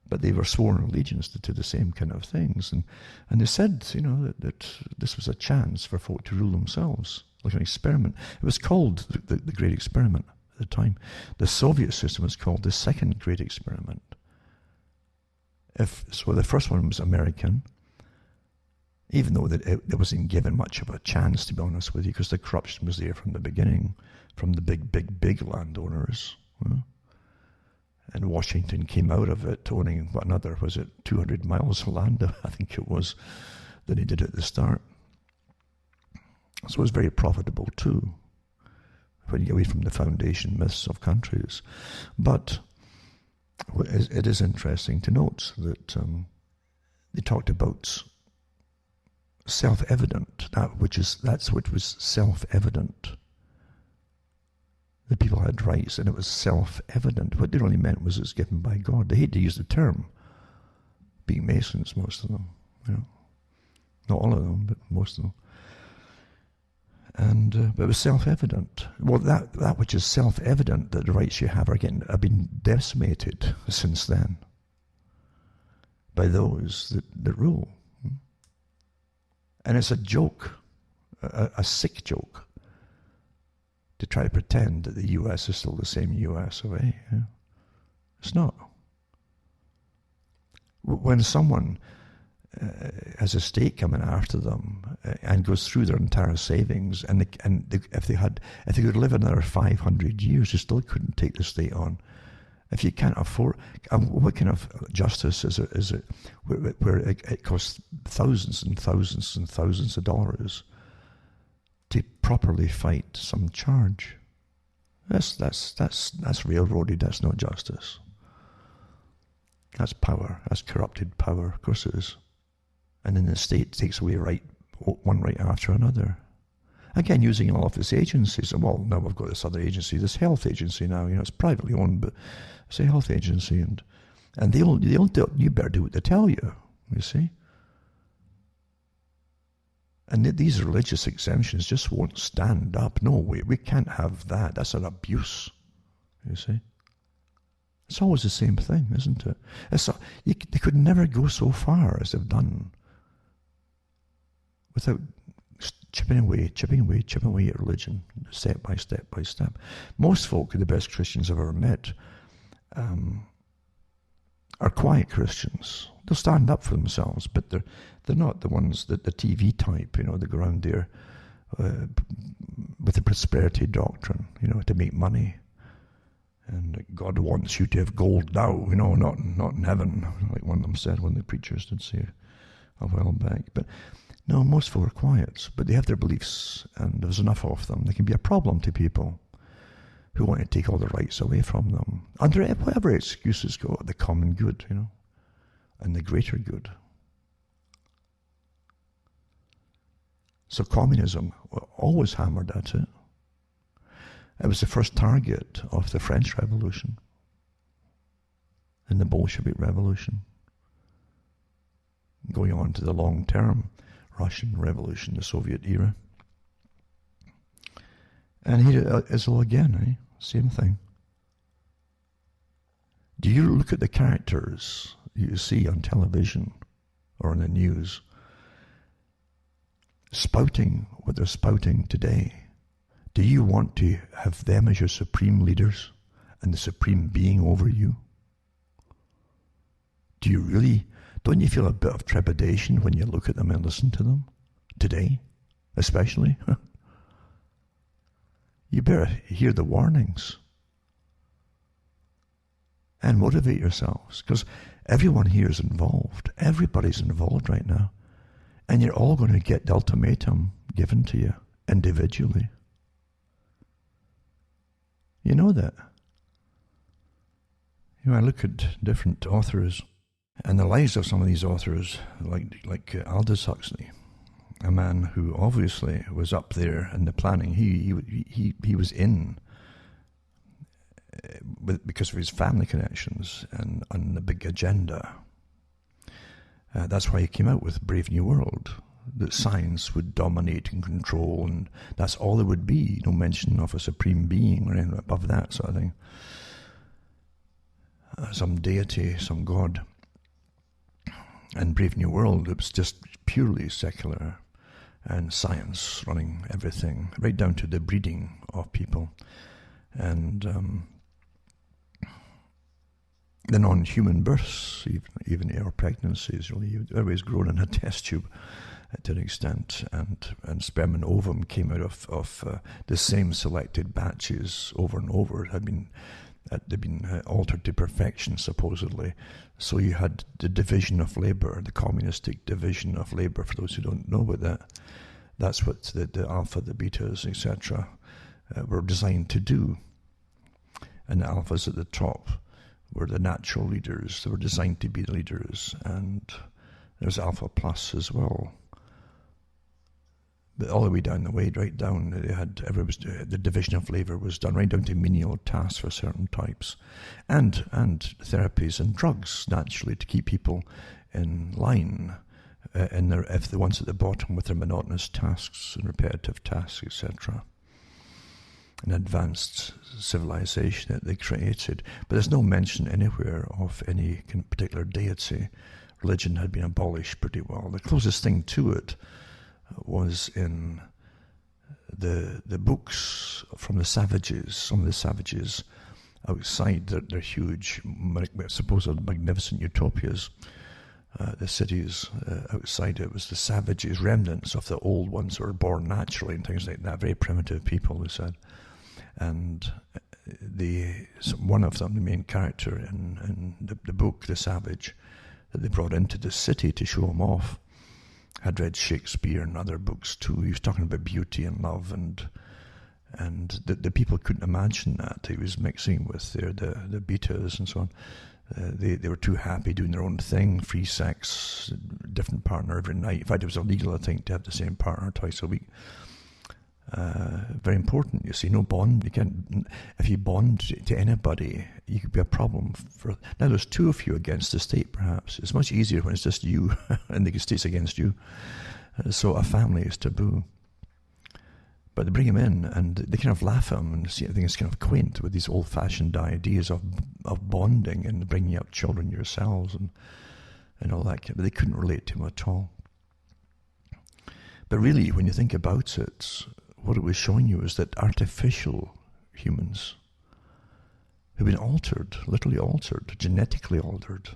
But they were sworn allegiance to the same kind of things. And they said, you know, that this was a chance for folk to rule themselves, like an experiment. It was called the Great Experiment at the time. The Soviet system was called the Second Great Experiment. So the first one was American, even though it wasn't given much of a chance, to be honest with you, because the corruption was there from the beginning, from the big landowners. You know? And Washington came out of it owning, 200 miles of land, I think it was, than he did at the start. So it was very profitable too, when you get away from the foundation myths of countries. But it is interesting to note that they talked about self-evident, that's what was self-evident. The people had rights, and it was self-evident. What they really meant was it's given by God. They hate to use the term, being Masons, most of them. You know, not all of them, but most of them. And but it was self-evident. Well, that which is self-evident, that the rights you have have been decimated since then by those that rule. And it's a joke, a sick joke, to try to pretend that the US is still the same US of A. Yeah. It's not. When someone has a state coming after them and goes through their entire savings, if they could live another 500 years, they still couldn't take the state on. If you can't afford, what kind of justice is it where it costs thousands and thousands and thousands of dollars to properly fight some charge? That's railroaded. That's not justice. That's power. That's corrupted power. Of course it is. And then the state takes away one right after another. Again, using all of its agencies. Well, now we've got this other agency, this health agency now. You know, it's privately owned, but it's a health agency, and they'll you better do what they tell you. You see. And these religious exemptions just won't stand up. No, we can't have that. That's an abuse, you see. It's always the same thing, isn't it? They could never go so far as they've done without chipping away at religion, step by step by step. Most folk, the best Christians I've ever met, are quiet Christians. They'll stand up for themselves, but they're not the ones that the TV type, you know, that go around there with the prosperity doctrine, you know, to make money. And God wants you to have gold now, you know, not in heaven, like one of them said, one of the preachers did say a while back. But no, most folk are quiet, but they have their beliefs, and there's enough of them. They can be a problem to people who want to take all the rights away from them, under whatever excuses go, the common good, you know, and the greater good. So communism always hammered at it. It was the first target of the French Revolution and the Bolshevik Revolution, going on to the long-term Russian Revolution, the Soviet era. And here it is all again, eh? Same thing. Do you look at the characters you see on television or on the news spouting what they're spouting today? Do you want to have them as your supreme leaders and the supreme being over you? Do you really, don't you feel a bit of trepidation when you look at them and listen to them? Today, especially? You better hear the warnings and motivate yourselves, because everyone here is involved. Everybody's involved right now. And you're all going to get the ultimatum given to you individually. You know that. I look at different authors and the lives of some of these authors, like Aldous Huxley, a man who obviously was up there in the planning. He was in because of his family connections and on the big agenda. That's why he came out with Brave New World, that science would dominate and control, and that's all there would be. No mention of a supreme being or anything above that sort of thing. Some deity, some god. And Brave New World, it was just purely secular, and science running everything, right down to the breeding of people. And the non-human births, even our pregnancies, really, everybody's grown in a test tube to an extent, and sperm and ovum came out of the same selected batches over and over. They'd been altered to perfection, supposedly. So you had the division of labor, the communistic division of labor, for those who don't know about that. That's what the alpha, the betas, etc. Were designed to do. And the alphas at the top were the natural leaders. They were designed to be the leaders. And there's alpha plus as well. But all the way down the way, right down, they had the division of labour was done right down to menial tasks for certain types, and therapies and drugs, naturally, to keep people in line. If the ones at the bottom with their monotonous tasks and repetitive tasks, etc. An advanced civilization that they created. But there's no mention anywhere of any particular deity. Religion had been abolished pretty well. The closest thing to it was in the books from the savages. Some of the savages outside their huge, supposed magnificent utopias, the cities outside it was the savages, remnants of the old ones who were born naturally and things like that, very primitive people, they said. And one of them, the main character in the book, The Savage, that they brought into the city to show him off, had read Shakespeare and other books too. He was talking about beauty and love, and the people couldn't imagine that. He was mixing with the betas and so on. They were too happy doing their own thing, free sex, different partner every night. In fact, it was illegal, I think, to have the same partner twice a week. Very important, you see, no bond. You can't, if you bond to anybody, you could be a problem for. Now there's two of you against the state, perhaps. It's much easier when it's just you and the state's against you. So a family is taboo. But they bring him in and they kind of laugh at him and see everything is kind of quaint with these old-fashioned ideas of bonding and bringing up children yourselves and all that. But they couldn't relate to him at all. But really, when you think about it, what it was showing you is that artificial humans who've been altered, literally altered, genetically altered,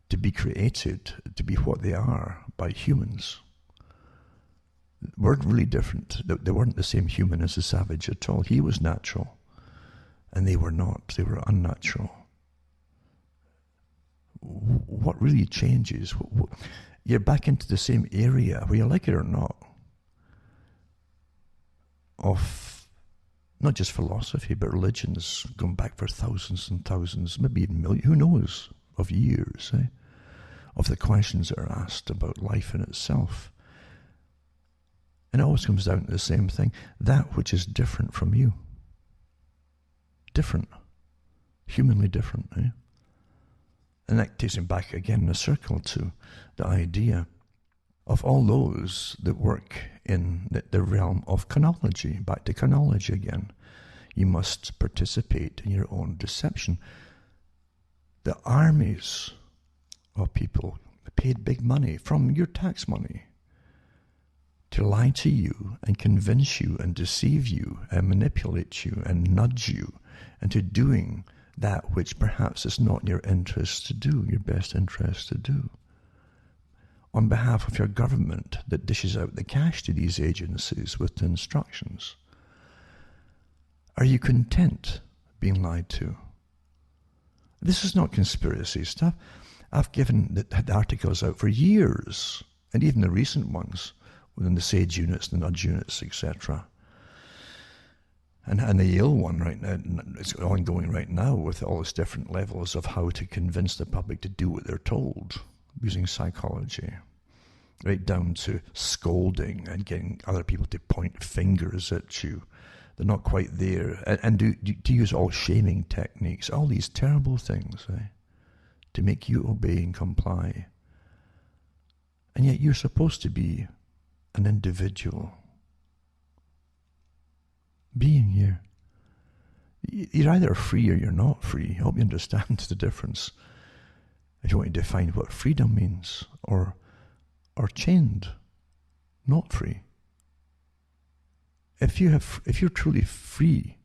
to be created, to be what they are by humans, weren't really different. They weren't the same human as the savage at all. He was natural, and they were not. They were unnatural. What really changes? You're back into the same area, whether you like it or not, of not just philosophy, but religions going back for thousands and thousands, maybe even millions, who knows, of years, of the questions that are asked about life in itself. And it always comes down to the same thing, that which is different from you. Different. Humanly different, And that takes him back again in a circle to the idea of all those that work in the realm of conology. Back to conology again. You must participate in your own deception. The armies of people paid big money from your tax money to lie to you and convince you and deceive you and manipulate you and nudge you into doing that which perhaps is not in your interest to do, your best interest to do. On behalf of your government that dishes out the cash to these agencies with the instructions. Are you content being lied to? This is not conspiracy stuff. I've given the articles out for years, and even the recent ones, within the SAGE units, the nudge units, etc. And the Yale one right now, it's ongoing right now with all these different levels of how to convince the public to do what they're told using psychology. Right down to scolding and getting other people to point fingers at you. They're not quite there. And to use all shaming techniques, all these terrible things, to make you obey and comply. And yet you're supposed to be an individual being here. You're either free or you're not free. I hope you understand the difference. If you want to define what freedom means, or chained, not free. If you're truly free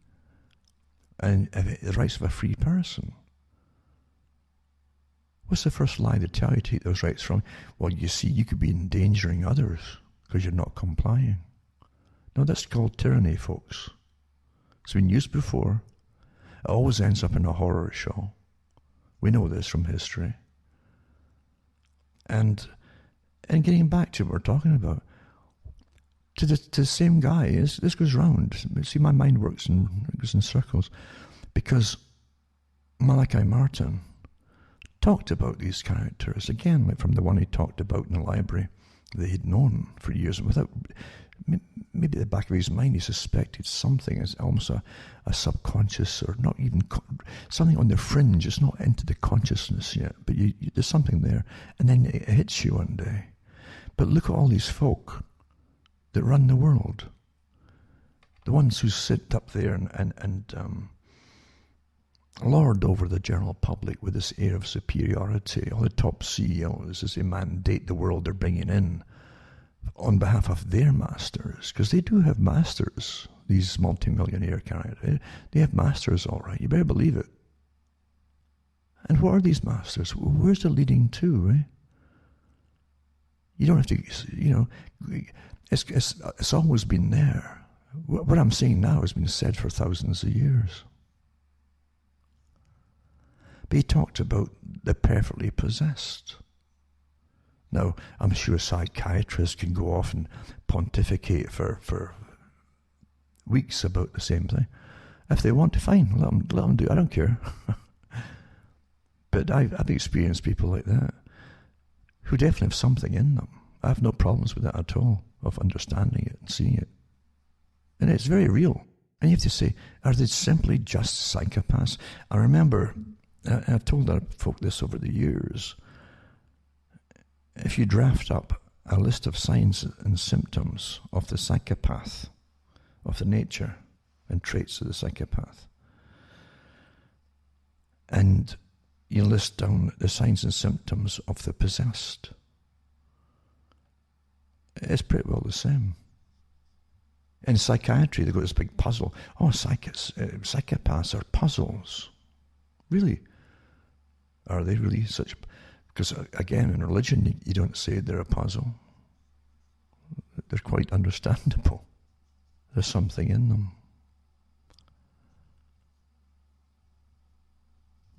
and have the rights of a free person, what's the first lie they tell you to take those rights from? Well, you see, you could be endangering others because you're not complying. No, that's called tyranny, folks. It's been used before. It always ends up in a horror show. We know this from history. And getting back to what we're talking about, to the same guy, this goes round. See, my mind goes in circles, because Malachi Martin talked about these characters again, like from the one he talked about in the library that he'd known for years, without maybe at the back of his mind he suspected something as almost a subconscious, or not even something on the fringe. It's not into the consciousness yet, but there's something there, and then it hits you one day. But look at all these folk that run the world, the ones who sit up there and lord over the general public with this air of superiority. All the top CEOs, as they mandate the world they're bringing in on behalf of their masters, because they do have masters, these multimillionaire characters. They have masters, all right, you better believe it. And what are these masters? Where's it leading to, eh? You don't have to, it's always been there. What I'm saying now has been said for thousands of years. But he talked about the perfectly possessed. Now, I'm sure psychiatrists can go off and pontificate for weeks about the same thing. If they want to, fine, let them do it. I don't care. But I've experienced people like that who definitely have something in them. I have no problems with that at all, of understanding it and seeing it. And it's very real. And you have to say, are they simply just psychopaths? I remember, and I've told folk this over the years, if you draft up a list of signs and symptoms of the psychopath, of the nature and traits of the psychopath, and you list down the signs and symptoms of the possessed, it's pretty well the same. In psychiatry, they've got this big puzzle. Oh, psychopaths are puzzles. Really? Are they really such? Because again, in religion, you don't say they're a puzzle. They're quite understandable. There's something in them.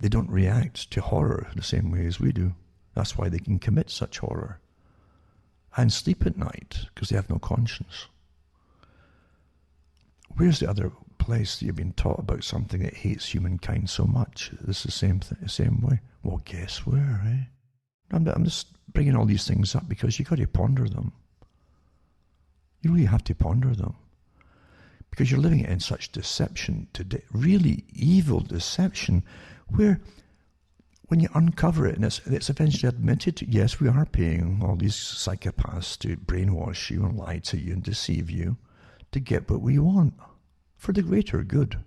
They don't react to horror the same way as we do. That's why they can commit such horror and sleep at night, because they have no conscience. Where's the other place that you've been taught about something that hates humankind so much? It's the same thing, the same way. Well, guess where, eh? I'm just bringing all these things up because you've got to ponder them. You really have to ponder them. Because you're living in such deception today, really evil deception, where when you uncover it, and it's eventually admitted, yes, we are paying all these psychopaths to brainwash you and lie to you and deceive you to get what we want for the greater good.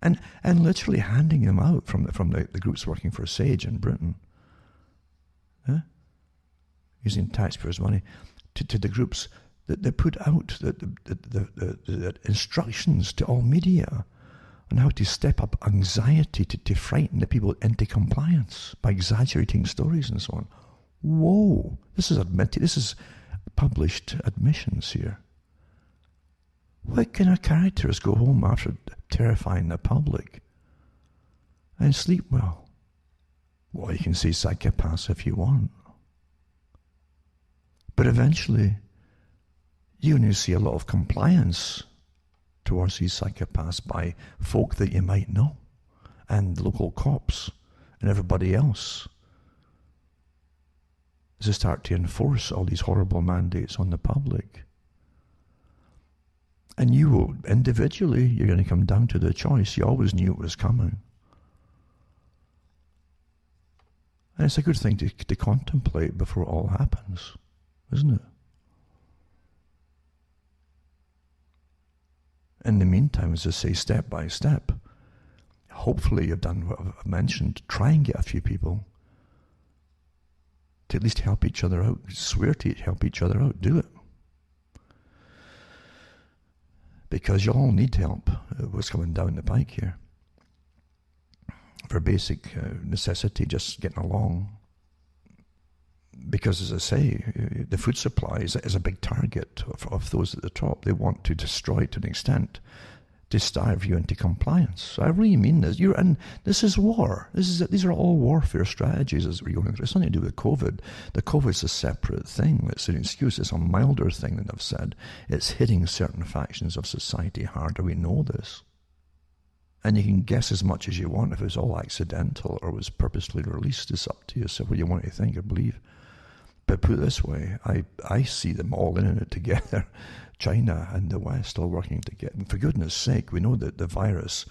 and literally handing them out from the groups working for Sage in Britain, using taxpayers' money, to the groups that they put out the instructions to all media on how to step up anxiety to frighten the people into compliance by exaggerating stories and so on. Whoa, this is admitted, this is published admissions here. What kind of characters go home after terrifying the public and sleep well? Well, you can say psychopaths if you want. But eventually, you're going to see a lot of compliance towards these psychopaths by folk that you might know, and local cops, and everybody else, as they start to enforce all these horrible mandates on the public. And you will, individually, you're going to come down to the choice. You always knew it was coming. And it's a good thing to contemplate before it all happens, isn't it? In the meantime, as I say, step by step, hopefully you've done what I've mentioned. Try and get a few people to at least help each other out. Swear to help each other out. Do it. Because you all need help. What's coming down the pike here. For basic necessity, just getting along. Because, as I say, the food supply is a big target of those at the top. They want to destroy it to an extent, to starve you into compliance. So I really mean this. This is war. These are all warfare strategies as we're going through. It's nothing to do with COVID. The COVID's a separate thing. It's an excuse. It's a milder thing than I've said. It's hitting certain factions of society harder. We know this. And you can guess as much as you want if it was all accidental or was purposely released. It's up to you. So what you want to think or believe. But put it this way, I see them all in it together. China and the West all working together. And for goodness sake, we know that the virus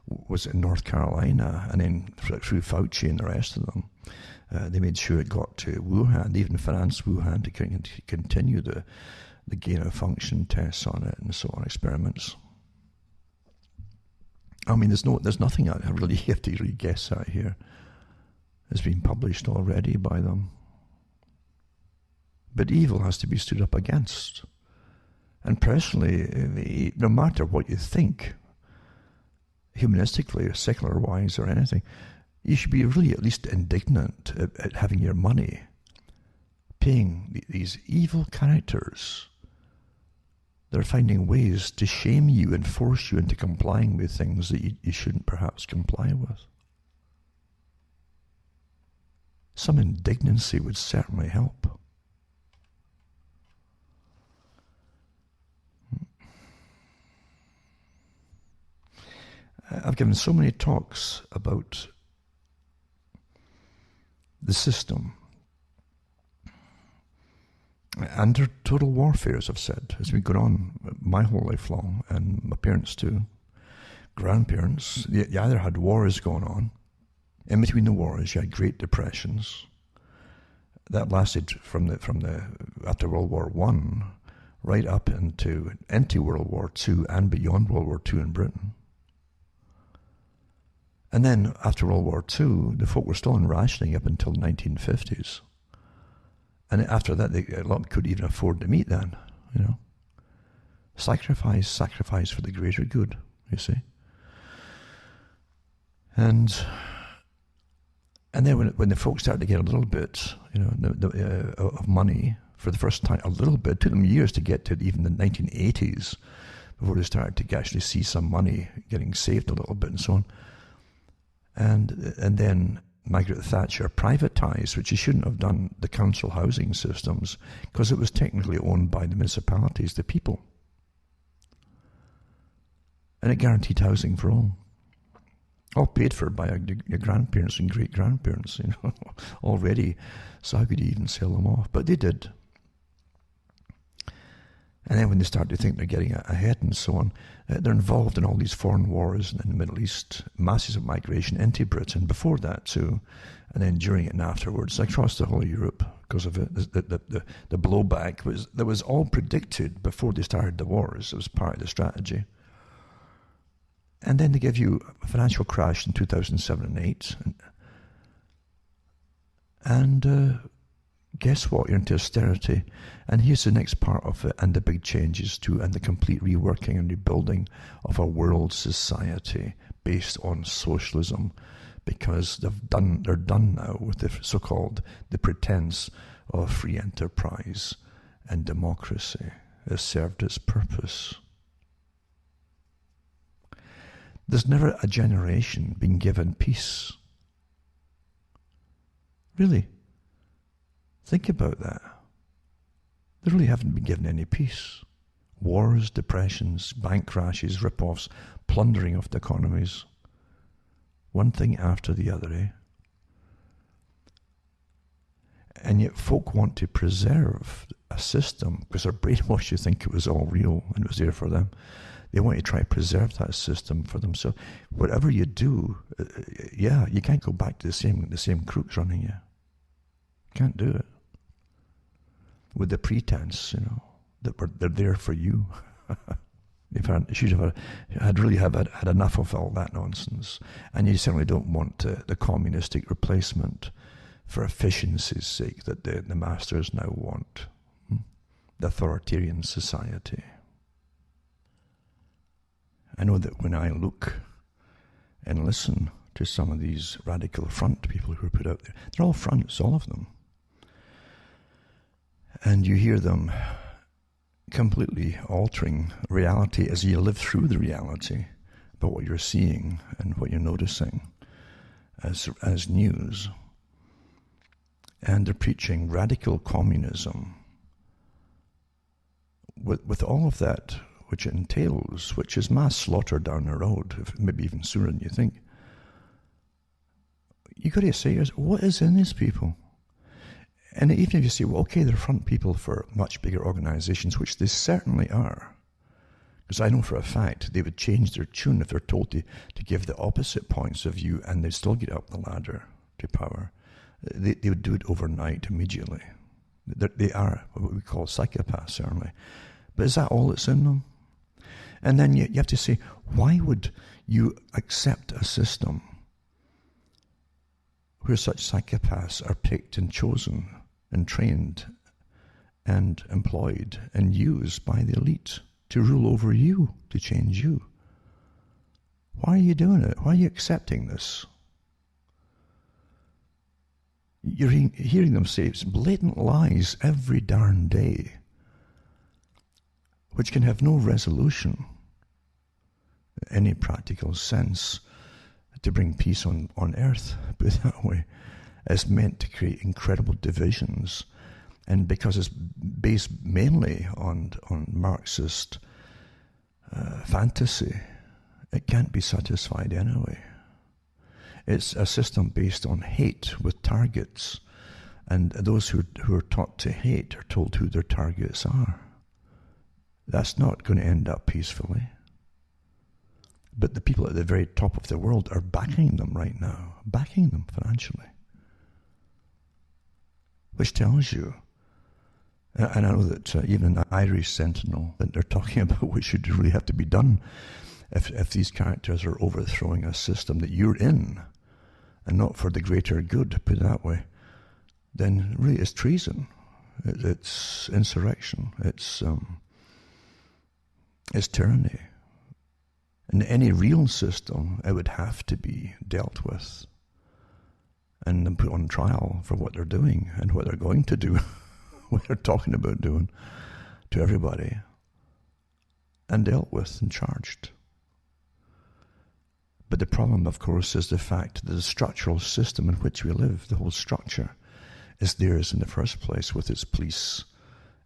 was in North Carolina, and then through Fauci and the rest of them, they made sure it got to Wuhan. They even financed Wuhan to continue the gain-of-function tests on it and so on, experiments. I mean, there's nothing I really have to really guess at here. It's been published already by them. But evil has to be stood up against. And personally, no matter what you think, humanistically or secular-wise or anything, you should be really at least indignant at having your money paying these evil characters that are finding ways to shame you and force you into complying with things that you shouldn't perhaps comply with. Some indignancy would certainly help. I've given so many talks about the system and total warfare, as I've said, has been going on my whole life long, and my parents too, grandparents. You either had wars going on. In between the wars, you had Great Depressions. That lasted from the after World War I right up into World War II and beyond World War II in Britain. And then after World War II, the folk were still on rationing up until the 1950s. And after that, a lot couldn't even afford to meet then, you know. Sacrifice for the greater good, you see. And then when the folks started to get a little bit, you know, of money for the first time, a little bit, it took them years to get to even the 1980s before they started to actually see some money getting saved a little bit and so on. And then Margaret Thatcher privatised, which she shouldn't have done, the council housing systems, because it was technically owned by the municipalities, the people. And it guaranteed housing for all paid for by your grandparents and great-grandparents, you know, already. So how could you even sell them off? But they did. And then when they start to think they're getting ahead and so on, they're involved in all these foreign wars in the Middle East, masses of migration into Britain before that too, and then during it and afterwards, across the whole of Europe because of it. The blowback was all predicted before they started the wars. It was part of the strategy. And then they give you a financial crash in 2007 and 8. And guess what? You're into austerity. And here's the next part of it, and the big changes too, and the complete reworking and rebuilding of a world society based on socialism, because they're done now with the so-called the pretense of free enterprise and democracy. Has served its purpose. There's never a generation been given peace. Really. Think about that. They really haven't been given any peace. Wars, depressions, bank crashes, rip-offs, plundering of the economies. One thing after the other, eh? And yet folk want to preserve a system because they're brainwashed to think it was all real and it was there for them. They want to try to preserve that system for themselves. Whatever you do, you can't go back to the same crooks running you. Can't do it. With the pretense, that they're there for you. They should have had enough of all that nonsense. And you certainly don't want the communistic replacement for efficiency's sake that the masters now want. The authoritarian society. I know that when I look and listen to some of these radical front people who are put out there, they're all fronts, all of them. And you hear them completely altering reality as you live through the reality about what you're seeing and what you're noticing as news. And they're preaching radical communism with all of that which it entails, which is mass slaughter down the road, maybe even sooner than you think. You've got to say, what is in these people? And even if you say, well, okay, they're front people for much bigger organizations, which they certainly are, because I know for a fact they would change their tune if they're told to give the opposite points of view, and they still get up the ladder to power. They would do it overnight, immediately. They are what we call psychopaths, certainly. But is that all that's in them? And then you have to say, why would you accept a system where such psychopaths are picked and chosen and trained and employed and used by the elite to rule over you, to change you? Why are you doing it? Why are you accepting this? You're hearing them say it's blatant lies every darn day, which can have no resolution in any practical sense to bring peace on earth, put it that way. It's meant to create incredible divisions, and because it's based mainly on Marxist fantasy, it can't be satisfied anyway. It's a system based on hate with targets, and those who are taught to hate are told who their targets are. That's not going to end up peacefully. But the people at the very top of the world are backing them right now, backing them financially. Which tells you, and I know that even the Irish Sentinel, that they're talking about what should really have to be done if these characters are overthrowing a system that you're in, and not for the greater good, put it that way, then really it's treason. It's insurrection. It's tyranny. In any real system, it would have to be dealt with and then put on trial for what they're doing and what they're going to do, what they're talking about doing to everybody, and dealt with and charged. But the problem, of course, is the fact that the structural system in which we live, the whole structure, is theirs in the first place with its police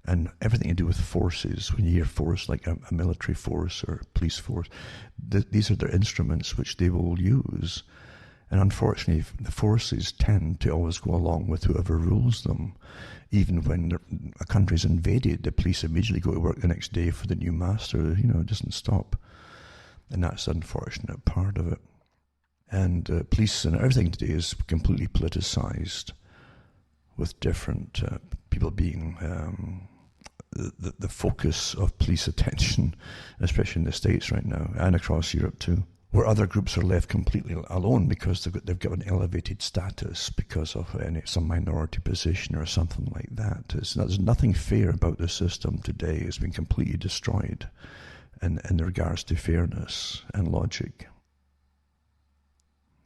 and everything to do with forces. When you hear force, like a military force or police force, these are their instruments which they will use. And unfortunately, the forces tend to always go along with whoever rules them. Even when a country's invaded, the police immediately go to work the next day for the new master. It doesn't stop. And that's the unfortunate part of it. And police and everything today is completely politicized, with different people being the focus of police attention, especially in the States right now, and across Europe too, where other groups are left completely alone because they've got an elevated status because of some minority position or something like that. There's nothing fair about the system today. It's been completely destroyed in regards to fairness and logic.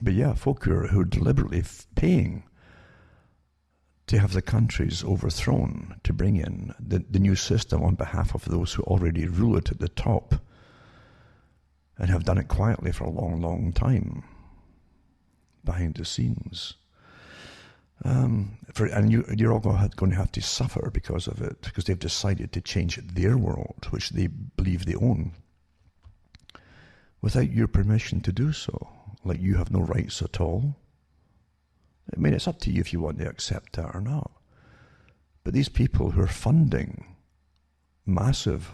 But yeah, folk who are deliberately paying to have the countries overthrown, to bring in the new system on behalf of those who already rule it at the top, and have done it quietly for a long, long time, behind the scenes. And you're all going to have to suffer because of it, because they've decided to change their world, which they believe they own, without your permission to do so. Like you have no rights at all. I mean, it's up to you if you want to accept that or not. But these people who are funding massive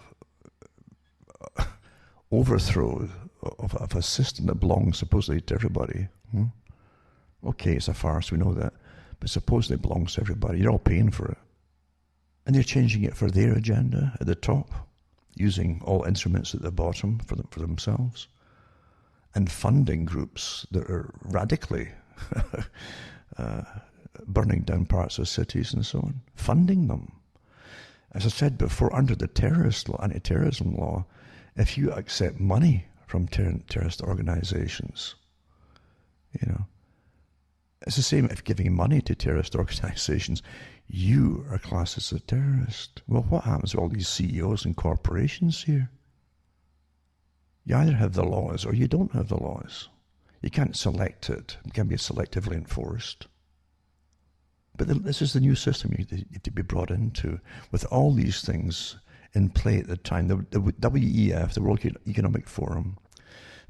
overthrow of a system that belongs supposedly to everybody. Okay, it's a farce, we know that. But supposedly it belongs to everybody. You're all paying for it. And they're changing it for their agenda at the top, using all instruments at the bottom for themselves. And funding groups that are radically burning down parts of cities and so on. Funding them. As I said before, under the anti-terrorism law, if you accept money from terrorist organizations, it's the same if giving money to terrorist organizations, you are classed as a terrorist. Well, what happens to all these CEOs and corporations here? You either have the laws or you don't have the laws. You can't select it. It can be selectively enforced. But this is the new system you have to be brought into, with all these things in play at the time. The WEF, the World Economic Forum,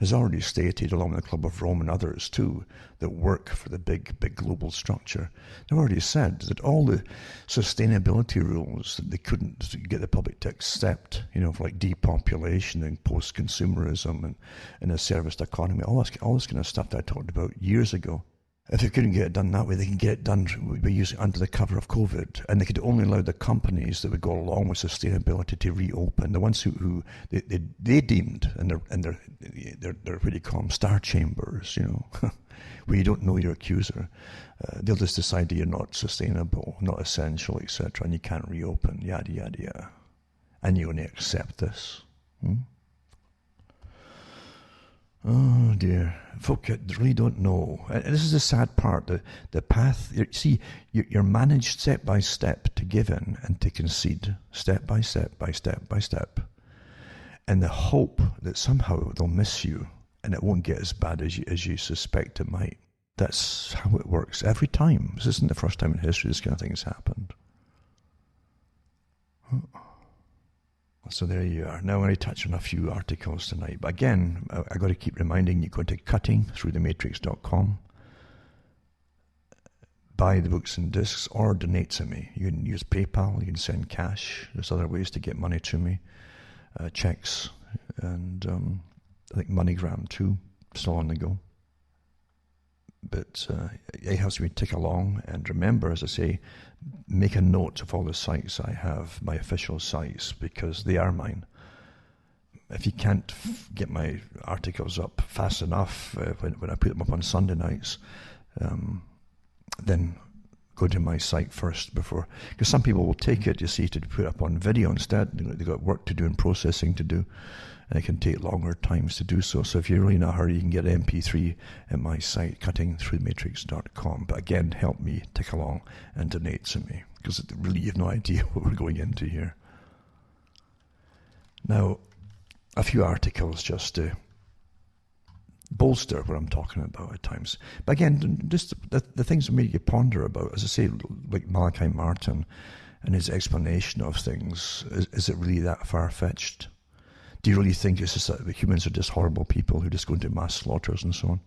has already stated, along with the Club of Rome and others too, that work for the big global structure. They've already said that all the sustainability rules that they couldn't get the public to accept, for like depopulation and post-consumerism and a serviced economy, all this kind of stuff that I talked about years ago. If they couldn't get it done that way, they can get it done by using under the cover of COVID. And they could only allow the companies that would go along with sustainability to reopen. The ones who they deemed, and they're what do you call them, star chambers, where you don't know your accuser. They'll just decide that you're not sustainable, not essential, etc., and you can't reopen, yada, yada, yada. And you only accept this. Oh dear, folk really don't know. And this is the sad part, the path. See, you're managed step by step to give in and to concede, step by step by step by step. And the hope that somehow they'll miss you and it won't get as bad as you suspect it might. That's how it works every time. This isn't the first time in history this kind of thing has happened. So there you are. Now I'm going to touch on a few articles tonight. But again, I've got to keep reminding you, go to cuttingthroughthematrix.com, buy the books and discs, or donate to me. You can use PayPal, you can send cash. There's other ways to get money to me. Checks, and I think MoneyGram too, still on the go. But it helps me tick along. And remember, as I say, make a note of all the sites I have, my official sites, because they are mine. If you can't get my articles up fast enough when I put them up on Sunday nights, then go to my site first before, because some people will take it, you see, to put up on video instead. They've got work to do and processing to do, and it can take longer times to do so. So if you're really in a hurry, you can get MP3 at my site, cuttingthroughthematrix.com. But again, help me tick along and donate to me, because really you have no idea what we're going into here. Now, a few articles just to bolster what I'm talking about at times. But again, just the things that make you ponder about, as I say, like Malachi Martin and his explanation of things, is it really that far-fetched? Do you really think it's just that humans are just horrible people who just go into mass slaughters and so on?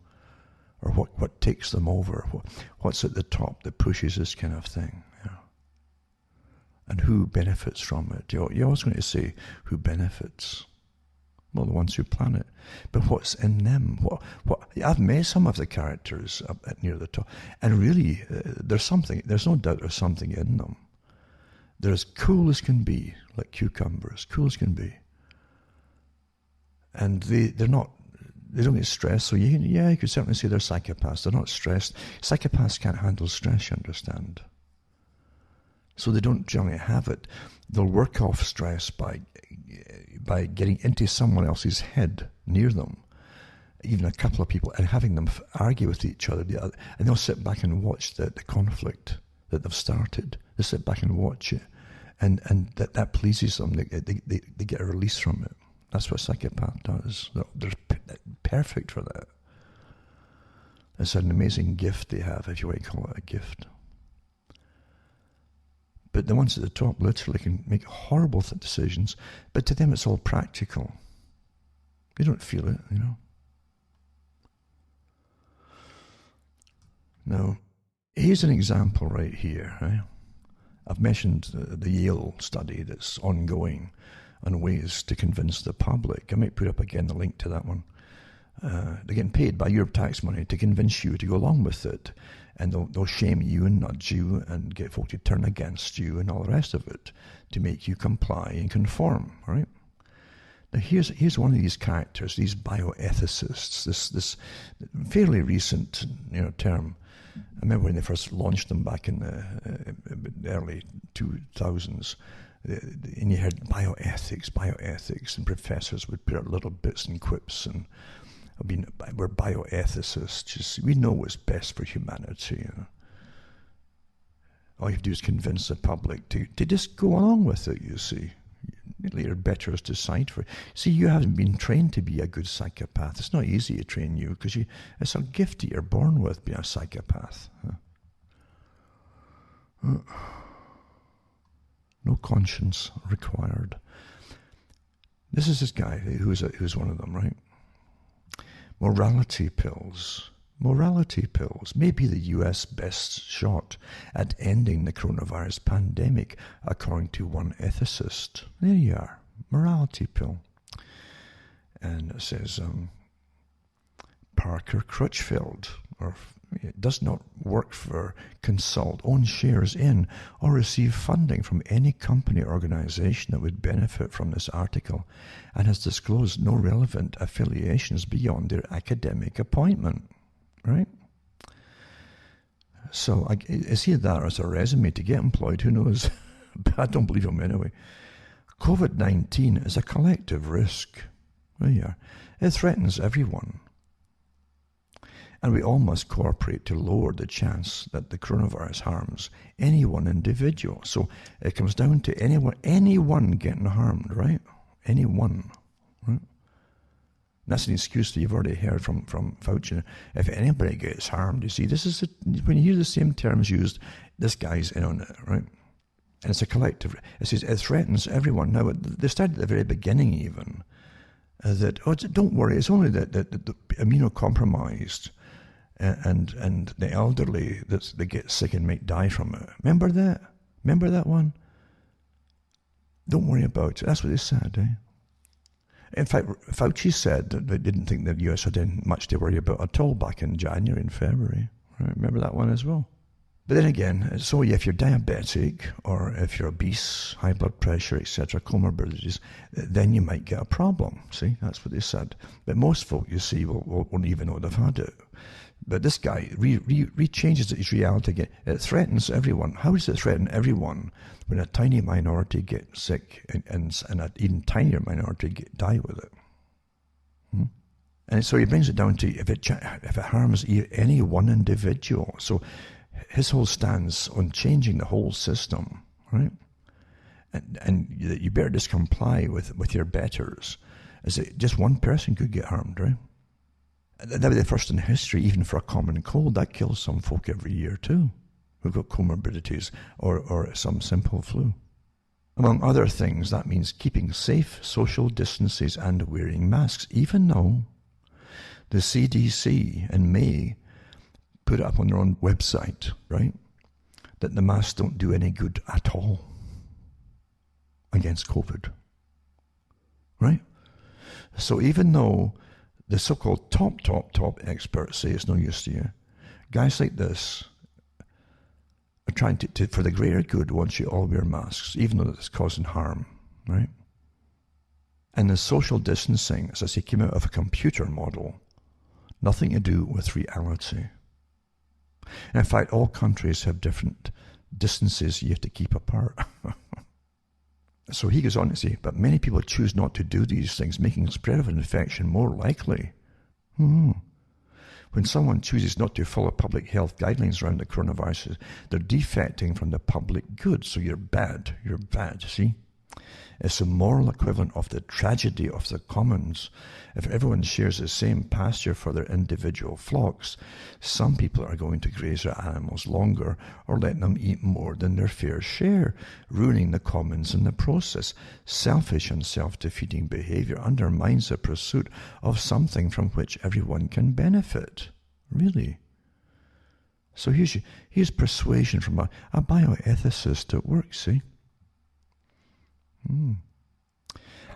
or what takes them over, what's at the top that pushes this kind of thing. And who benefits from it? You're always going to say who benefits. Well, the ones who plan it. But what's in them? I've met some of the characters up near the top, and really, there's no doubt there's something in them. They're as cool as can be, like cucumbers, cool as can be. And they don't get stressed, so you could certainly say they're psychopaths. They're not stressed. Psychopaths can't handle stress, you understand. So they don't generally have it. They'll work off stress by getting into someone else's head near them, even a couple of people, and having them argue with each other. And they'll sit back and watch the conflict that they've started. They sit back and watch it, and that pleases them. They get a release from it. That's what a psychopath does. They're perfect for that. It's an amazing gift they have, if you want to call it a gift. But the ones at the top literally can make horrible decisions, but to them it's all practical. They don't feel it, Now, here's an example right here. Right? I've mentioned the Yale study that's ongoing on ways to convince the public. I might put up again the link to that one. They're getting paid by your tax money to convince you to go along with it. And they'll shame you and nudge you and get folk to turn against you and all the rest of it to make you comply and conform, right? Now here's one of these characters, these bioethicists, this fairly recent term. I remember when they first launched them back in the early 2000s, and you heard bioethics, and professors would put out little bits and quips and we're bioethicists. We know what's best for humanity. All you have to do is convince the public to just go along with it, you see. Later, better is to decide for it. See, you haven't been trained to be a good psychopath. It's not easy to train you because it's a gift that you're born with, being a psychopath. No conscience required. This is this guy who's one of them, right? Morality pills may be the US best shot at ending the coronavirus pandemic, according to one ethicist. There you are, morality pill. And it says, Parker Crutchfield, it does not work for consult, own shares in, or receive funding from any company or organization that would benefit from this article, and has disclosed no relevant affiliations beyond their academic appointment. Right? So is he that as a resume to get employed? Who knows? But I don't believe him anyway. COVID-19 is a collective risk. There you are. It threatens everyone. And we all must cooperate to lower the chance that the coronavirus harms any one individual. So it comes down to anyone getting harmed, right? Anyone, right? That's an excuse that you've already heard from Fauci. If anybody gets harmed, you see, when you hear the same terms used, this guy's in on it, right? And it's a collective. It says it threatens everyone. Now, they started at the very beginning even, that, don't worry, it's only the immunocompromised and the elderly that get sick and might die from it. Remember that? Remember that one? Don't worry about it. That's what they said, eh? In fact, Fauci said that they didn't think the US had much to worry about at all back in January and February. Right? Remember that one as well? But then again, so if you're diabetic or if you're obese, high blood pressure, etc., comorbidities, then you might get a problem. See, that's what they said. But most folk, you see, won't even know they've had it. But this guy re-changes his reality again. It threatens everyone. How does it threaten everyone when a tiny minority get sick and an even tinier minority die with it? And so he brings it down to if it harms any one individual. So his whole stance on changing the whole system, right? And you better just comply with your betters. Is that just one person could get harmed, right? That would be the first in history, even for a common cold. That kills some folk every year too, who've got comorbidities or some simple flu. Among other things, that means keeping safe social distances and wearing masks, even though the CDC in May put it up on their own website, right? That the masks don't do any good at all against COVID, right? So even though the so-called top experts say it's no use to you, guys like this are trying to for the greater good, want you all wear masks, even though it's causing harm, right? And the social distancing, as I say, came out of a computer model, nothing to do with reality. And in fact, all countries have different distances you have to keep apart. So he goes on to say, but many people choose not to do these things, making spread of an infection more likely. When someone chooses not to follow public health guidelines around the coronavirus, they're defecting from the public good. So you're bad, see? It's the moral equivalent of the tragedy of the commons. If everyone shares the same pasture for their individual flocks, some people are going to graze their animals longer or let them eat more than their fair share, ruining the commons in the process. Selfish and self-defeating behavior undermines the pursuit of something from which everyone can benefit. Really? So here's persuasion from a bioethicist at work, see?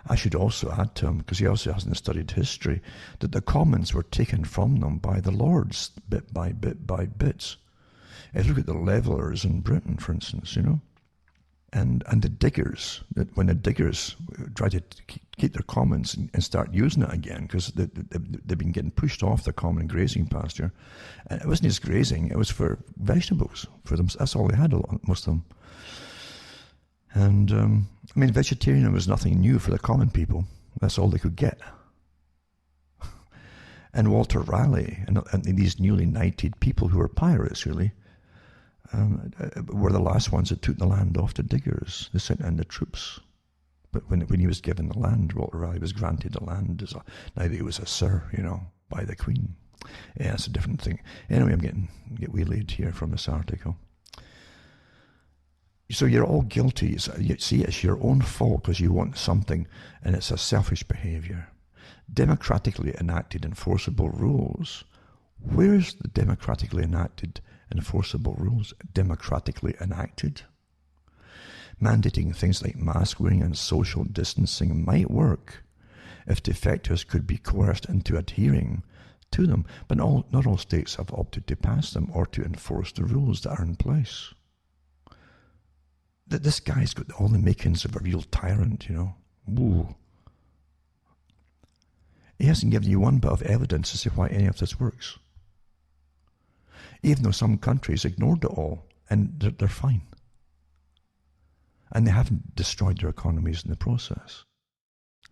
I should also add to him, because he also hasn't studied history, that the commons were taken from them by the lords, bit by bit by bits. If you look at the levellers in Britain, for instance, and the diggers, that when the diggers try to keep their commons and start using it again, because they've been getting pushed off the common grazing pasture, and it wasn't just grazing, it was for vegetables, for them. That's all they had, most of them. And, vegetarianism was nothing new for the common people. That's all they could get. And Walter Raleigh and these newly knighted people who were pirates, really, were the last ones that took the land off the diggers. They sent in the troops. But when he was given the land, Walter Raleigh was granted the land now that he was a sir, by the Queen. Yeah, it's a different thing. Anyway, get waylaid here from this article. So you're all guilty. See, it's your own fault because you want something, and it's a selfish behavior. Democratically enacted enforceable rules. Where's the democratically enacted enforceable rules? Democratically enacted? Mandating things like mask wearing and social distancing might work if defectors could be coerced into adhering to them, but not all states have opted to pass them or to enforce the rules that are in place. This guy's got all the makings of a real tyrant, Ooh. He hasn't given you one bit of evidence to say why any of this works. Even though some countries ignored it all, and they're fine. And they haven't destroyed their economies in the process.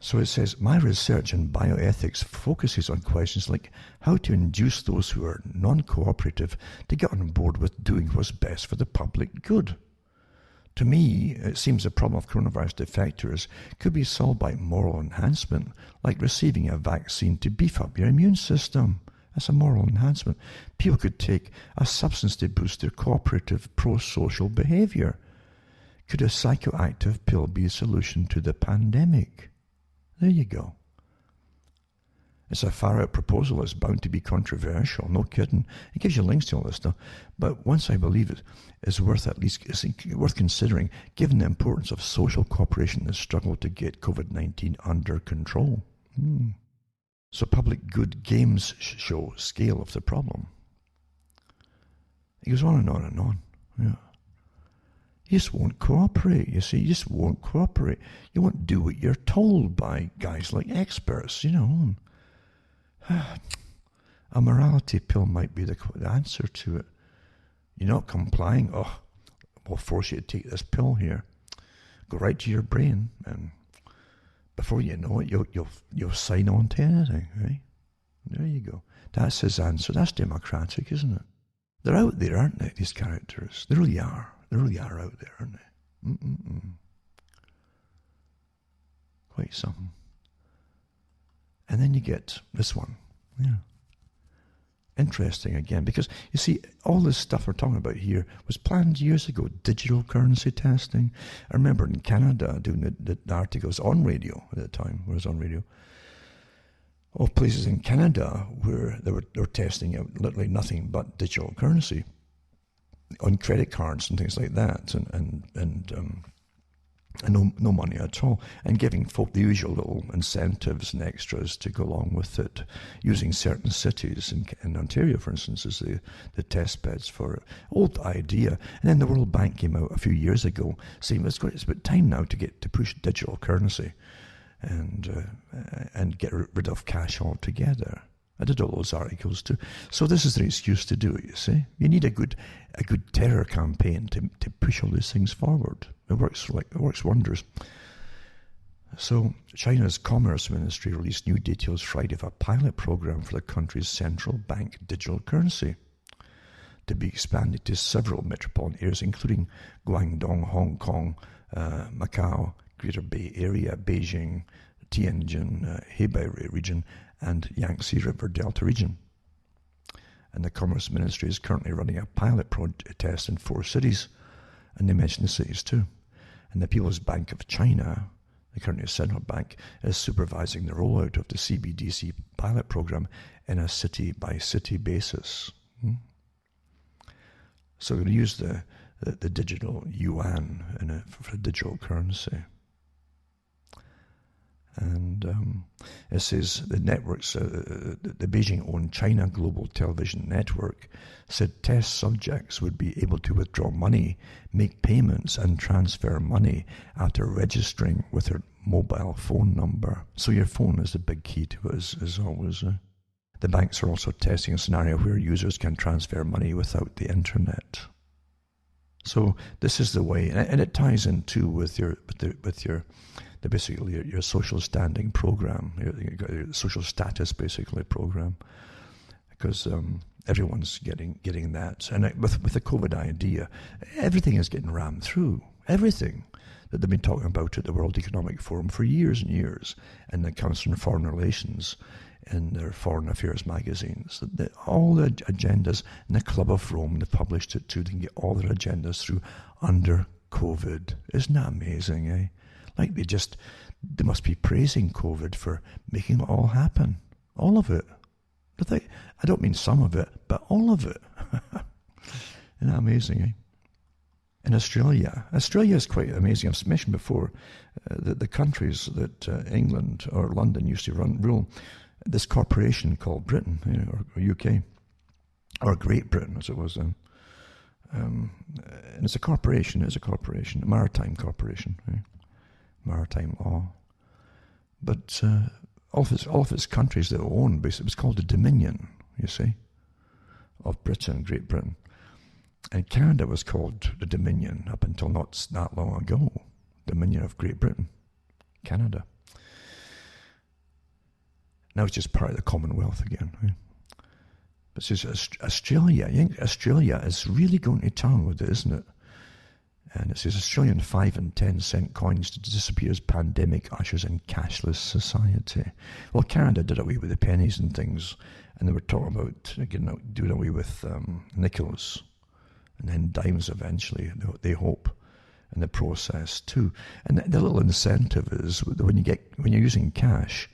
So it says, my research in bioethics focuses on questions like how to induce those who are non-cooperative to get on board with doing what's best for the public good. To me, it seems the problem of coronavirus defectors could be solved by moral enhancement, like receiving a vaccine to beef up your immune system. That's a moral enhancement. People could take a substance to boost their cooperative, pro-social behavior. Could a psychoactive pill be a solution to the pandemic? There you go. It's a far-out proposal. It's bound to be controversial. No kidding. It gives you links to all this stuff. But once I believe it, it's worth considering, given the importance of social cooperation in the struggle to get COVID-19 under control. So public good games show scale of the problem. It goes on and on and on. Yeah. You just won't cooperate, you see. You just won't cooperate. You won't do what you're told by guys like experts, A morality pill might be the answer to it. You're not complying. We'll force you to take this pill here. Go right to your brain, and before you know it, you'll sign on to anything, right? There you go. That's his answer. That's democratic, isn't it? They're out there, aren't they, these characters? They really are. They really are out there, aren't they? Quite something. And then you get this one. Yeah. Interesting again, because you see, all this stuff we're talking about here was planned years ago. Digital currency testing. I remember in Canada doing the articles on radio at the time, when I was on radio. Or places in Canada where they were testing out literally nothing but digital currency on credit cards and things like that, and no money at all, and giving folk the usual little incentives and extras to go along with it, using certain cities in Ontario, for instance, as the test beds for it. Old idea. And then the World Bank came out a few years ago saying it's about time now to push digital currency and get rid of cash altogether. I did all those articles too. So this is the excuse to do it, you see. You need a good terror campaign to push all these things forward. It works wonders. So China's Commerce Ministry released new details Friday of a pilot program for the country's central bank digital currency to be expanded to several metropolitan areas, including Guangdong, Hong Kong, Macau, Greater Bay Area, Beijing, Tianjin, Hebei region, and Yangtze River Delta region. And the Commerce Ministry is currently running a pilot test in 4 cities, and they mention the cities too. And the People's Bank of China, the currently central bank, is supervising the rollout of the CBDC pilot program in a city-by-city basis. So we're going to use the digital yuan for digital currency. And it says the networks, the Beijing-owned China Global Television Network, said test subjects would be able to withdraw money, make payments, and transfer money after registering with their mobile phone number. So your phone is the big key to it, as always. The banks are also testing a scenario where users can transfer money without the internet. So this is the way, and it ties in too with your basically your social standing program, your social status basically program, because everyone's getting that. And with the COVID idea, everything is getting rammed through. Everything that they've been talking about at the World Economic Forum for years and years, and the Council on Foreign Relations in their Foreign Affairs magazines. All the agendas, and the Club of Rome, they published it too. They can get all their agendas through under COVID. Isn't that amazing, eh? Like they must be praising COVID for making it all happen. All of it. I don't mean some of it, but all of it. Isn't that amazing, eh? In Australia is quite amazing. I've mentioned before that the countries that England or London used to rule, this corporation called Britain, or UK, or Great Britain as it was then. And it's a corporation, a maritime corporation, right? Maritime law. But all of its countries that it owned, basically, it was called the Dominion, you see, of Britain, Great Britain. And Canada was called the Dominion up until not that long ago. Dominion of Great Britain, Canada. Now it's just part of the Commonwealth again. Right? But it's Australia. I think Australia is really going to town with it, isn't it? And it says Australian 5 and 10 cent coins to disappear as pandemic ushers in cashless society. Well, Canada did away with the pennies and things, and they were talking about doing away with nickels and then dimes eventually, they hope, in the process too. And the little incentive is when you're using cash,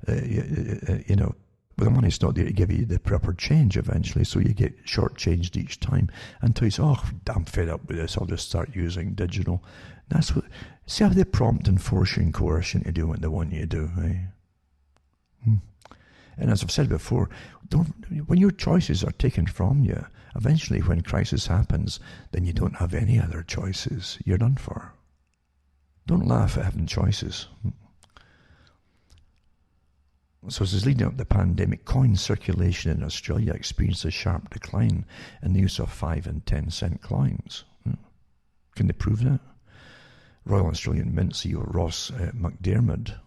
but the money's not there to give you the proper change eventually, so you get shortchanged each time until you say, oh, I'm fed up with this, I'll just start using digital. That's what, see how they prompt and force you and coercion to do what they want you to do, right? And as I've said before, when your choices are taken from you, eventually when crisis happens, then you don't have any other choices. You're done for. Don't laugh at having choices. So as leading up to the pandemic, coin circulation in Australia experienced a sharp decline in the use of 5 and 10 cent coins. Can they prove that? Royal Australian Mint CEO Ross McDermott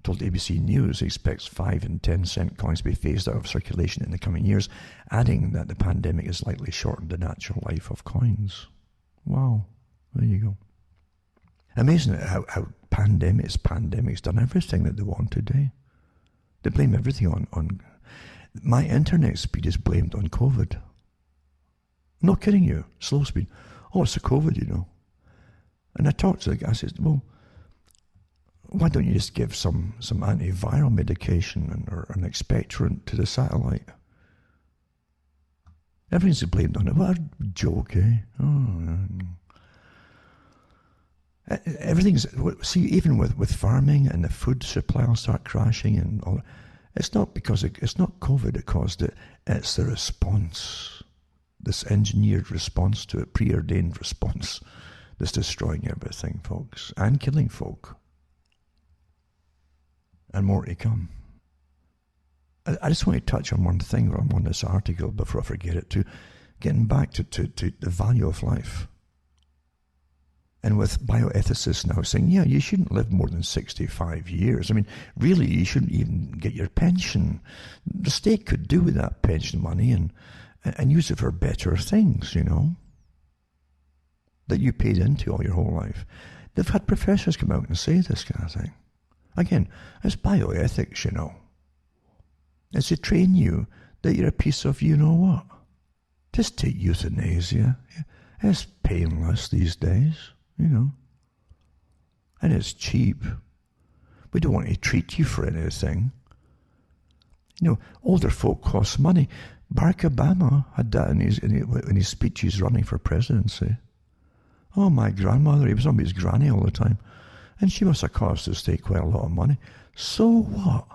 told ABC News he expects 5 and 10 cent coins to be phased out of circulation in the coming years, adding that the pandemic has likely shortened the natural life of coins. Wow, there you go. Amazing how pandemics done everything that they want today. They blame everything on my internet speed is blamed on COVID. I'm not kidding you. Slow speed. Oh, it's the COVID, And I talked to the guy. I said, well, why don't you just give some antiviral medication or an expectorant to the satellite? Everything's blamed on it. What a joke, eh? Oh, everything's, see, even with farming and the food supply will start crashing and all. It's not because it's not COVID that caused it. It's the response, this engineered response to it, preordained response that's destroying everything, folks, and killing folk. And more to come. I just want to touch on one thing while I'm on this article before I forget it too. Getting back to the value of life. And with bioethicists now saying, yeah, you shouldn't live more than 65 years. I mean, really, you shouldn't even get your pension. The state could do with that pension money and use it for better things, you know, that you paid into all your whole life. They've had professors come out and say this kind of thing. Again, it's bioethics, you know. It's to train you that you're a piece of you-know-what. Just take euthanasia. It's painless these days, you know. And it's cheap. We don't want to treat you for anything. You know, older folk cost money. Barack Obama had that in his speeches running for presidency. Oh, my grandmother, he was on his granny all the time. And she must have cost the state quite a lot of money. So what?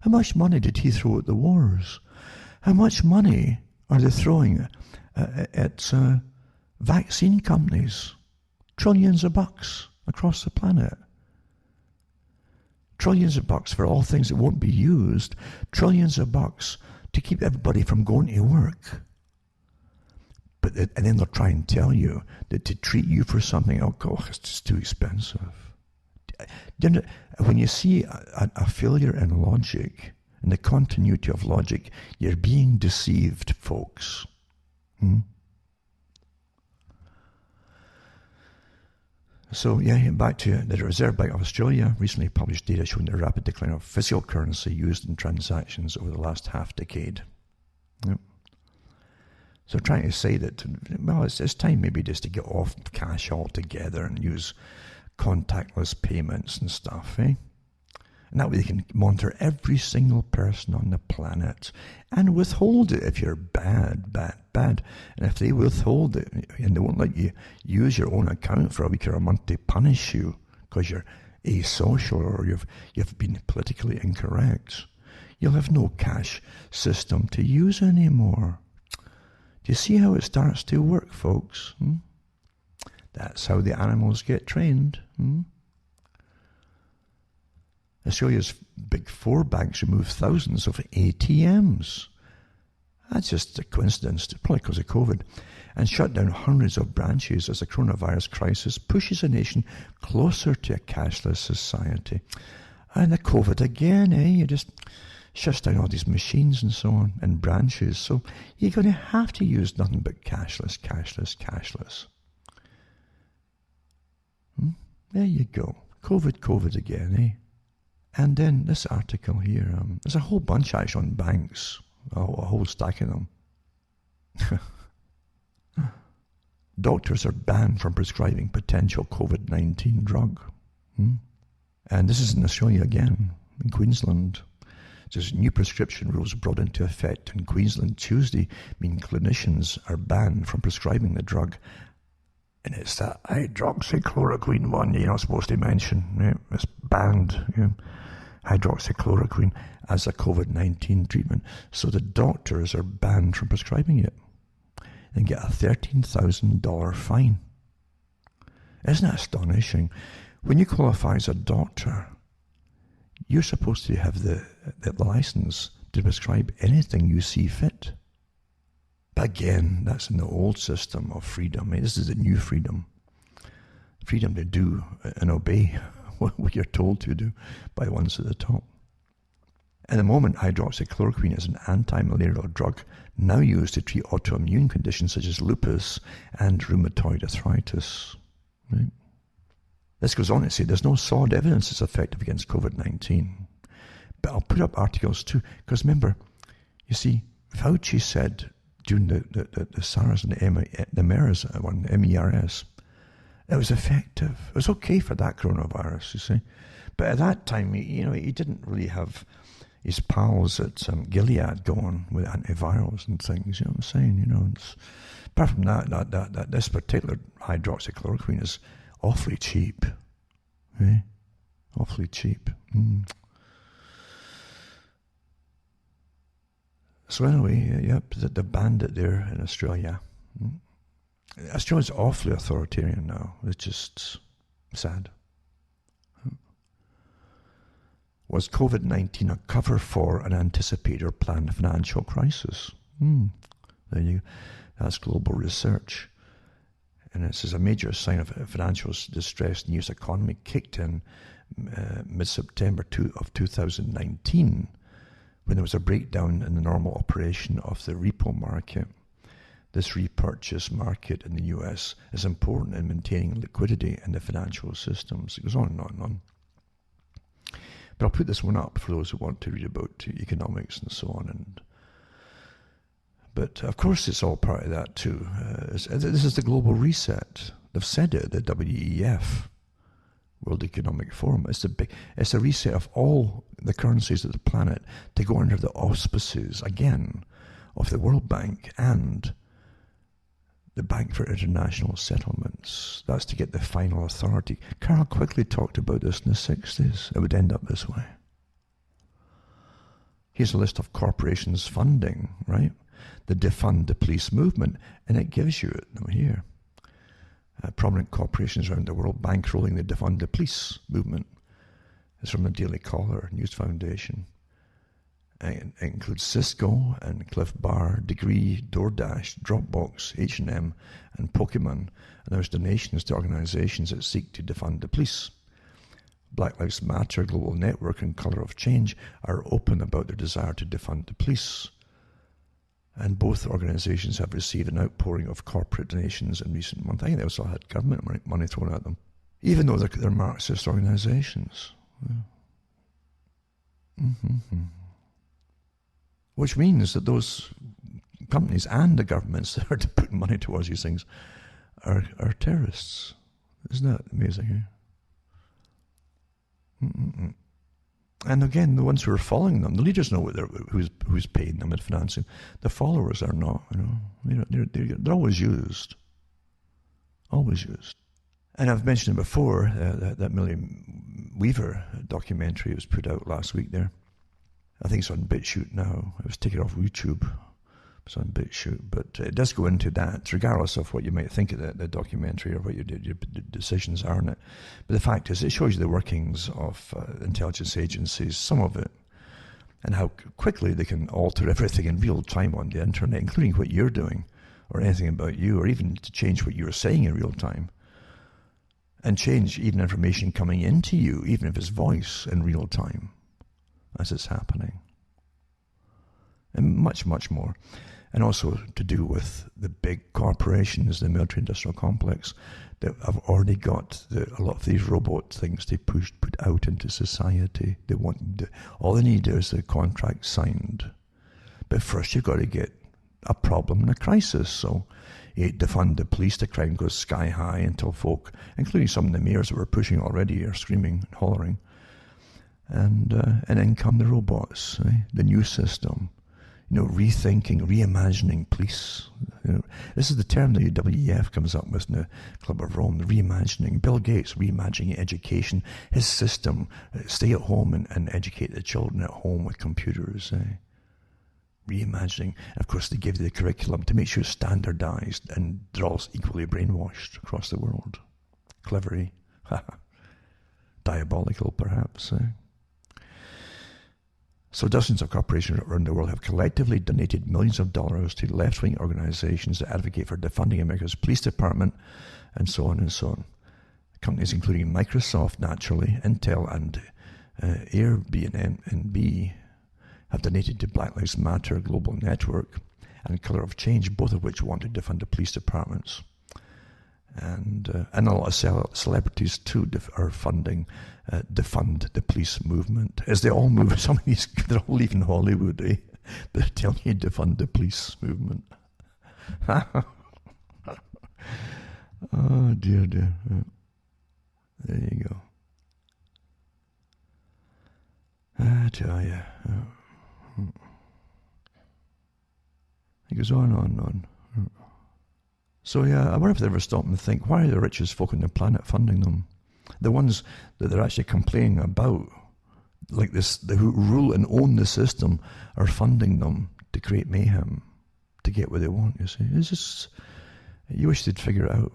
How much money did he throw at the wars? How much money are they throwing at vaccine companies? Trillions of bucks across the planet. Trillions of bucks for all things that won't be used. Trillions of bucks to keep everybody from going to work. And then they'll try and tell you that to treat you for something, oh God, it's just too expensive. When you see a failure in logic, in the continuity of logic, you're being deceived, folks. So, yeah, back to the Reserve Bank of Australia recently published data showing the rapid decline of physical currency used in transactions over the last half decade. Yep. So trying to say that, well, it's time maybe just to get off cash altogether and use contactless payments and stuff, eh? And that way they can monitor every single person on the planet and withhold it if you're bad. And if they withhold it and they won't let you use your own account for a week or a month to punish you because you're asocial or you've been politically incorrect, you'll have no cash system to use anymore. Do you see how it starts to work, folks? That's how the animals get trained. Australia's big four banks removed thousands of ATMs. That's just a coincidence, probably because of COVID, and shut down hundreds of branches as the coronavirus crisis pushes the nation closer to a cashless society. And the COVID again, you just shuts down all these machines and so on, and branches. So you're going to have to use nothing but cashless. There you go. COVID again, And then this article here, there's a whole bunch actually on banks, a whole stack of them. Doctors are banned from prescribing potential COVID-19 drug. And this is in Australia again, in Queensland. There's new prescription rules brought into effect in Queensland Tuesday, mean clinicians are banned from prescribing the drug. And it's that hydroxychloroquine one you're not supposed to mention. Yeah, it's banned, hydroxychloroquine as a COVID-19 treatment. So the doctors are banned from prescribing it and get a $13,000 fine. Isn't that astonishing? When you qualify as a doctor, you're supposed to have the license to prescribe anything you see fit. But again, that's in the old system of freedom. This is the new freedom. Freedom to do and obey what you're told to do by the ones at the top. At the moment, hydroxychloroquine is an anti-malarial drug now used to treat autoimmune conditions such as lupus and rheumatoid arthritis. Right? This goes on to say there's no solid evidence it's effective against COVID-19. But I'll put up articles too, because remember, you see, Fauci said during the SARS and the MERS one, MERS, It was effective. It was okay for that coronavirus, you see. But at that time, he didn't really have his pals at Gilead going with antivirals and things. You know what I'm saying? Apart from that, this particular hydroxychloroquine is awfully cheap. Eh? Awfully cheap. So anyway, yep, they banned it there in Australia. Australia's awfully authoritarian now. It's just sad. Was COVID-19 a cover for an anticipated or planned financial crisis? There you go. That's global research. And it says a major sign of financial distress in the US economy kicked in mid-September of 2019 when there was a breakdown in the normal operation of the repo market. This repurchase market in the US is important in maintaining liquidity in the financial systems. It goes on and on and on. But I'll put this one up for those who want to read about economics and so on. But of course it's all part of that too. This is the global reset. They've said it, the WEF, World Economic Forum. It's a reset of all the currencies of the planet to go under the auspices, again, of the World Bank and the Bank for International Settlements. That's to get the final authority. Carl quickly talked about this in the 60s. It would end up this way. Here's a list of corporations funding, right? The defund the police movement, and it gives you it here. Prominent corporations around the world bankrolling the defund the police movement. It's from the Daily Caller News Foundation. It includes Cisco and Cliff Bar, Degree, DoorDash, Dropbox, H&M, and Pokemon. And there's donations to organizations that seek to defund the police. Black Lives Matter, Global Network, and Colour of Change are open about their desire to defund the police. And both organizations have received an outpouring of corporate donations in recent months. I think they also had government money thrown at them, even though they're Marxist organizations. Which means that those companies and the governments that are putting money towards these things are terrorists. Isn't that amazing? And again, the ones who are following them, the leaders know who's paying them and financing. The followers are not. They're always used. Always used. And I've mentioned it before, that Millie Weaver documentary was put out last week there. I think it's on BitChute now. It was taken off YouTube. It's on BitChute. But it does go into that, regardless of what you might think of the documentary or what your decisions are in it. But the fact is, it shows you the workings of intelligence agencies, some of it, and how quickly they can alter everything in real time on the internet, including what you're doing, or anything about you, or even to change what you're saying in real time. And change even information coming into you, even if it's voice in real time, as it's happening. And much, much more. And also to do with the big corporations, the military-industrial complex, that have already got a lot of these robot things they put out into society. All they need is a contract signed. But first you've got to get a problem and a crisis. So you defund the police, the crime goes sky high until folk, including some of the mayors that were pushing already, are screaming and hollering. And then come the robots, the new system. Rethinking, reimagining police. This is the term the WEF comes up with in the Club of Rome, the reimagining. Bill Gates reimagining education, his system, stay at home and educate the children at home with computers. Reimagining. And of course, they give you the curriculum to make sure it's standardized and they're all equally brainwashed across the world. Clever, diabolical, perhaps. So dozens of corporations around the world have collectively donated millions of dollars to left-wing organizations that advocate for defunding America's police department, and so on and so on. Companies including Microsoft, naturally, Intel, and Airbnb have donated to Black Lives Matter, Global Network, and Colour of Change, both of which want to defund the police departments. And a lot of celebrities too are funding defund the police movement. As they all move, some of these, they're all leaving Hollywood, They're telling you defund the police movement. Oh, dear, dear. There you go. I tell you. It goes on and on. So yeah, I wonder if they ever stop and think, why are the richest folk on the planet funding them? The ones that they're actually complaining about, like this, who rule and own the system, are funding them to create mayhem, to get what they want, you see. It's just, you wish they'd figure it out.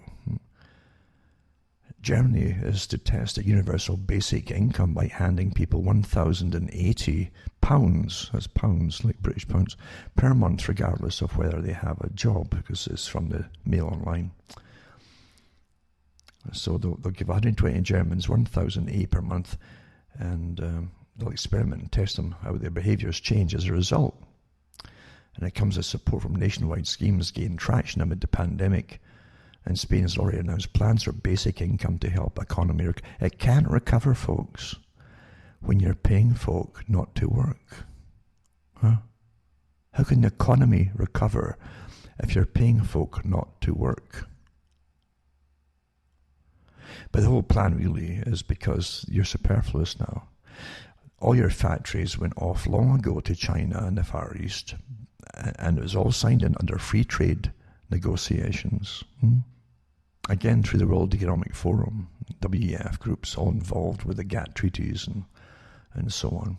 Germany is to test a universal basic income by handing people £1,080, that's pounds, like British pounds, per month, regardless of whether they have a job, because it's from the Mail Online. So they'll give 120 Germans £1,080 per month, and they'll experiment and test them how their behaviours change as a result. And it comes as support from nationwide schemes gain traction amid the pandemic. And Spain has already announced plans for basic income to help economy. It can't recover, folks, when you're paying folk not to work. Huh? How can the economy recover if you're paying folk not to work? But the whole plan really is because you're superfluous now. All your factories went off long ago to China and the Far East, and it was all signed in under free trade negotiations. Again, through the World Economic Forum, WEF groups all involved with the GATT treaties and so on.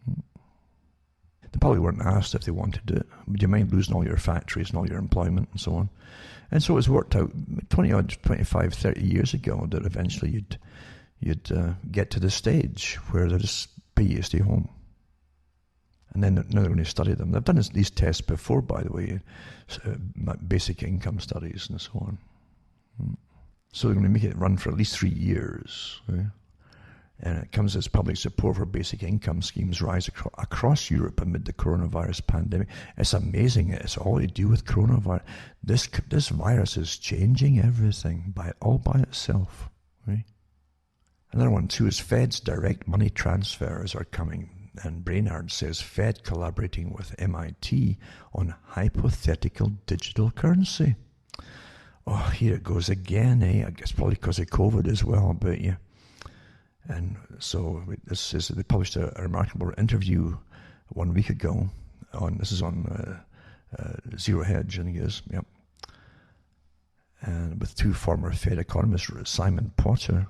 They probably weren't asked if they wanted it. Would you mind losing all your factories and all your employment and so on? And so it was worked out 25, 30 years ago that eventually you'd get to the stage where they just pay you to stay home. And then now they're going to study them. They've done these tests before, by the way, basic income studies and so on. So they're going to make it run for at least 3 years. Right? And it comes as public support for basic income schemes rise across Europe amid the coronavirus pandemic. It's amazing. It's all to do with coronavirus. This virus is changing everything all by itself. Right? Another one too is Fed's direct money transfers are coming. And Brainard says Fed collaborating with MIT on hypothetical digital currency. Oh, here it goes again, eh? I guess probably because of COVID as well, but yeah. And so they published a remarkable interview 1 week ago this is on Zero Hedge, I think it is, yep. And with two former Fed economists, Simon Potter,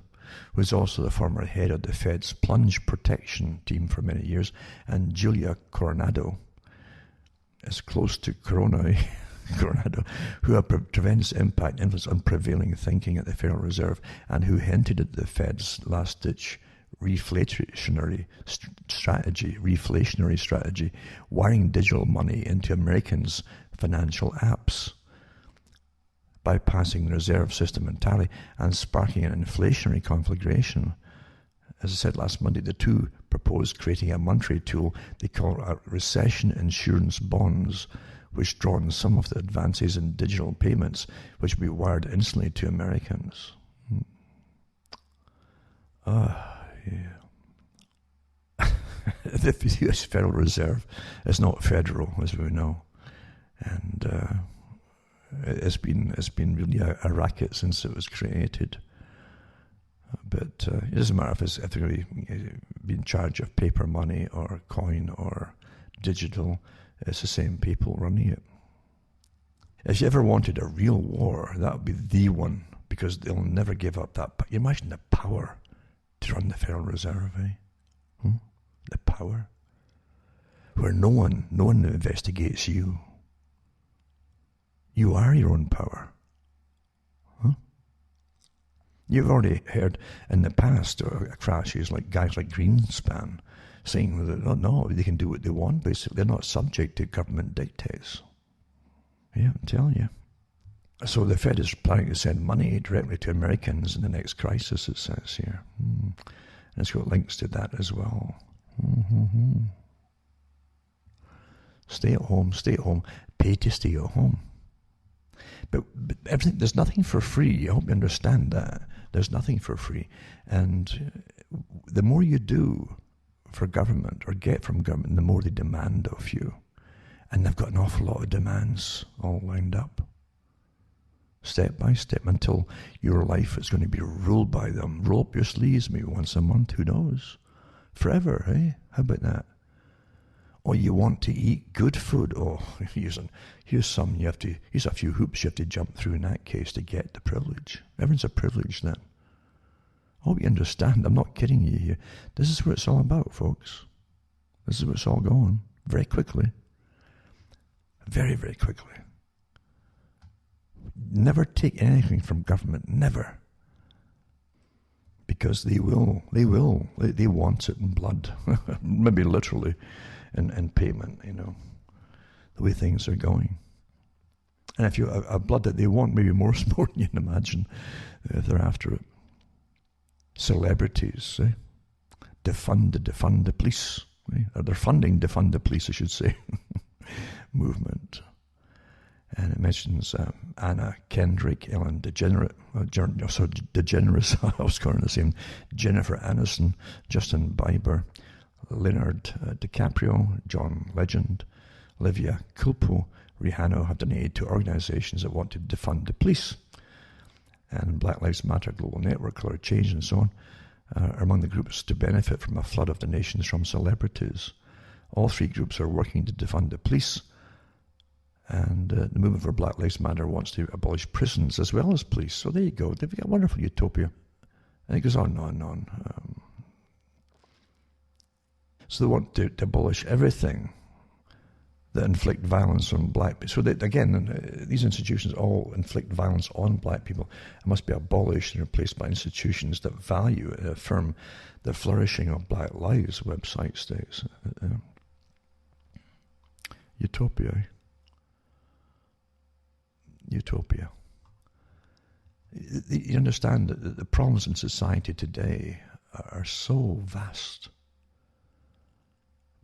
who was also the former head of the Fed's plunge protection team for many years, and Julia Coronado, as close to Coronado, who had tremendous impact and influence on prevailing thinking at the Federal Reserve, and who hinted at the Fed's last-ditch reflationary strategy, wiring digital money into Americans' financial apps, bypassing the reserve system entirely and sparking an inflationary conflagration. As I said last Monday, the two proposed creating a monetary tool they call recession insurance bonds, which draw on some of the advances in digital payments, which will be wired instantly to Americans. Yeah. The U.S. Federal Reserve is not federal, as we know, and it's been really a racket since it was created. But it doesn't matter if they're going to be in charge of paper money or coin or digital. It's the same people running it. If you ever wanted a real war, that would be the one, because they'll never give up that. You imagine the power to run the Federal Reserve, eh? The power. Where no one investigates you. You are your own power. You've already heard in the past crashes like guys like Greenspan saying that, oh, no, they can do what they want, basically. They're not subject to government dictates. Yeah, I'm telling you. So the Fed is planning to send money directly to Americans in the next crisis, it says here. And it's got links to that as well. Stay at home, pay to stay at home. But everything, there's nothing for free. I hope you understand that. There's nothing for free. And the more you do for government or get from government, the more they demand of you. And they've got an awful lot of demands all lined up. step by step, until your life is going to be ruled by them. Roll up your sleeves maybe once a month, who knows? Forever, eh? How about that? Or you want to eat good food? Oh, here's a few hoops you have to jump through in that case to get the privilege. Everyone's a privilege then. I hope you understand. I'm not kidding you here. This is what it's all about, folks. This is where it's all going. Very quickly. Very, very quickly. Never take anything from government. Never. Because they will. They want it in blood. Maybe literally in payment, the way things are going. And if you have blood that they want, maybe more than you can imagine if they're after it. Celebrities, defund the police. Or they're funding defund the police, I should say, movement. And it mentions Anna Kendrick, Ellen DeGeneres, I was calling the same, Jennifer Aniston, Justin Bieber, Leonard DiCaprio, John Legend, Olivia Culpo, Rihanna have donated to organizations that want to defund the police. And Black Lives Matter Global Network, Color Change, and so on, are among the groups to benefit from a flood of donations from celebrities. All three groups are working to defund the police, and the movement for Black Lives Matter wants to abolish prisons as well as police. So there you go. They've got a wonderful utopia. And it goes on and on and on. So they want to abolish everything that inflict violence on black people. So that, again, these institutions all inflict violence on black people. It must be abolished and replaced by institutions that value and affirm the flourishing of black lives, website states. Utopia. Utopia. You understand that the problems in society today are so vast.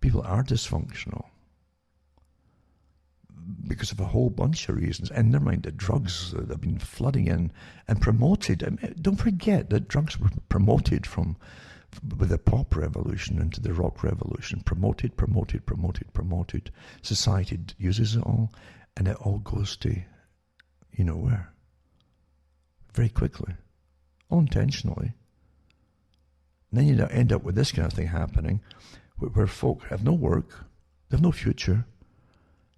People are dysfunctional because of a whole bunch of reasons, and never mind the drugs that have been flooding in and promoted. I mean, don't forget that drugs were promoted with the pop revolution into the rock revolution. Promoted. Society uses it all, and it all goes to, where? Very quickly. All intentionally. And then you end up with this kind of thing happening, where folk have no work, they have no future,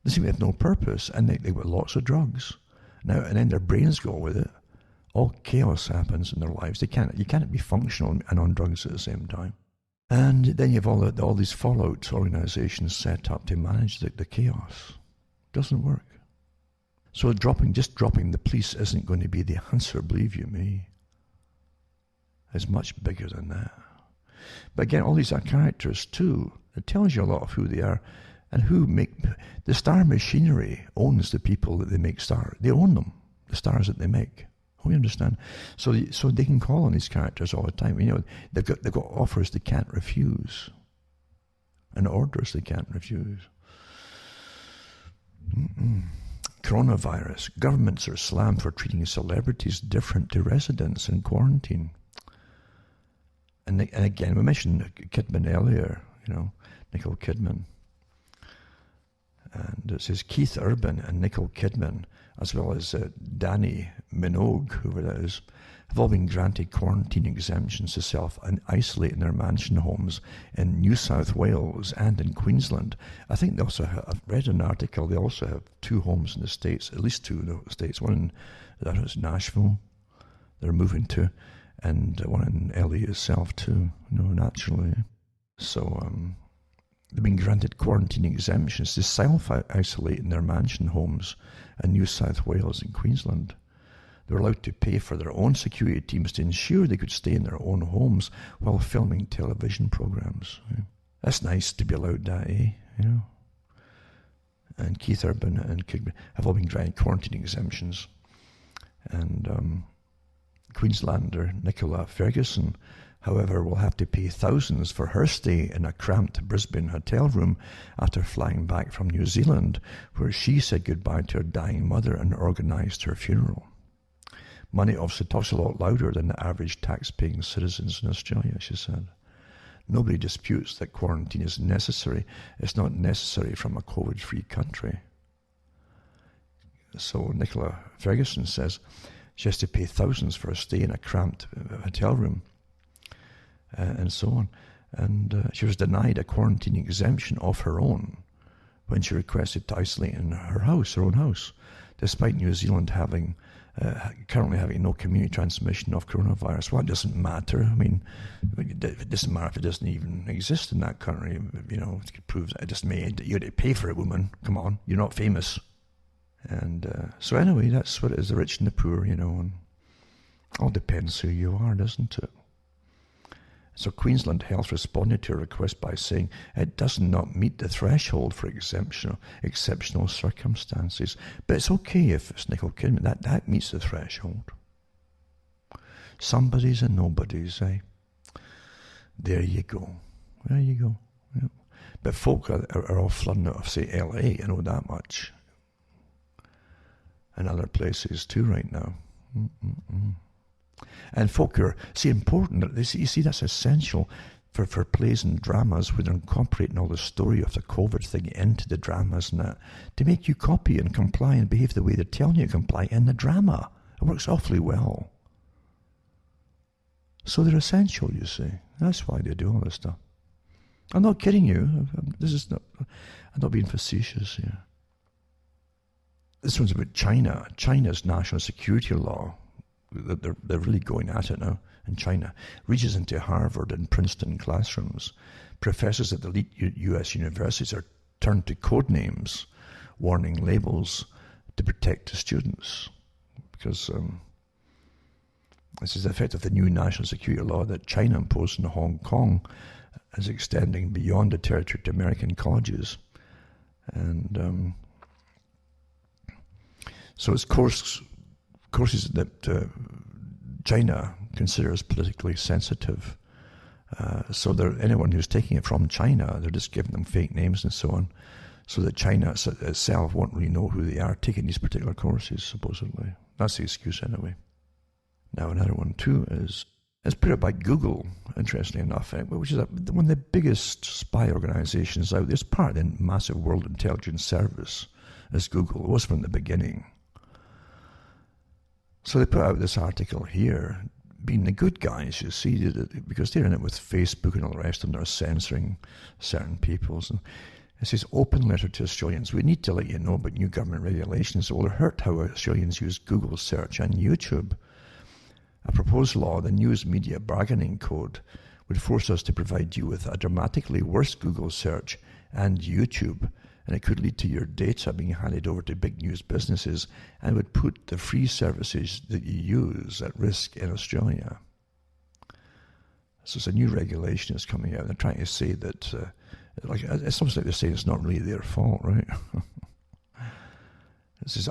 they seem to have no purpose, and they've got lots of drugs. Now, and then their brains go with it. All chaos happens in their lives. You can't be functional and on drugs at the same time. And then you have all these fallout organizations set up to manage the chaos. Doesn't work. So just dropping the police isn't going to be the answer, believe you me. It's much bigger than that. But again, all these are characters too. It tells you a lot of who they are and who make the star machinery owns the people that they make stars. They own them, the stars that they make. We understand. So they can call on these characters all the time. They've got offers they can't refuse, and orders they can't refuse. Coronavirus. Governments are slammed for treating celebrities different to residents in quarantine. And again, we mentioned Kidman earlier, Nicole Kidman. And it says Keith Urban and Nicole Kidman, as well as Danny Minogue, whoever that is, have all been granted quarantine exemptions to self-isolate in their mansion homes in New South Wales and in Queensland. I think they also have, I've read an article, they also have 2 homes in the States, at least 2 in the States. One in Nashville, they're moving to, and one in LA itself too, naturally. So, they've been granted quarantine exemptions to self-isolate in their mansion homes in New South Wales and Queensland. They were allowed to pay for their own security teams to ensure they could stay in their own homes while filming television programs. That's nice to be allowed that, And Keith Urban and Kidman have all been granted quarantine exemptions. And Queenslander Nicola Ferguson, however, will have to pay thousands for her stay in a cramped Brisbane hotel room after flying back from New Zealand, where she said goodbye to her dying mother and organised her funeral. Money obviously talks a lot louder than the average tax-paying citizens in Australia, she said. Nobody disputes that quarantine is necessary. It's not necessary from a COVID-free country. So Nicola Ferguson says she has to pay thousands for a stay in a cramped hotel room, and so on. And she was denied a quarantine exemption of her own when she requested to isolate in her own house, despite New Zealand currently having no community transmission of coronavirus. Well, it doesn't matter. I mean, it doesn't matter if it doesn't even exist in that country. It proves that it doesn't mean you had to pay for it, woman. Come on, you're not famous. And so anyway, that's what it is, the rich and the poor, and all depends who you are, doesn't it? So Queensland Health responded to a request by saying it does not meet the threshold for exceptional circumstances. But it's okay if it's nickel kidney. That meets the threshold. Somebody's and nobody's, eh? There you go. There you go. Yeah. But folk are all flooding out of, say, LA, I know that much. And other places too right now. And folk are, important. You see, that's essential for plays and dramas where they're incorporating all the story of the COVID thing into the dramas and that, to make you copy and comply and behave the way they're telling you to comply in the drama. It works awfully well. So they're essential, you see. That's why they do all this stuff. I'm not kidding you. I'm not being facetious here. This one's about China. China's national security law, they're really going at it now in China, reaches into Harvard and Princeton classrooms. Professors at the elite US universities are turned to code names, warning labels to protect the students. Because this is the effect of the new national security law that China imposed in Hong Kong, is extending beyond the territory to American colleges. And so it's courses that China considers politically sensitive. So anyone who's taking it from China, they're just giving them fake names and so on, so that China itself won't really know who they are taking these particular courses, supposedly. That's the excuse anyway. Now another one too is put out by Google, interestingly enough, which is one of the biggest spy organizations out there. It's part of the massive world intelligence service as Google. It was from the beginning. So they put out this article here, being the good guys, you see, because they're in it with Facebook and all the rest of them, they're censoring certain peoples. And it says, open letter to Australians. We need to let you know about new government regulations that will hurt how Australians use Google search and YouTube. A proposed law, the News Media Bargaining Code, would force us to provide you with a dramatically worse Google search and YouTube, and it could lead to your data being handed over to big news businesses and would put the free services that you use at risk in Australia. So it's a new regulation that's coming out. They're trying to say that, it's almost like they're saying it's not really their fault, right?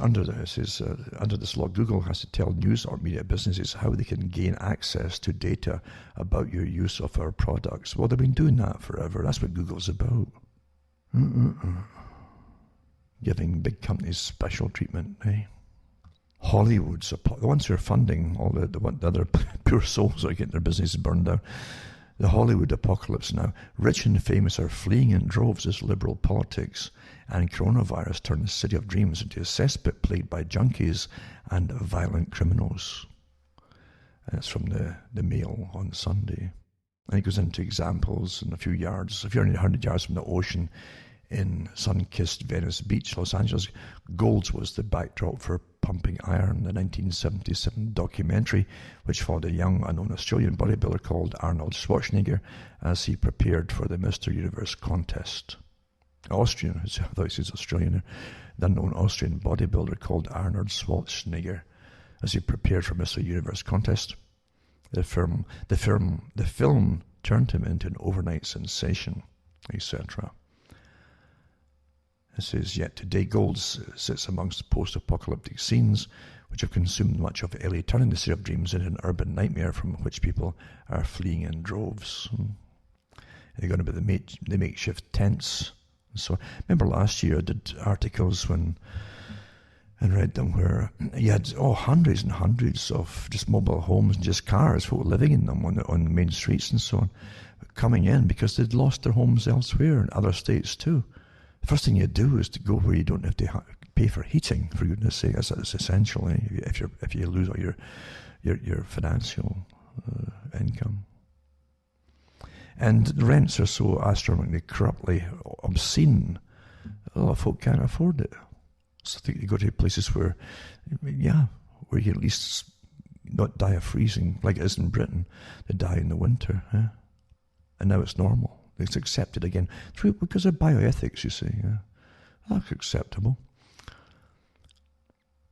Under this law, Google has to tell news or media businesses how they can gain access to data about your use of our products. Well, they've been doing that forever. That's what Google's about. Giving big companies special treatment, eh? Hollywood's the ones who are funding all the other poor souls that are getting their businesses burned down. The Hollywood apocalypse now. Rich and famous are fleeing in droves as liberal politics and coronavirus turn the city of dreams into a cesspit plagued by junkies and violent criminals. And it's from the Mail on Sunday. And it goes into examples in a few yards. If you're only 100 yards from the ocean in sun-kissed Venice Beach, Los Angeles, Gold's was the backdrop for Pumping Iron, the 1977 documentary, which followed a young, unknown Australian bodybuilder called Arnold Schwarzenegger as he prepared for the Mr. Universe contest. Austrian, I thought he was Australian, the unknown Austrian bodybuilder called Arnold Schwarzenegger as he prepared for Mr. Universe contest. The film turned him into an overnight sensation, etc. It says, yet today Gold sits amongst post-apocalyptic scenes which have consumed much of LA, turning the city of dreams into an urban nightmare from which people are fleeing in droves. They're going to be the makeshift tents. So remember last year I did articles and read them where you had hundreds and hundreds of just mobile homes and just cars, people living in them on the main streets and so on, coming in because they'd lost their homes elsewhere in other states too. The first thing you do is to go where you don't have to pay for heating, for goodness sake. That's essential, eh? If you lose all your financial income. And the rents are so astronomically, corruptly obscene, a lot of folk can't afford it. So I think you go to places where you can at least not die of freezing, like it is in Britain. They die in the winter, eh? And now it's normal. It's accepted again because of bioethics, you see. Yeah? That's acceptable.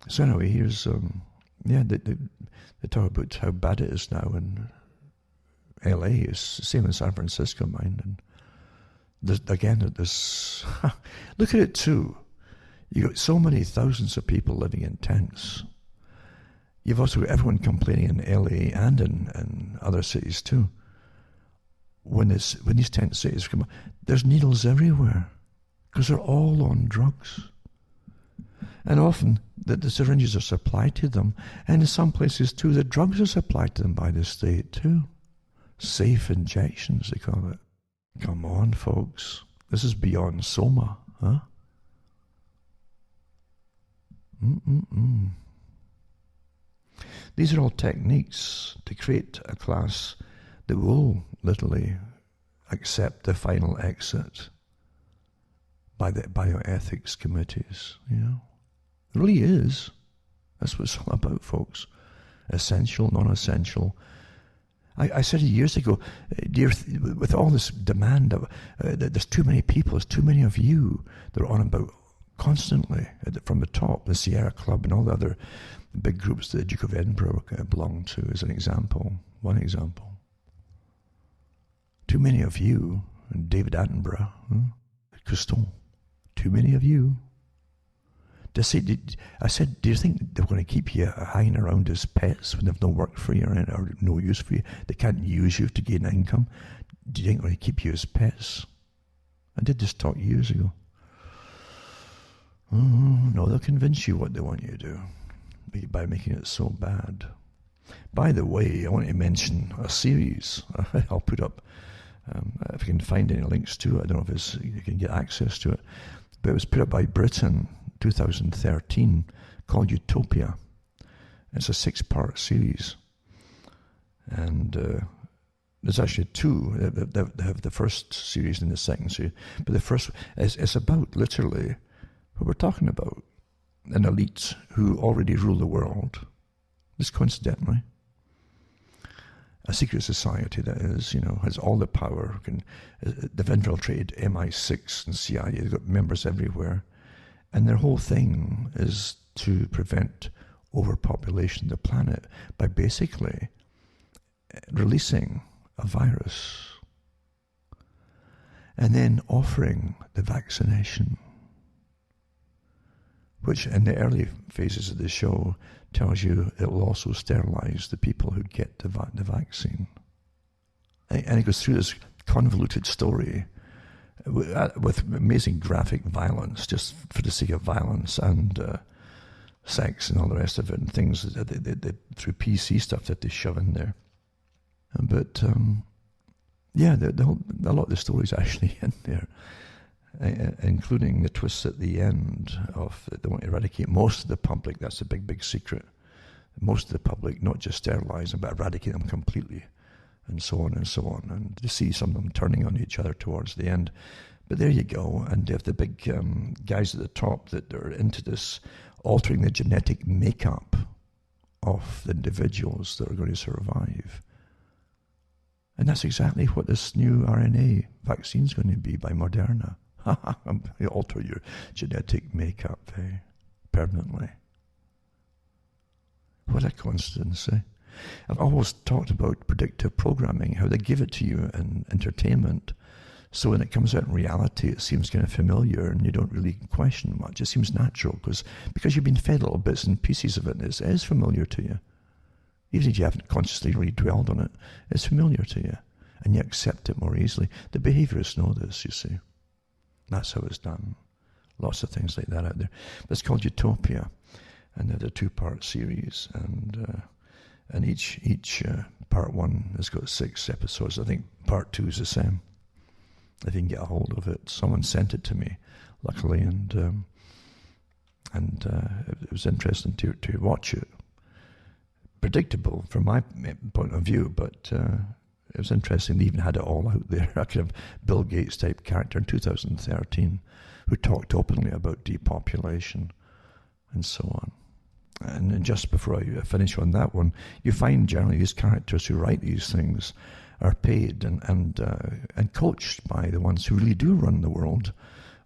So anyway, here's they talk about how bad it is now in LA. It's the same in San Francisco, mind. And there's look at it too. You got so many thousands of people living in tents. You've also got everyone complaining in LA and in other cities too. When these tent cities come up, there's needles everywhere because they're all on drugs. And often the syringes are supplied to them, and in some places too, the drugs are supplied to them by the state too. Safe injections, they call it. Come on, folks. This is beyond Soma, huh? These are all techniques to create a class that will literally accept the final exit by the bioethics committees, you know. It really is. That's what it's all about, folks. Essential, non-essential. I said years ago, with all this demand, there's too many people, there's too many of you that are on about constantly from the top, the Sierra Club and all the other big groups that the Duke of Edinburgh belonged to, as an example, one example. Too many of you, and David Attenborough, Cousteau, too many of you. I said, do you think they're going to keep you hanging around as pets when they've no work for you or no use for you? They can't use you to gain income. Do you think they're going to keep you as pets? I did this talk years ago. Oh, no, they'll convince you what they want you to do by making it so bad. By the way, I want to mention a series I'll put up. If I can find any links to it, I don't know if you can get access to it, but it was put up by Britain 2013 called Utopia. It's a 6-part series, and there's actually 2. They have the first series and the second series, but the first is about literally what we're talking about: an elite who already rule the world, just coincidentally. A secret society that is, has all the power. They've infiltrated MI6 and CIA. They've got members everywhere. And their whole thing is to prevent overpopulation of the planet by basically releasing a virus and then offering the vaccination, which in the early phases of the show tells you it will also sterilize the people who get the vaccine. And it goes through this convoluted story with amazing graphic violence, just for the sake of violence, and sex and all the rest of it, and things that they through PC stuff that they shove in there. But a lot of the stories actually in there, including the twists at the end of they want to eradicate most of the public. That's a big secret. Most of the public, not just sterilize them, but eradicate them completely, and so on and so on. And to see some of them turning on each other towards the end. But there you go. And they have the big guys at the top that are into this, altering the genetic makeup of the individuals that are going to survive. And that's exactly what this new RNA vaccine is going to be by Moderna. You alter your genetic makeup permanently. What a coincidence, eh? I've always talked about predictive programming, how they give it to you in entertainment, so when it comes out in reality, it seems kind of familiar and you don't really question much. It seems natural because you've been fed little bits and pieces of it, and it is familiar to you. Even if you haven't consciously really dwelled on it, it's familiar to you, and you accept it more easily. The behaviorists know this, you see. That's how it's done. Lots of things like that out there. But it's called Utopia, and they're a 2-part series, and each part 1 has got 6 episodes. I think part 2 is the same. If you can get a hold of it. Someone sent it to me, luckily, and And it was interesting to watch it. Predictable from my point of view, but it was interesting. They even had it all out there. A kind of Bill Gates type character in 2013 who talked openly about depopulation and so on. And just before I finish on that one, you find generally these characters who write these things are paid and coached by the ones who really do run the world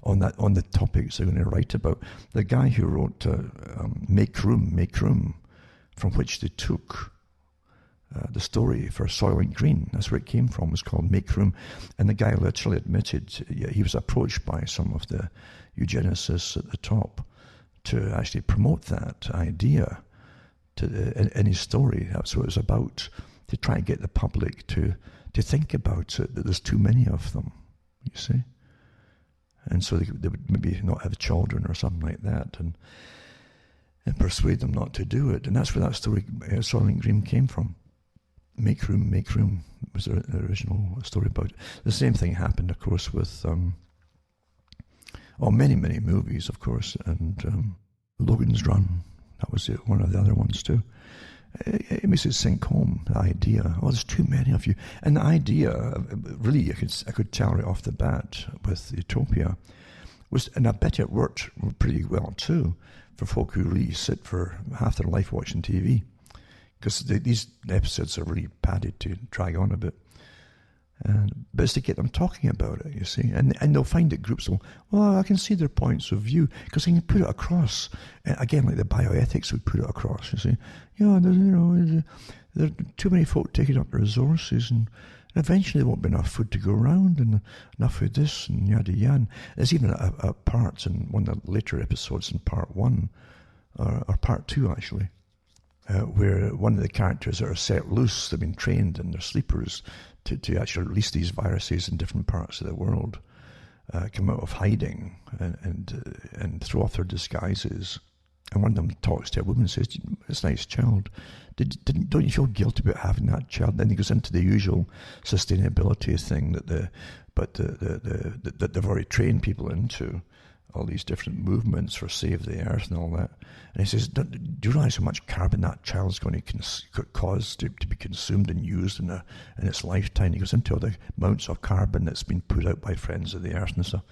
on the topics they're going to write about. The guy who wrote Make Room, from which they took the story for Soylent Green. That's where it came from. It was called Make Room. And the guy literally admitted he was approached by some of the eugenicists at the top to actually promote that idea in his story. That's what it was about, to try and get the public to think about it, that there's too many of them, you see. And so they would maybe not have children or something like that, and persuade them not to do it. And that's where that story, Soylent Green, came from. Make Room was the original story about it. The same thing happened, of course, with many movies, of course, and Logan's Run. That was one of the other ones too. It makes it sink home, the idea. Oh, there's too many of you. And the idea, really, I could tell right off the bat with Utopia, was, and I bet it worked pretty well too, for folk who really sit for half their life watching TV. Because these episodes are really padded to drag on a bit. But it's to get them talking about it, you see. And they'll find that groups will, well, I can see their points of view, because they can put it across. Again, like the bioethics would put it across, you see. There are too many folk taking up the resources, and eventually there won't be enough food to go around, and enough of this, and yada yada. There's even a part in one of the later episodes in part 1, or part 2 actually, where one of the characters are set loose. They've been trained in their sleepers to actually release these viruses in different parts of the world, come out of hiding and throw off their disguises. And one of them talks to a woman and says, "This nice child, don't you feel guilty about having that child?" Then he goes into the usual sustainability thing that they've already trained people into, all these different movements for Save the Earth and all that. And he says, do you realize how much carbon that child's going to cause to be consumed and used in its lifetime? He goes into all the amounts of carbon that's been put out by Friends of the Earth and stuff.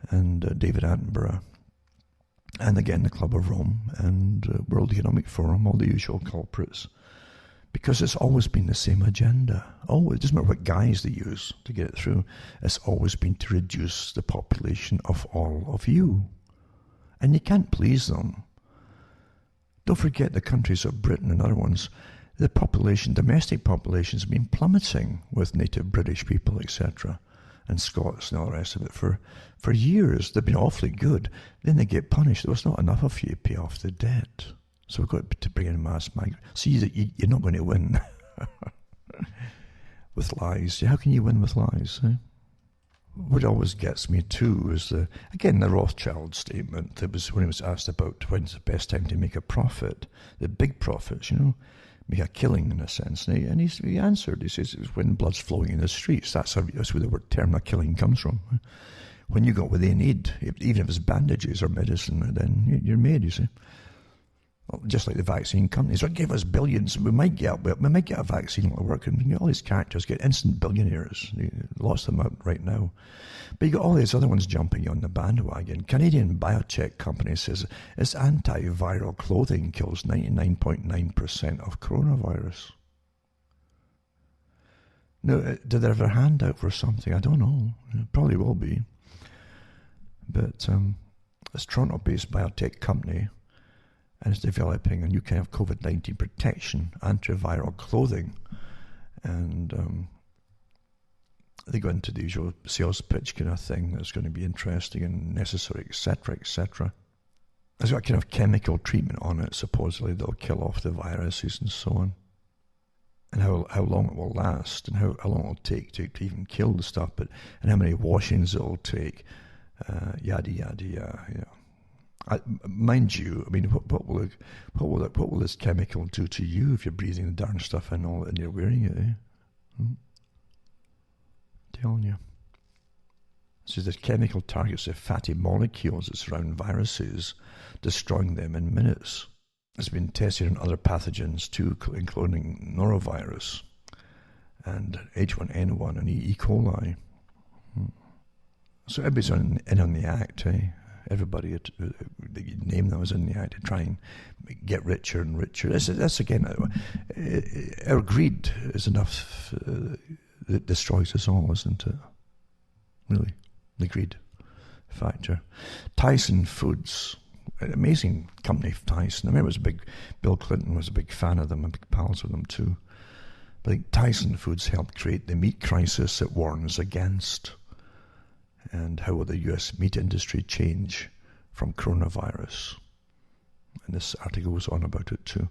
And David Attenborough. And again, the Club of Rome and World Economic Forum, all the usual culprits. Because it's always been the same agenda. Always. It doesn't matter what guise they use to get it through. It's always been to reduce the population of all of you. And you can't please them. Don't forget the countries of Britain and other ones. The population, domestic population, has been plummeting with native British people, etc., and Scots and all the rest of it for years. They've been awfully good. Then they get punished. There was not enough of you to pay off the debt. So we've got to bring in mass migrants. See, you're not going to win with lies. How can you win with lies? Eh? What always gets me too is the Rothschild statement. That was when he was asked about when's the best time to make a profit, the big profits, make a killing in a sense. And he answered. He says it's when blood's flowing in the streets. That's where the word term a killing comes from. When you got what they need, even if it's bandages or medicine, then you're made. You see. Well, just like the vaccine companies, will give us billions. We might get a vaccine that'll work, and all these characters get instant billionaires. Lots of them out right now. But you got all these other ones jumping on the bandwagon. Canadian biotech company says its antiviral clothing kills 99.9% of coronavirus. Now, did they have their hand out for something? I don't know. It probably will be. But this Toronto-based biotech company, and it's developing a new kind of COVID-19 protection, antiviral clothing. And they go into the usual sales pitch kind of thing that's going to be interesting and necessary, etc., etc. There's got a kind of chemical treatment on it, supposedly, that'll kill off the viruses and so on. And how long it will last, and how long it'll take to even kill the stuff, and how many washings it'll take, yada, yada, yada, mind you, I mean, what will this chemical do to you if you're breathing the darn stuff in all and you're wearing it? Telling you. So the chemical targets the fatty molecules that surround viruses, destroying them in minutes. It's been tested on other pathogens too, including norovirus and H1N1 and E. coli. So everybody's in on the act, eh? Everybody that you name them was in the act to try and get richer and richer. That's again, our greed is enough that destroys us all, isn't it? Really, the greed factor. Tyson Foods, an amazing company, Tyson. I remember Bill Clinton was a big fan of them and big pals with them too. But I think Tyson Foods helped create the meat crisis it warns against. And how will the US meat industry change from coronavirus? And this article goes on about it too.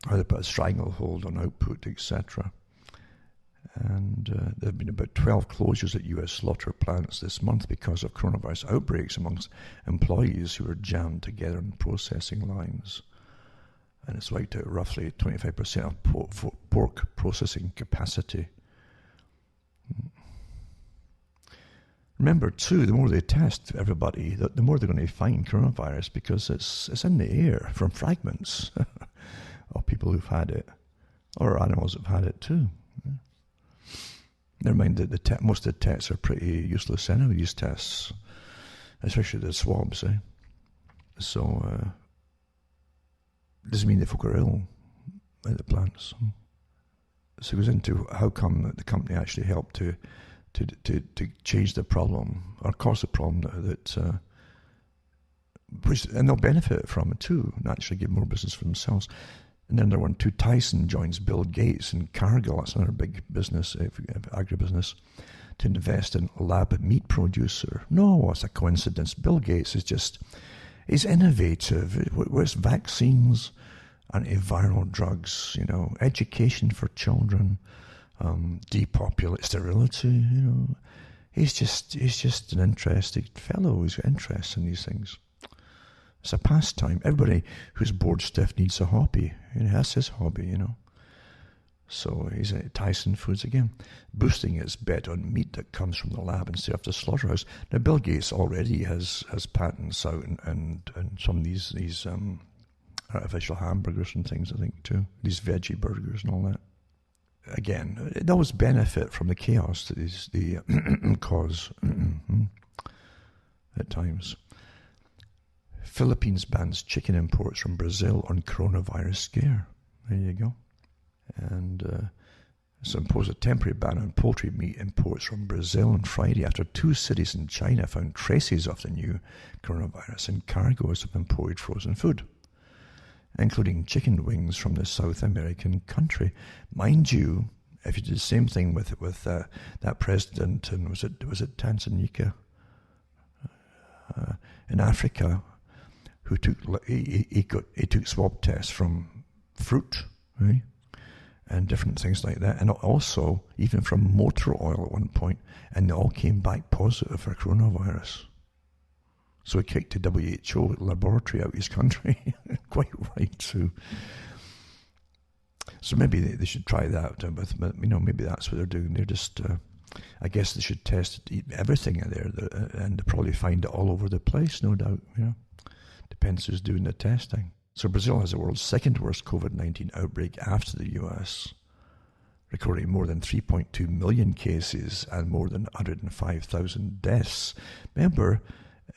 How they put a stranglehold on output, etc. And there have been about 12 closures at US slaughter plants this month because of coronavirus outbreaks amongst employees who were jammed together in processing lines. And it's wiped out roughly 25% of pork processing capacity. Remember, too, the more they test everybody, the more they're going to find coronavirus because it's in the air from fragments of people who've had it, or animals have had it too. Never mind that most of the tests are pretty useless anyway, these tests, especially the swabs. So, doesn't mean that folk are ill at the plants. So it goes into how come the company actually helped to change the problem or cause the problem and they'll benefit from it too, and actually get more business for themselves. And then another one too, Tyson joins Bill Gates and Cargill, that's another big business, agribusiness, to invest in lab meat producer. No, it's a coincidence. Bill Gates he's innovative. Where's vaccines, antiviral drugs, education for children, depopulate sterility, He's just an interesting fellow. He's got interest in these things. It's a pastime. Everybody who's bored stiff needs a hobby. That's his hobby, So he's at Tyson Foods again, boosting its bet on meat that comes from the lab instead of the slaughterhouse. Now, Bill Gates already has patents out and some of these artificial hamburgers and things, I think, too. These veggie burgers and all that. Again, it always benefit from the chaos that is the cause at times. Philippines bans chicken imports from Brazil on coronavirus scare. There you go. And so imposed a temporary ban on poultry meat imports from Brazil on Friday after 2 cities in China found traces of the new coronavirus in cargoes of imported frozen food, including chicken wings from the South American country. Mind you, if you did the same thing with that president, and was it Tanzania in Africa, who took swab tests from fruit, right, and different things like that, and also even from motor oil at one point, and they all came back positive for coronavirus. So he kicked the WHO laboratory out of his country. Quite right, too. So maybe they should try that. But maybe that's what they're doing. They're just, I guess they should test everything in there, and probably find it all over the place, no doubt. Depends who's doing the testing. So Brazil has the world's second worst COVID-19 outbreak after the US, recording more than 3.2 million cases and more than 105,000 deaths. Remember,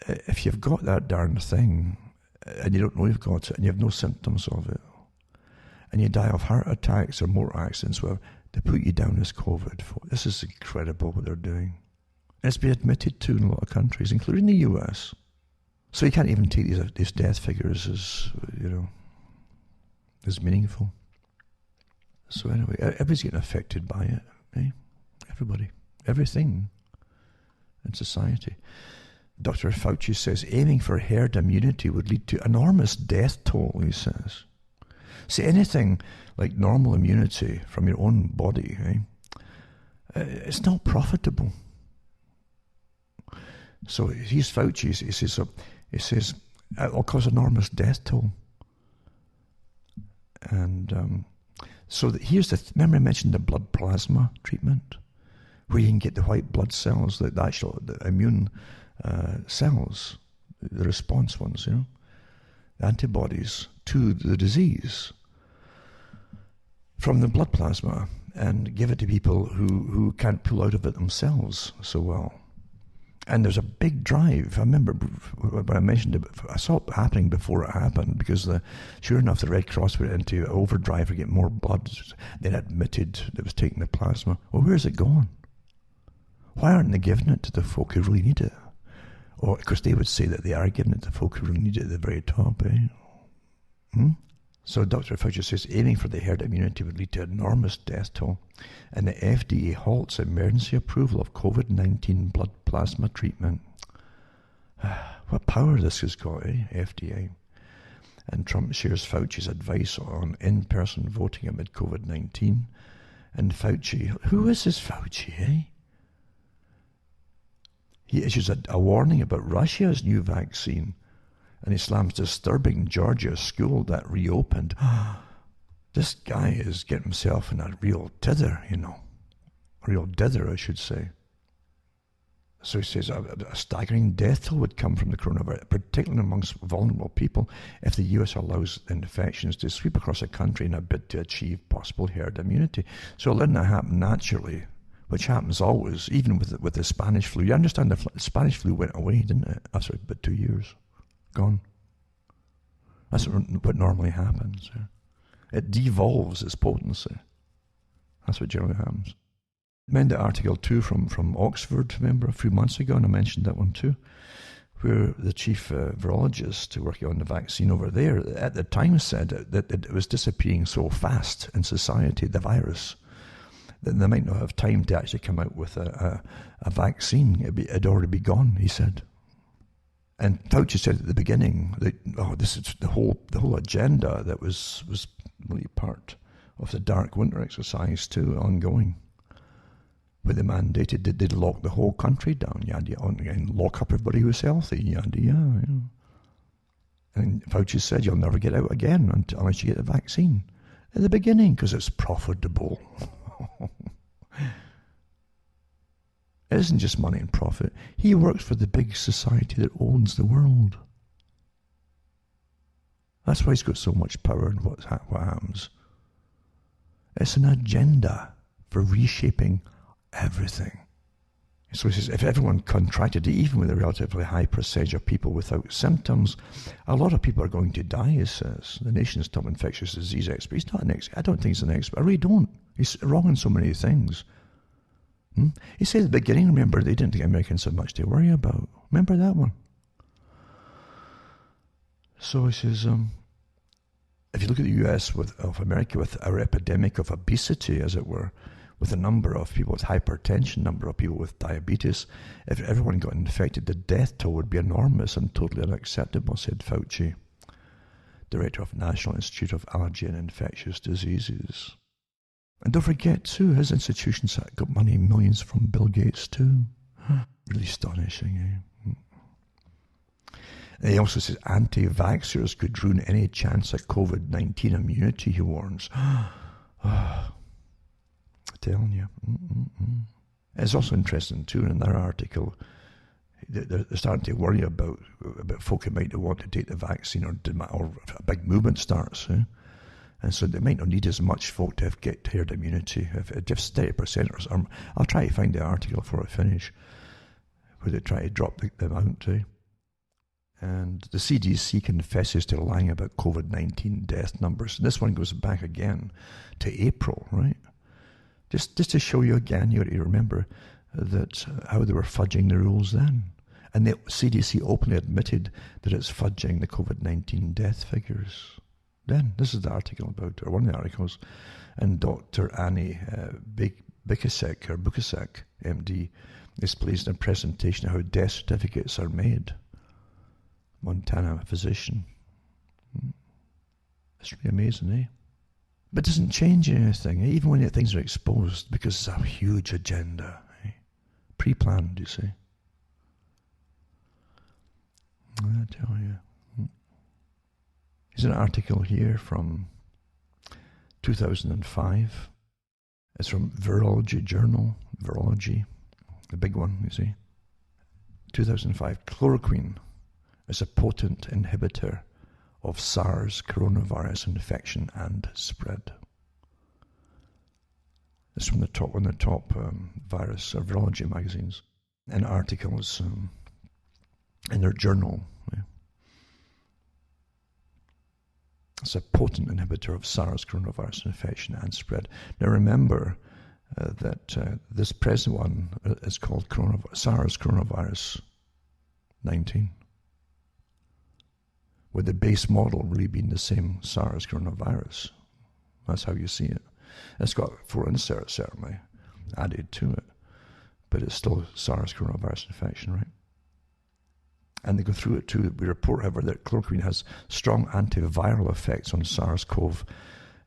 if you've got that darn thing and you don't know you've got it and you have no symptoms of it and you die of heart attacks or motor accidents, well, they put you down as COVID. This is incredible what they're doing. And it's been admitted to in a lot of countries, including the US. So you can't even take these death figures as meaningful. So anyway, everybody's getting affected by it. Eh? Everybody. Everything in society. Dr. Fauci says aiming for herd immunity would lead to enormous death toll, he says. See, anything like normal immunity from your own body, it's not profitable. So he's Fauci, he says it will cause enormous death toll. And so here's remember I mentioned the blood plasma treatment? where you can get the white blood cells, the actual the immune cells, the response ones, you know, the antibodies to the disease from the blood plasma, and give it to people who can't pull out of it themselves so well. And there's a big drive. I remember when I mentioned it, I saw it happening before it happened, because sure enough, the Red Cross went into overdrive to get more blood. Then admitted it was taking the plasma. Well, where's it going? Why aren't they giving it to the folk who really need it? Or, of course, they would say that they are giving it to folk who really need it at the very top, eh? So Dr. Fauci says aiming for the herd immunity would lead to an enormous death toll, and the FDA halts emergency approval of COVID-19 blood plasma treatment. What power this has got, eh? FDA. And Trump shares Fauci's advice on in-person voting amid COVID-19. And Fauci, who is this Fauci, eh? He issues a warning about Russia's new vaccine, and Islam's disturbing Georgia school that reopened. This guy is getting himself in a real dither, you know. A real dither, I should say. So he says a staggering death toll would come from the coronavirus, particularly amongst vulnerable people, if the US allows infections to sweep across the country in a bid to achieve possible herd immunity. So it'll not happen naturally, which happens always, even with the Spanish flu. You understand the Spanish flu went away, didn't it? After about 2 years. Gone. That's what normally happens. It devolves its potency. That's what generally happens. I read the article too from Oxford, remember, a few months ago, and I mentioned that one too, where the chief virologist working on the vaccine over there at the time said that it was disappearing so fast in society, the virus, that they might not have time to actually come out with a vaccine. It'd already be gone, he said. And Fauci said at the beginning that, this is the whole agenda that was really part of the dark winter exercise too, ongoing. Where they mandated that they'd lock the whole country down, and lock up everybody who's healthy, yeah. And Fauci said you'll never get out again unless you get the vaccine. At the beginning, because it's profitable. It isn't just money and profit. He works for the big society that owns the world. That's why he's got so much power and what happens. It's an agenda for reshaping everything. So he says, if everyone contracted it, even with a relatively high percentage of people without symptoms, a lot of people are going to die, he says. The nation's top infectious disease expert. He's not an expert. I don't think he's an expert. I really don't. He's wrong on so many things. He said at the beginning, remember, they didn't think Americans had much to worry about. Remember that one? So he says, if you look at the US of America with our epidemic of obesity, as it were, with a number of people with hypertension, number of people with diabetes, if everyone got infected, the death toll would be enormous and totally unacceptable, said Fauci, director of National Institute of Allergy and Infectious Diseases. And don't forget, too, his institution's got money, millions from Bill Gates, too. Really astonishing, eh? And he also says anti-vaxxers could ruin any chance of COVID-19 immunity, he warns. I'm telling you. It's also interesting, too, in their article, they're starting to worry about folk who might want to take the vaccine, or a big movement starts, eh? And so they might not need as much folk to get herd immunity. If just 30% or I'll try to find the article before I finish, where they try to drop the amount. And the CDC confesses to lying about COVID-19 death numbers. And this one goes back again to April, right? Just to show you again, you got to remember that how they were fudging the rules then. And the CDC openly admitted that it's fudging the COVID-19 death figures. Then, this is the article about, or one of the articles, and Dr. Annie Bukasek, MD, is pleased in a presentation of how death certificates are made. Montana physician. It's really amazing, eh? But it doesn't change anything, even when things are exposed, because it's a huge agenda, eh? Pre-planned, you see. I tell you. Here's an article here from 2005. It's from Virology Journal, virology, the big one, you see. 2005, chloroquine is a potent inhibitor of SARS coronavirus infection and spread. It's from one of the top virus or virology magazines and articles in their journal. Yeah. It's a potent inhibitor of SARS coronavirus infection and spread. Now remember that this present one is called SARS coronavirus 19, with the base model really being the same SARS coronavirus. That's how you see it. It's got 4 inserts certainly added to it, but it's still SARS coronavirus infection, right? And they go through it too. We report, however, that chloroquine has strong antiviral effects on SARS-CoV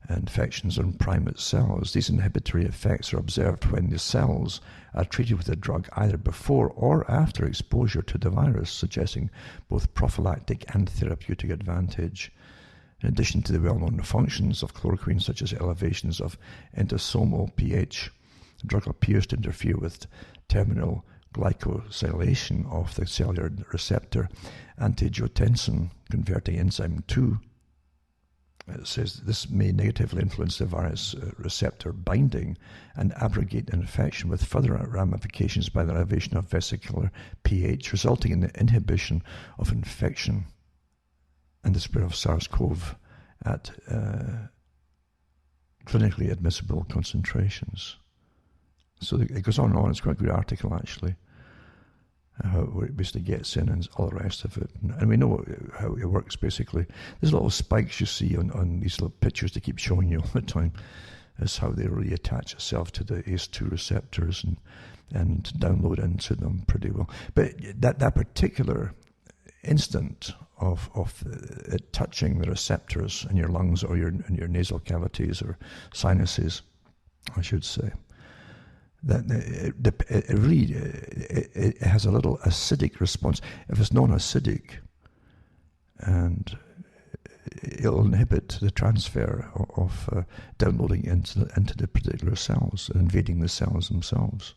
infections on primate cells. These inhibitory effects are observed when the cells are treated with the drug either before or after exposure to the virus, suggesting both prophylactic and therapeutic advantage. In addition to the well-known functions of chloroquine, such as elevations of endosomal pH, the drug appears to interfere with terminal glycosylation of the cellular receptor angiotensin converting enzyme 2. It says this may negatively influence the virus receptor binding and abrogate the infection, with further ramifications by the elevation of vesicular pH, resulting in the inhibition of infection and the spread of SARS-CoV at clinically admissible concentrations. So it goes on and on. It's quite a good article, actually, how it basically gets in and all the rest of it. And we know how it works, basically. There's little spikes you see on these little pictures they keep showing you all the time. That's how they really attach itself to the ACE2 receptors and download into them pretty well. But that particular instant of it touching the receptors in your lungs or in your nasal cavities or sinuses, I should say, that it has a little acidic response. If it's non-acidic, and it'll inhibit the transfer of downloading into the particular cells and invading the cells themselves.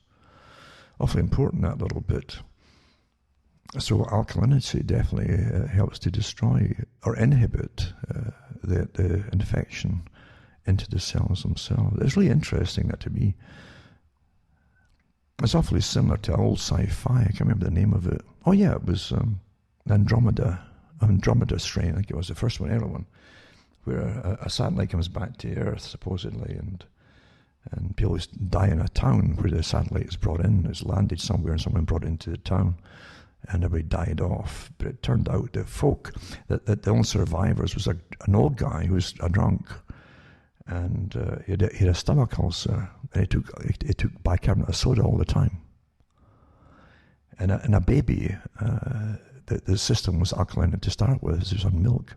Awfully important, that little bit. So alkalinity definitely helps to destroy or inhibit the infection into the cells themselves. It's really interesting, that to me. It's awfully similar to old sci-fi. I can't remember the name of it. Oh yeah, it was Andromeda strain. I think it was the first one, early one, where a satellite comes back to Earth supposedly, and people die in a town where the satellite is brought in. It's landed somewhere, and someone brought it into the town, and everybody died off. But it turned out that the only survivors was an old guy who was a drunk. And he had a stomach ulcer, and he took bicarbonate of soda all the time. And a baby, the system was alkaline to start with, it was on milk.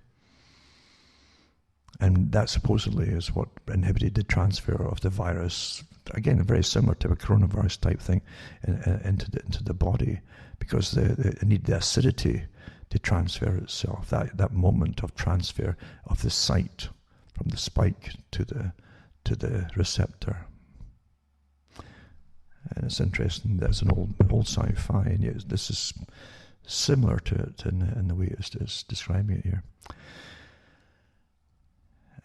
And that supposedly is what inhibited the transfer of the virus, again, very similar to a coronavirus type thing, into the body, because it needed the acidity to transfer itself, that moment of transfer of the site from the spike to the receptor. And it's interesting, that's an old sci-fi, and yet this is similar to it in the way it's describing it here.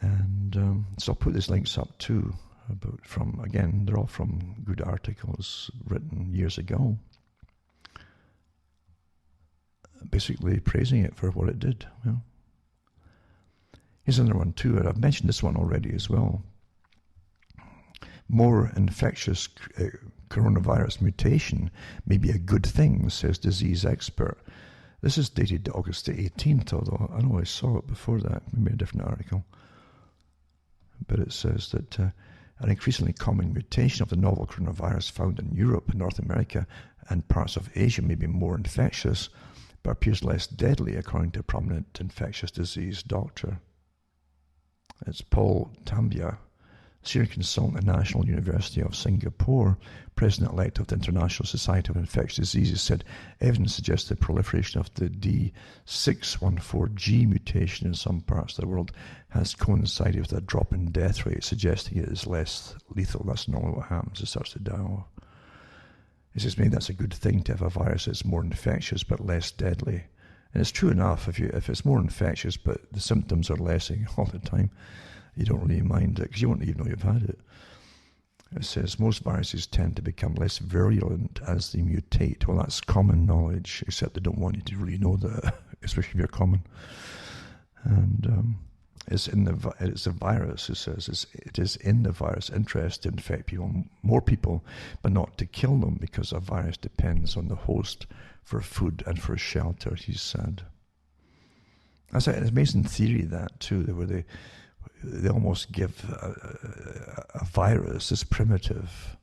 And so I'll put these links up too, they're all from good articles written years ago, basically praising it for what it did. You know. Here's another one too, and I've mentioned this one already as well. More infectious coronavirus mutation may be a good thing, says disease expert. This is dated to August the 18th, although I know I saw it before that, maybe a different article. But it says that an increasingly common mutation of the novel coronavirus found in Europe, North America, and parts of Asia may be more infectious, but appears less deadly, according to a prominent infectious disease doctor. It's Paul Tambia, senior consultant at the National University of Singapore, president-elect of the International Society of Infectious Diseases, said evidence suggests the proliferation of the D614G mutation in some parts of the world has coincided with a drop in death rate, suggesting it is less lethal. That's normally what happens. It starts to die off. He says maybe that's a good thing to have a virus that's more infectious but less deadly. And it's true enough, if it's more infectious but the symptoms are lessening all the time, you don't really mind it because you won't even know you've had it. It says most viruses tend to become less virulent as they mutate. Well, that's common knowledge, except they don't want you to really know that, especially if you're common. And it's a virus, it says. It is in the virus' interest to infect more people, but not to kill them, because a virus depends on the host for food and for shelter, he said. That's an amazing theory, that too, where they almost give a virus, this primitive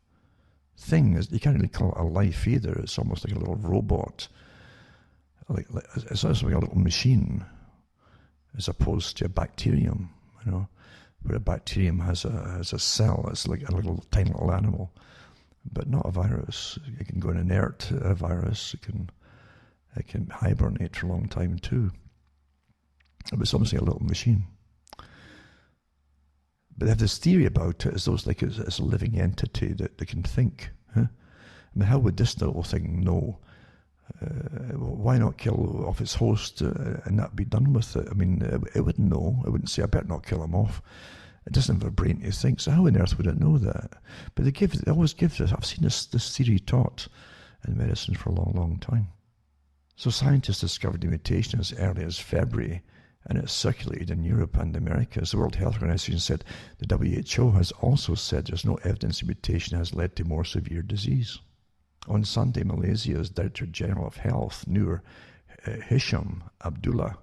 thing. You can't really call it a life either. It's almost like a little robot. It's almost like a little machine, as opposed to a bacterium, where a bacterium has a cell. It's like a tiny little animal, but not a virus. It can go inert, a virus. It can hibernate for a long time too. It's almost like a little machine. But they have this theory about it as though it's a living entity that they can think. Huh? I mean, how would this little thing know? Why not kill off its host and that be done with it? I mean, it wouldn't know. It wouldn't say, I better not kill him off. It doesn't have a brain to think. So how on earth would it know that? But they always give this. I've seen this theory taught in medicine for a long, long time. So scientists discovered the mutation as early as February, and it's circulated in Europe and America. The World Health Organization said the WHO has also said there's no evidence the mutation has led to more severe disease. On Sunday, Malaysia's Director General of Health, Nur Hisham Abdullah,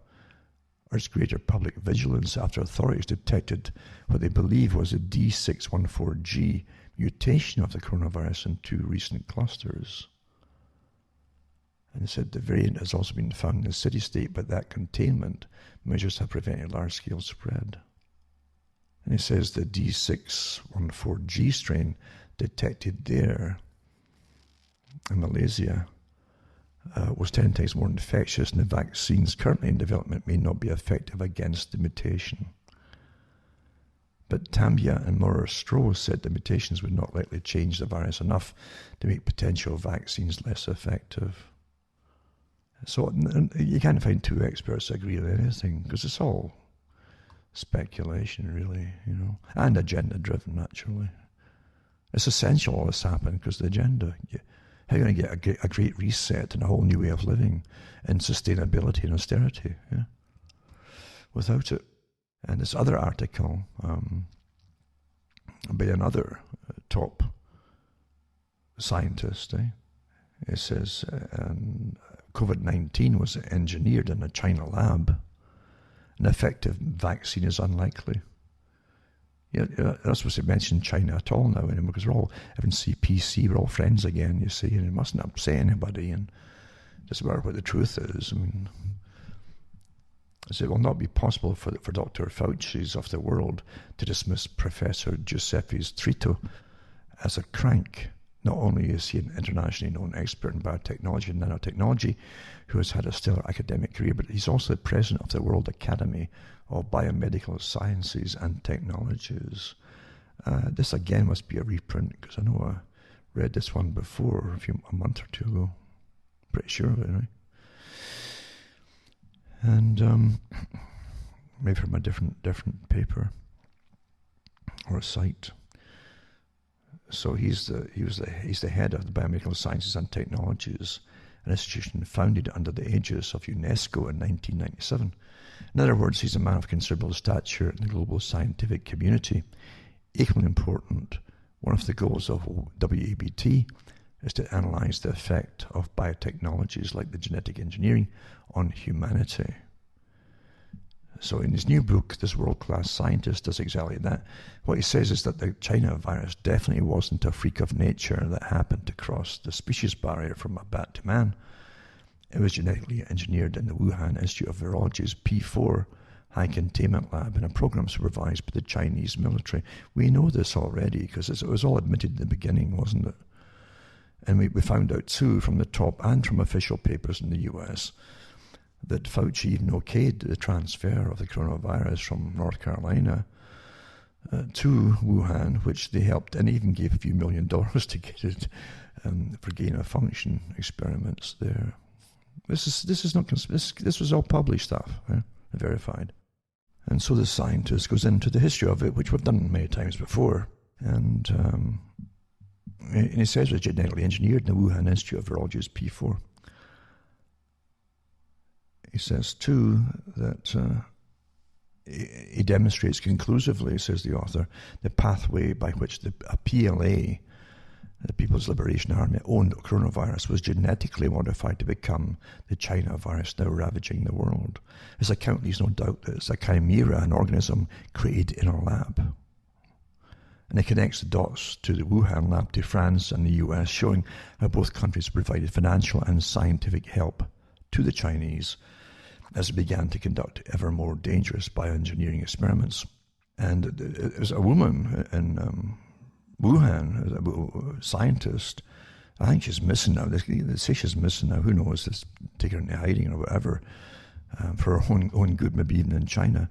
urged greater public vigilance after authorities detected what they believe was a D614G mutation of the coronavirus in 2 recent clusters. And they said the variant has also been found in the city-state, but that containment measures have prevented large-scale spread. And he says the D614G strain detected there in Malaysia was 10 times more infectious, and the vaccines currently in development may not be effective against the mutation. But Tambia and Moore-Stroh said the mutations would not likely change the virus enough to make potential vaccines less effective. So you can't find 2 experts that agree on anything, because it's all speculation, really, and agenda-driven, naturally. It's essential all this happened because of the agenda. How are you going to get a great reset and a whole new way of living and sustainability and austerity without it? And this other article by another top scientist, it says COVID-19 was engineered in a China lab. An effective vaccine is unlikely. You're not supposed to mention China at all now anymore, because we're all having CPC, we're all friends again, you see, and it mustn't upset anybody, and just matter what the truth is. I mean, it will not be possible for Dr. Fauci's of the world to dismiss Professor Giuseppe's Trito as a crank. Not only is he an internationally known expert in biotechnology and nanotechnology who has had a stellar academic career, but he's also the president of the World Academy of Biomedical Sciences and Technologies. This again must be a reprint, because I know I read this one before a month or 2 ago. Pretty sure of it, right? And maybe from a different paper or a site. So he's the head of the Biomedical Sciences and Technologies, an institution founded under the aegis of UNESCO in 1997. In other words, he's a man of considerable stature in the global scientific community. Equally important, one of the goals of WABT is to analyze the effect of biotechnologies like the genetic engineering on humanity. So in his new book, this world-class scientist does exactly that. What he says is that the China virus definitely wasn't a freak of nature that happened to cross the species barrier from a bat to man. It was genetically engineered in the Wuhan Institute of Virology's P4 high containment lab in a program supervised by the Chinese military. We know this already because it was all admitted in the beginning, wasn't it? And we found out too from the top and from official papers in the US that Fauci even okayed the transfer of the coronavirus from North Carolina to Wuhan, which they helped and even gave a few $1 million to get it for gain of function experiments there. This is not this was all published stuff, verified. And so the scientist goes into the history of it, which we've done many times before, and he says it was genetically engineered in the Wuhan Institute of Virology's P4. He says too that he demonstrates conclusively, says the author, the pathway by which a PLA, the People's Liberation Army, owned coronavirus was genetically modified to become the China virus now ravaging the world. His account leaves no doubt that it's a chimera, an organism created in a lab. And it connects the dots to the Wuhan lab to France and the US, showing how both countries provided financial and scientific help to the Chinese as they began to conduct ever more dangerous bioengineering experiments. And it was a woman in Wuhan, a scientist. I think she's missing now. They say she's missing now. Who knows? Let's take her into hiding or whatever for her own good, maybe even in China.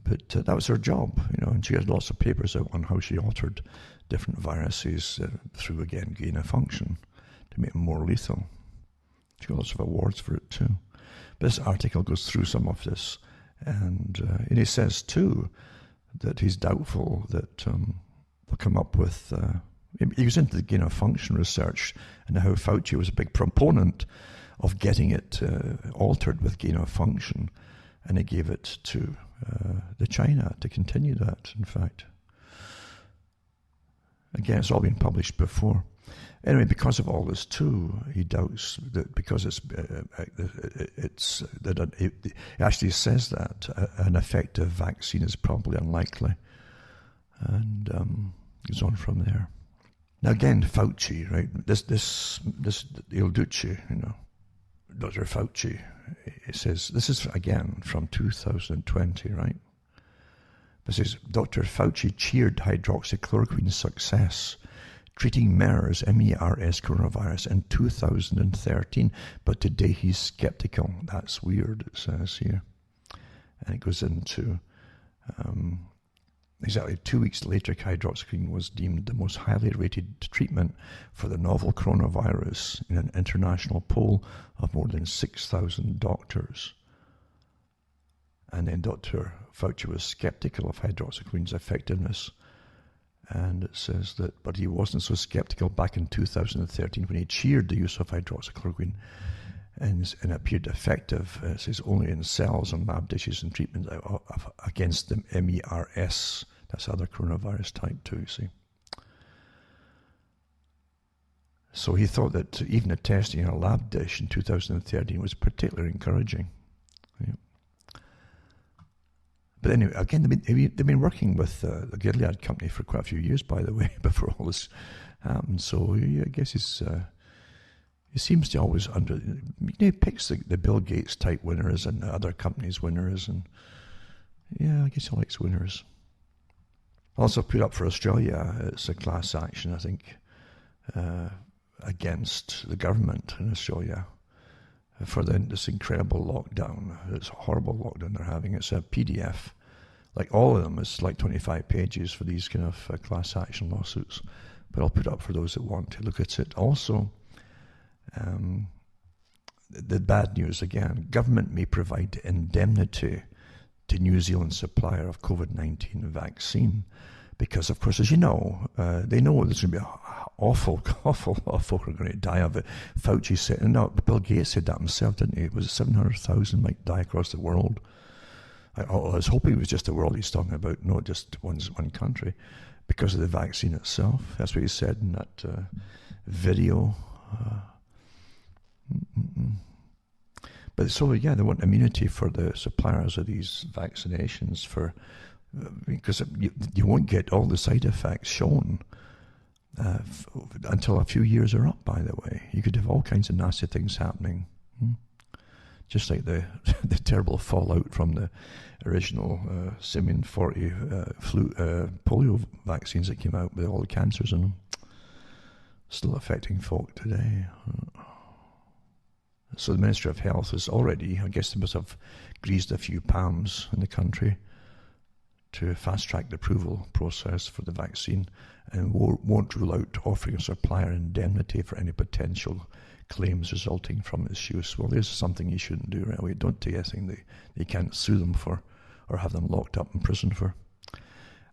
But that was her job, and she had lots of papers out on how she altered different viruses through, again, gain of function to make them more lethal. She got lots of awards for it too. But this article goes through some of this, and he says too that he's doubtful that they'll come up with. He was into the gain of function research and how Fauci was a big proponent of getting it altered with gain of function, and he gave it to the China to continue that. In fact, again, it's all been published before. Anyway, because of all this too, he doubts that because it actually says that an effective vaccine is probably unlikely, and goes on from there. Now again, Fauci, right? This Il Duce, Dr. Fauci, it says this is again from 2020, right? It says Dr. Fauci cheered hydroxychloroquine's success treating MERS coronavirus in 2013, but today he's skeptical. That's weird, it says here. And it goes into exactly 2 weeks later, hydroxychloroquine was deemed the most highly rated treatment for the novel coronavirus in an international poll of more than 6,000 doctors. And then Dr. Fauci was skeptical of hydroxychloroquine's effectiveness. And it says that, but he wasn't so skeptical back in 2013 when he cheered the use of hydroxychloroquine and appeared effective. It says only in cells and lab dishes and treatment against the MERS. That's other coronavirus type 2, you see. So he thought that even the testing in a lab dish in 2013 was particularly encouraging. Yeah. But anyway, again, they've been working with the Gilead company for quite a few years, by the way, before all this happened. So I guess he seems to always he picks the Bill Gates type winners and the other companies' winners, and yeah, I guess he likes winners. Also put up for Australia, it's a class action, I think, against the government in Australia for this incredible lockdown. It's a horrible lockdown they're having. It's a PDF, like all of them. It's like 25 pages for these kind of class action lawsuits. But I'll put up for those that want to look at it. Also, the bad news again, government may provide indemnity to New Zealand supplier of COVID-19 vaccine. Because, of course, as you know, they know there's going to be awful lot of folk are going to die of it. Fauci said, and no, Bill Gates said that himself, didn't he? It was 700,000 might die across the world. I was hoping it was just the world he's talking about, not just one country, because of the vaccine itself. That's what he said in that video. But so, yeah, they want immunity for the suppliers of these vaccinations because you won't get all the side effects shown until a few years are up, by the way. You could have all kinds of nasty things happening. Just like the terrible fallout from the original Simian 40 polio vaccines that came out with all the cancers in them. Still affecting folk today. So the Ministry of Health is already, I guess they must have greased a few palms in the country to fast-track the approval process for the vaccine and won't rule out offering a supplier indemnity for any potential claims resulting from its use. Well, there's something you shouldn't do right away. Don't take anything that you can't sue them for or have them locked up in prison for.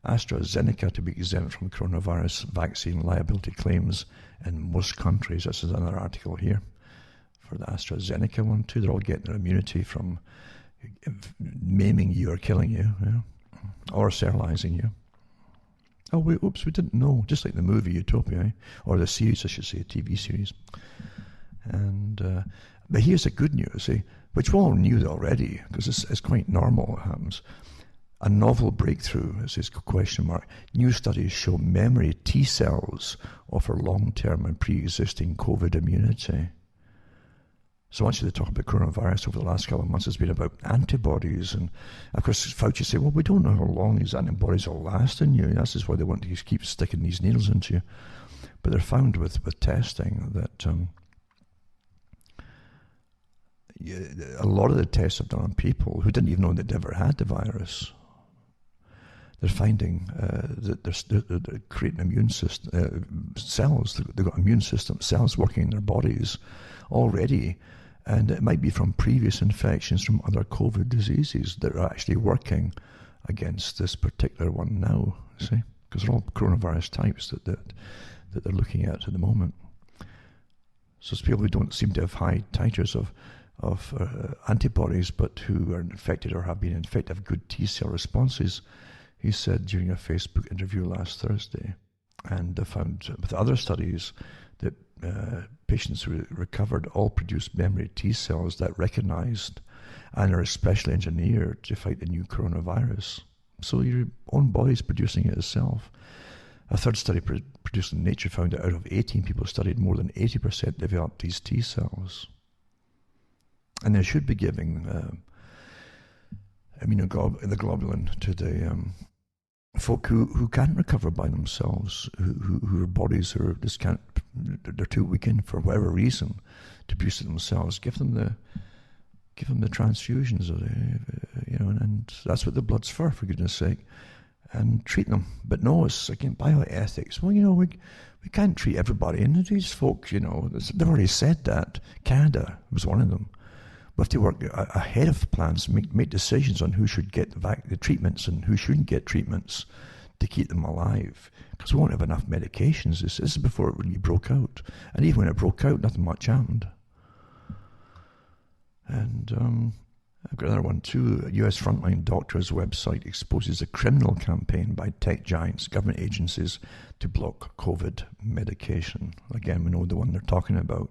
AstraZeneca to be exempt from coronavirus vaccine liability claims in most countries. This is another article here for the AstraZeneca one too. They're all getting their immunity from maiming you or killing you, or sterilizing you. Oh, wait, oops, we didn't know. Just like the movie Utopia, or the series, I should say, TV series. And but here's the good news, which we all knew already, because it's quite normal. It happens. A novel breakthrough, it says question mark. New studies show memory T cells offer long-term and pre-existing COVID immunity. So much of the talk about coronavirus over the last couple of months has been about antibodies. And of course, Fauci said, well, we don't know how long these antibodies will last in you. That's just why they want to keep sticking these needles into you. But they're found with testing that a lot of the tests have done on people who didn't even know they'd ever had the virus. They're finding that they're creating immune system cells. They've got immune system cells working in their bodies already, and it might be from previous infections from other COVID diseases that are actually working against this particular one now. See, because they're all coronavirus types that they're looking at the moment. So it's people who don't seem to have high titers of antibodies, but who are infected or have been infected have good T cell responses. He said during a Facebook interview last Thursday, and they found with other studies that patients who recovered all produced memory T cells that recognized and are especially engineered to fight the new coronavirus. So your own body's producing it itself. A third study produced in Nature found that out of 18 people studied, more than 80% developed these T cells. And they should be giving immunoglobulin to the folk who can't recover by themselves, whose bodies are just can't, they're too weakened for whatever reason to produce it themselves. Give them the transfusions, and that's what the blood's for goodness sake, and treat them. But no, it's again bioethics. Well, we can't treat everybody, and these folks, they've already said that. Canada was one of them. We have to work ahead of plans, make decisions on who should get the treatments and who shouldn't get treatments to keep them alive. Because we won't have enough medications. This is before it really broke out. And even when it broke out, nothing much happened. And I've got another one too. A US frontline doctor's website exposes a criminal campaign by tech giants, government agencies to block COVID medication. Again, we know the one they're talking about.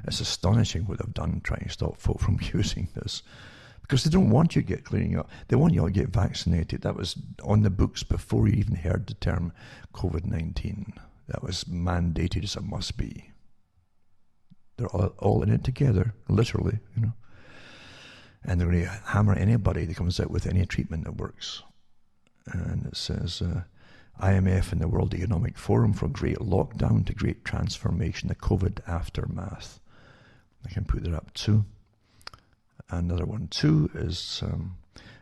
It's astonishing what they've done trying to stop folk from using this. Because they don't want you to get cleaning up. They want you all to get vaccinated. That was on the books before you even heard the term COVID-19. That was mandated as it must be. They're all in it together, literally, And they're going to hammer anybody that comes out with any treatment that works. And it says, IMF and the World Economic Forum for Great Lockdown to Great Transformation, the COVID Aftermath. I can put that up too. Another one too is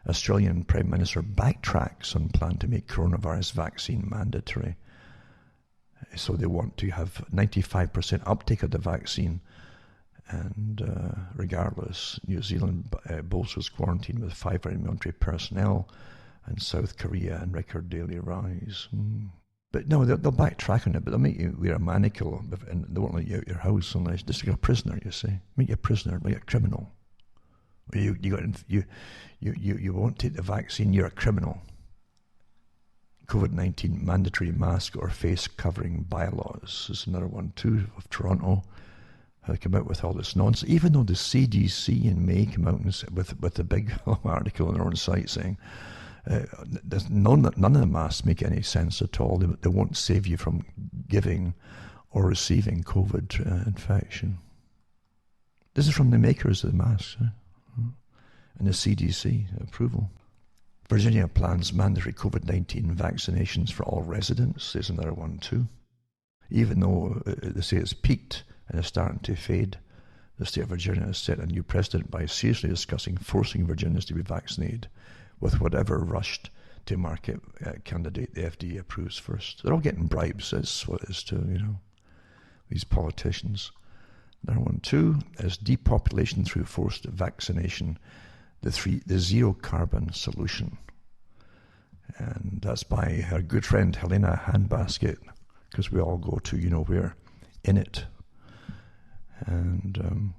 Australian Prime Minister backtracks on plan to make coronavirus vaccine mandatory. So they want to have 95% uptake of the vaccine. And regardless, New Zealand bolsters quarantine with 500 military personnel, and South Korea and record daily rise. But no, they'll backtrack on it, but they'll make you wear a manacle, and they won't let you out your house unless just like a prisoner. You see, make you a prisoner, like a criminal. You won't take the vaccine. You're a criminal. COVID-19 mandatory mask or face covering bylaws is another one too of Toronto. They come out with all this nonsense, even though the CDC in May came out with a big article on their own site saying none of the masks make any sense at all. They won't save you from giving or receiving COVID infection. This is from the makers of the masks and the CDC approval. Virginia plans mandatory COVID-19 vaccinations for all residents. There's another one too. Even though they say it's peaked and is starting to fade, the state of Virginia has set a new precedent by seriously discussing forcing Virginians to be vaccinated with whatever rushed to market candidate the FDA approves first. They're all getting bribes. That's what it is too, these politicians. Number 1. 2 is depopulation through forced vaccination. The 3, the zero carbon solution. And that's by our good friend Helena Handbasket, because we all go to where in it. And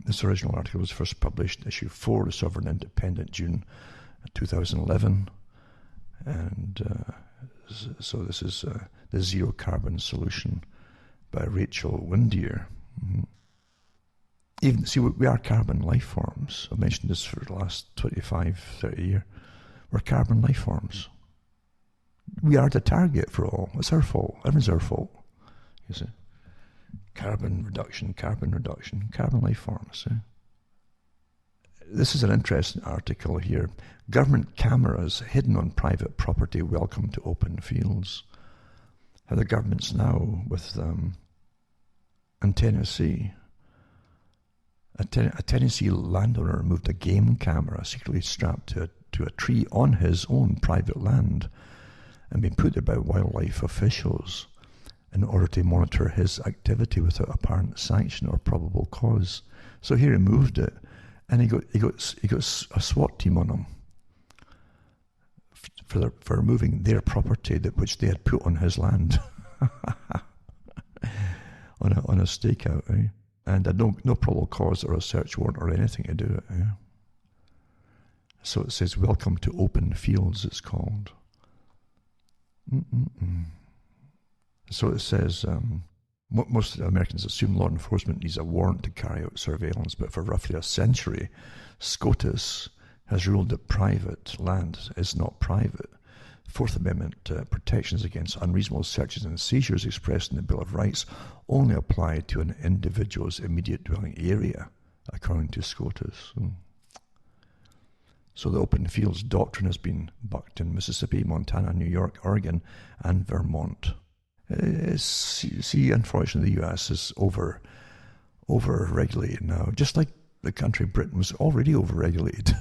this original article was first published, issue 4, The Sovereign Independent, June 2011. And so this is the Zero Carbon Solution by Rachel Windeyer. Even, see, we are carbon life forms. I've mentioned this for the last 25, 30 years. We're carbon life forms. We are the target for all. It's our fault. Everything's our fault. You see? Carbon reduction, carbon life forms. See? This is an interesting article here. Government cameras hidden on private property welcome to open fields. How the government's now with in Tennessee. A Tennessee landowner moved a game camera secretly strapped to a tree on his own private land and been put there by wildlife officials in order to monitor his activity without apparent sanction or probable cause. So here he moved it, and he got a SWAT team on him for removing their property which they had put on his land on a stakeout, right? And had no probable cause or a search warrant or anything to do it. Yeah. So it says, welcome to open fields, it's called. So it says, most Americans assume law enforcement needs a warrant to carry out surveillance, but for roughly a century, SCOTUS has ruled that private land is not private. Fourth Amendment protections against unreasonable searches and seizures expressed in the Bill of Rights only apply to an individual's immediate dwelling area, according to SCOTUS. So the open fields doctrine has been bucked in Mississippi, Montana, New York, Oregon, and Vermont. See, unfortunately, the US is over-regulated now, just like the country Britain was already over-regulated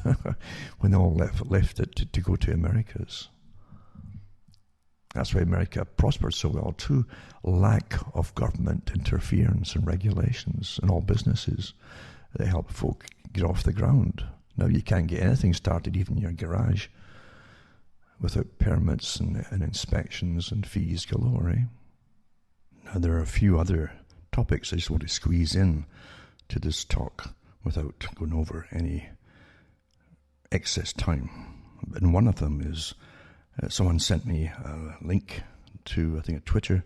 when they all left it to go to Americas. That's why America prospered so well too. Lack of government interference and regulations in all businesses. They help folk get off the ground. Now you can't get anything started, even in your garage, without permits and inspections and fees galore. Eh? Now there are a few other topics I just want to squeeze in to this talk without going over any excess time. And one of them is someone sent me a link to, I think, a Twitter,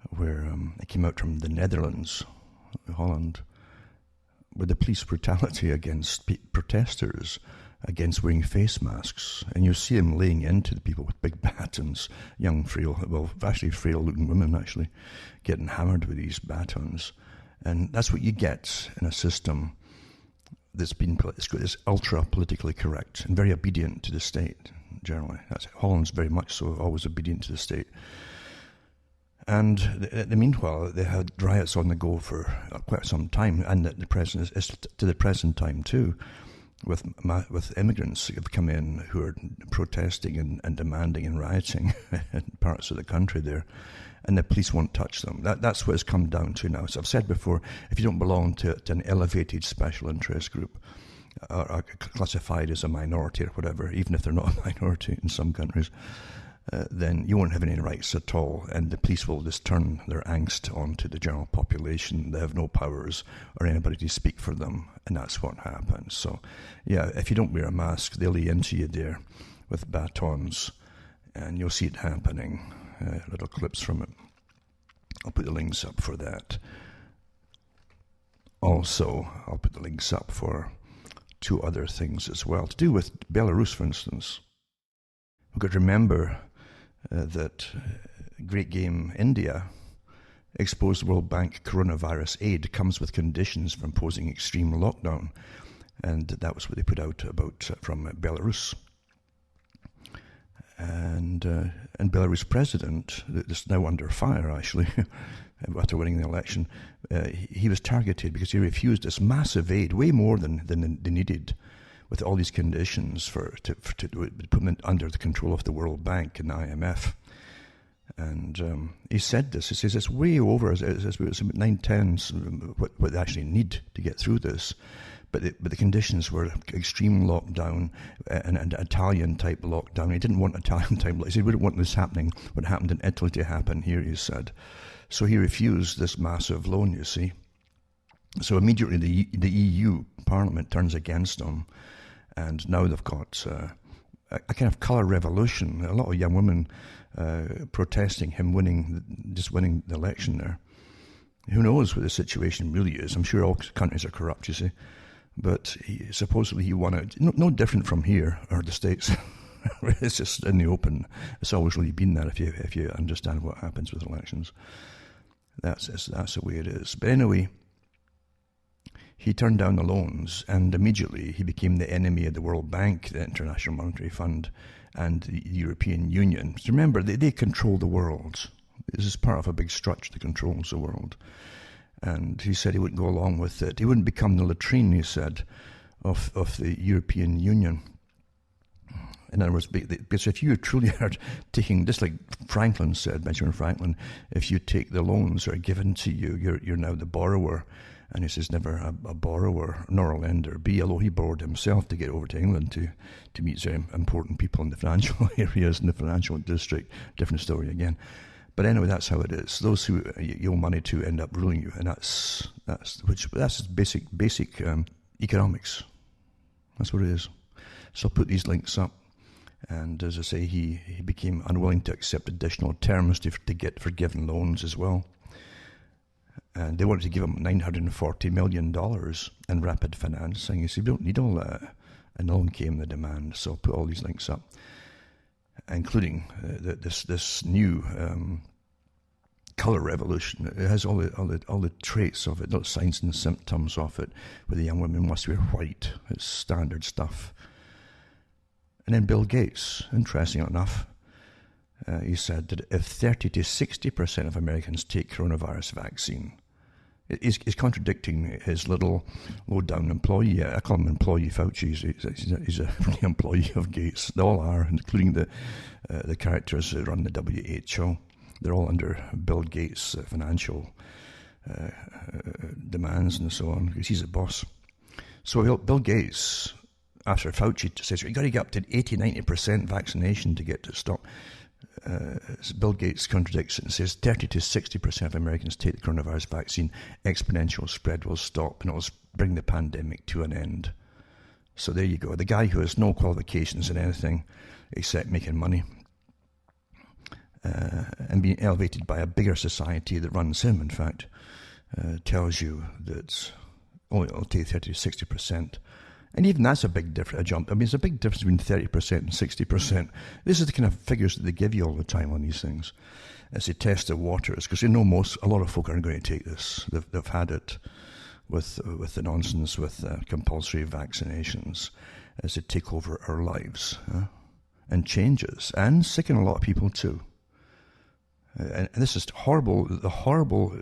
where it came out from the Netherlands, Holland, with the police brutality against protesters against wearing face masks. And you see them laying into the people with big batons, young, frail-looking women, actually, getting hammered with these batons. And that's what you get in a system that's ultra-politically correct and very obedient to the state. Generally, Holland's very much so, always obedient to the state. And in the meanwhile, they had riots on the go for quite some time, and at the present is to the present time too, with immigrants who have come in who are protesting and demanding and rioting in parts of the country there, and the police won't touch them. That's what it's come down to now. So I've said before, if you don't belong to an elevated special interest group, are classified as a minority or whatever, even if they're not a minority in some countries, then you won't have any rights at all, and the police will just turn their angst onto the general population. They have no powers or anybody to speak for them, and that's what happens. So, yeah, if you don't wear a mask, they'll lay into you there with batons, and you'll see it happening. Little clips from it. I'll put the links up for that. Also, I'll put the links up for two other things as well, to do with Belarus, for instance. We've got to remember that Great Game India exposed World Bank coronavirus aid comes with conditions for imposing extreme lockdown, and that was what they put out about from Belarus. And Belarus president, that's now under fire actually, after winning the election, he was targeted because he refused this massive aid, way more than they needed, with all these conditions to put them under the control of the World Bank and the IMF. And he said this. He says it's way over. It's about 9/10 what they actually need to get through this. But the conditions were extreme lockdown and Italian type lockdown. He didn't want Italian type lockdown. He said he wouldn't want this happening, what happened in Italy to happen here, he said. So he refused this massive loan, you see. So immediately the EU Parliament turns against him. And now they've got a kind of colour revolution. A lot of young women protesting him winning the election there. Who knows what the situation really is? I'm sure all countries are corrupt, you see. But supposedly he won it. No different from here or the States. It's just in the open. It's always really been that if you understand what happens with elections. That's the way it is. But anyway, he turned down the loans, and immediately he became the enemy of the World Bank, the International Monetary Fund, and the European Union. So remember, they control the world. This is part of a big structure that controls the world. And he said he wouldn't go along with it. He wouldn't become the latrine, he said, of the European Union. In other words, because if you truly are taking, just like Franklin said, Benjamin Franklin, if you take the loans that are given to you, you're now the borrower. And he says never a borrower nor a lender be, although he borrowed himself to get over to England to meet very important people in the financial areas, in the financial district. Different story again. But anyway, that's how it is. Those who you owe money to end up ruling you, and that's basic economics. That's what it is. So I'll put these links up, and as I say, he became unwilling to accept additional terms to get forgiven loans as well, and they wanted to give him $940 million in rapid financing. He said, "We don't need all that," and along came the demand. So I'll put all these links up, including this new colour revolution. It has all the traits of it, the signs and symptoms of it, where the young women must wear white. It's standard stuff. And then Bill Gates, interesting enough, he said that if 30 to 60% of Americans take coronavirus vaccine, he's contradicting his little low-down employee. I call him employee Fauci. He's a employee of Gates. They all are, including the characters that run the WHO. They're all under Bill Gates' financial demands and so on, because he's a boss. So Bill Gates, after Fauci says, you've got to get up to 80-90% vaccination to get to stop. Bill Gates contradicts it and says 30 to 60% of Americans take the coronavirus vaccine, exponential spread will stop, and it'll bring the pandemic to an end. So there you go. The guy who has no qualifications in anything except making money and being elevated by a bigger society that runs him, in fact, tells you that it'll take 30 to 60%. And even that's a big jump. I mean, it's a big difference between 30% and 60%. This is the kind of figures that they give you all the time on these things as they test the waters, because they know a lot of folk aren't going to take this. They've had it with the nonsense with compulsory vaccinations as they take over our lives and changes, and sicken a lot of people too. And this is horrible, the horrible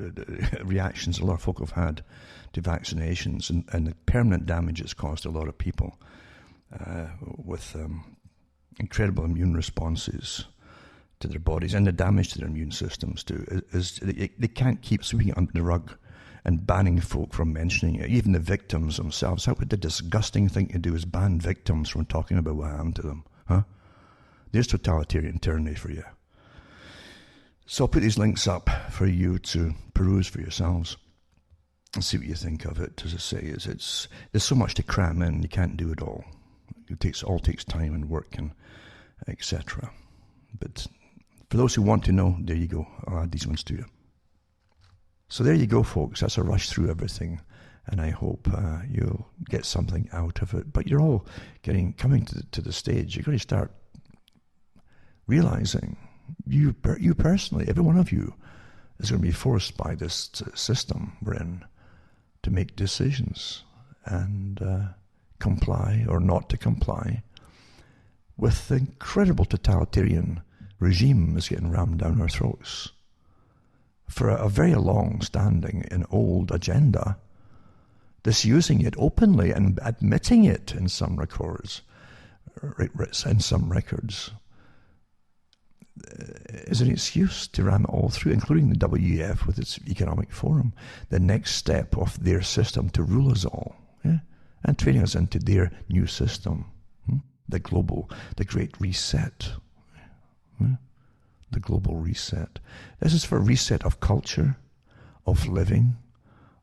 reactions a lot of folk have had to vaccinations and the permanent damage it's caused a lot of people with incredible immune responses to their bodies and the damage to their immune systems too. They can't keep sweeping it under the rug and banning folk from mentioning it, even the victims themselves. How would the disgusting thing to do is ban victims from talking about what happened to them? Huh? There's totalitarian tyranny for you. So I'll put these links up for you to peruse for yourselves and see what you think of it. As I say, there's so much to cram in, you can't do it all. It all takes time and work and etc. But for those who want to know, there you go. I'll add these ones to you. So there you go, folks. That's a rush through everything, and I hope you'll get something out of it. But you're all coming to the stage. You're going to start realizing, you personally, every one of you, is going to be forced by this system we're in to make decisions and comply or not to comply with the incredible totalitarian regime that's getting rammed down our throats for a very long-standing and old agenda disusing it openly and admitting it in some records, is an excuse to ram it all through, including the WEF with its economic forum, the next step of their system to rule us all, yeah? And training us into their new system, the Great Reset, the global reset. This is for a reset of culture, of living,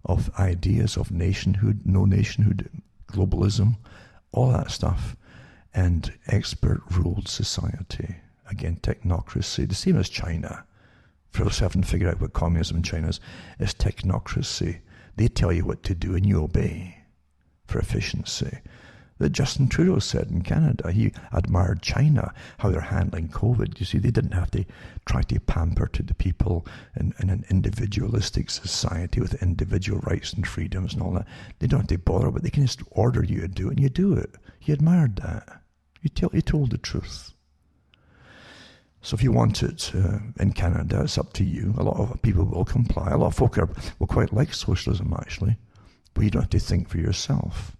of ideas, of nationhood, no nationhood, globalism, all that stuff, and expert-ruled society. Again, technocracy, the same as China. For those who haven't figured out what communism in China is technocracy. They tell you what to do and you obey for efficiency. That Justin Trudeau said in Canada, he admired China, how they're handling COVID. You see, they didn't have to try to pamper to the people in an individualistic society with individual rights and freedoms and all that. They don't have to bother, but they can just order you to do it, and you do it. He admired that. He told the truth. So if you want it in Canada, it's up to you. A lot of people will comply. A lot of folk will quite like socialism, actually. But you don't have to think for yourself.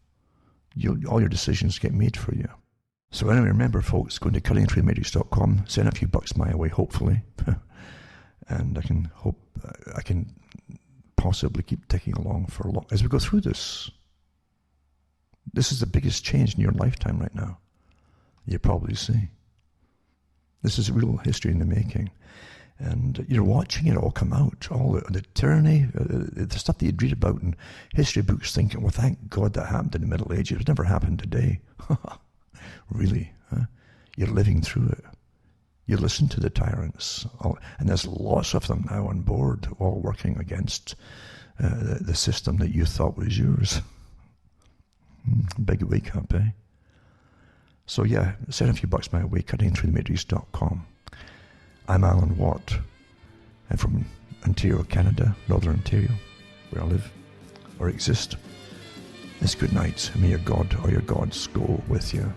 All your decisions get made for you. So anyway, remember, folks, go to cuttingthroughthematrix.com, send a few bucks my way, hopefully. And I can possibly keep ticking along for a long, as we go through this. This is the biggest change in your lifetime right now. You probably see. This is real history in the making. And you're watching it all come out, all the tyranny, the stuff that you'd read about in history books thinking, well, thank God that happened in the Middle Ages. It never happened today. Really? Huh? You're living through it. You listen to the tyrants. And there's lots of them now on board, all working against the system that you thought was yours. Big wake up, eh? So yeah, send a few bucks my way, cuttingthroughthematrix.com. I'm Alan Watt, and from Ontario, Canada, Northern Ontario, where I live, or exist, it's good night, and may your God or your gods go with you.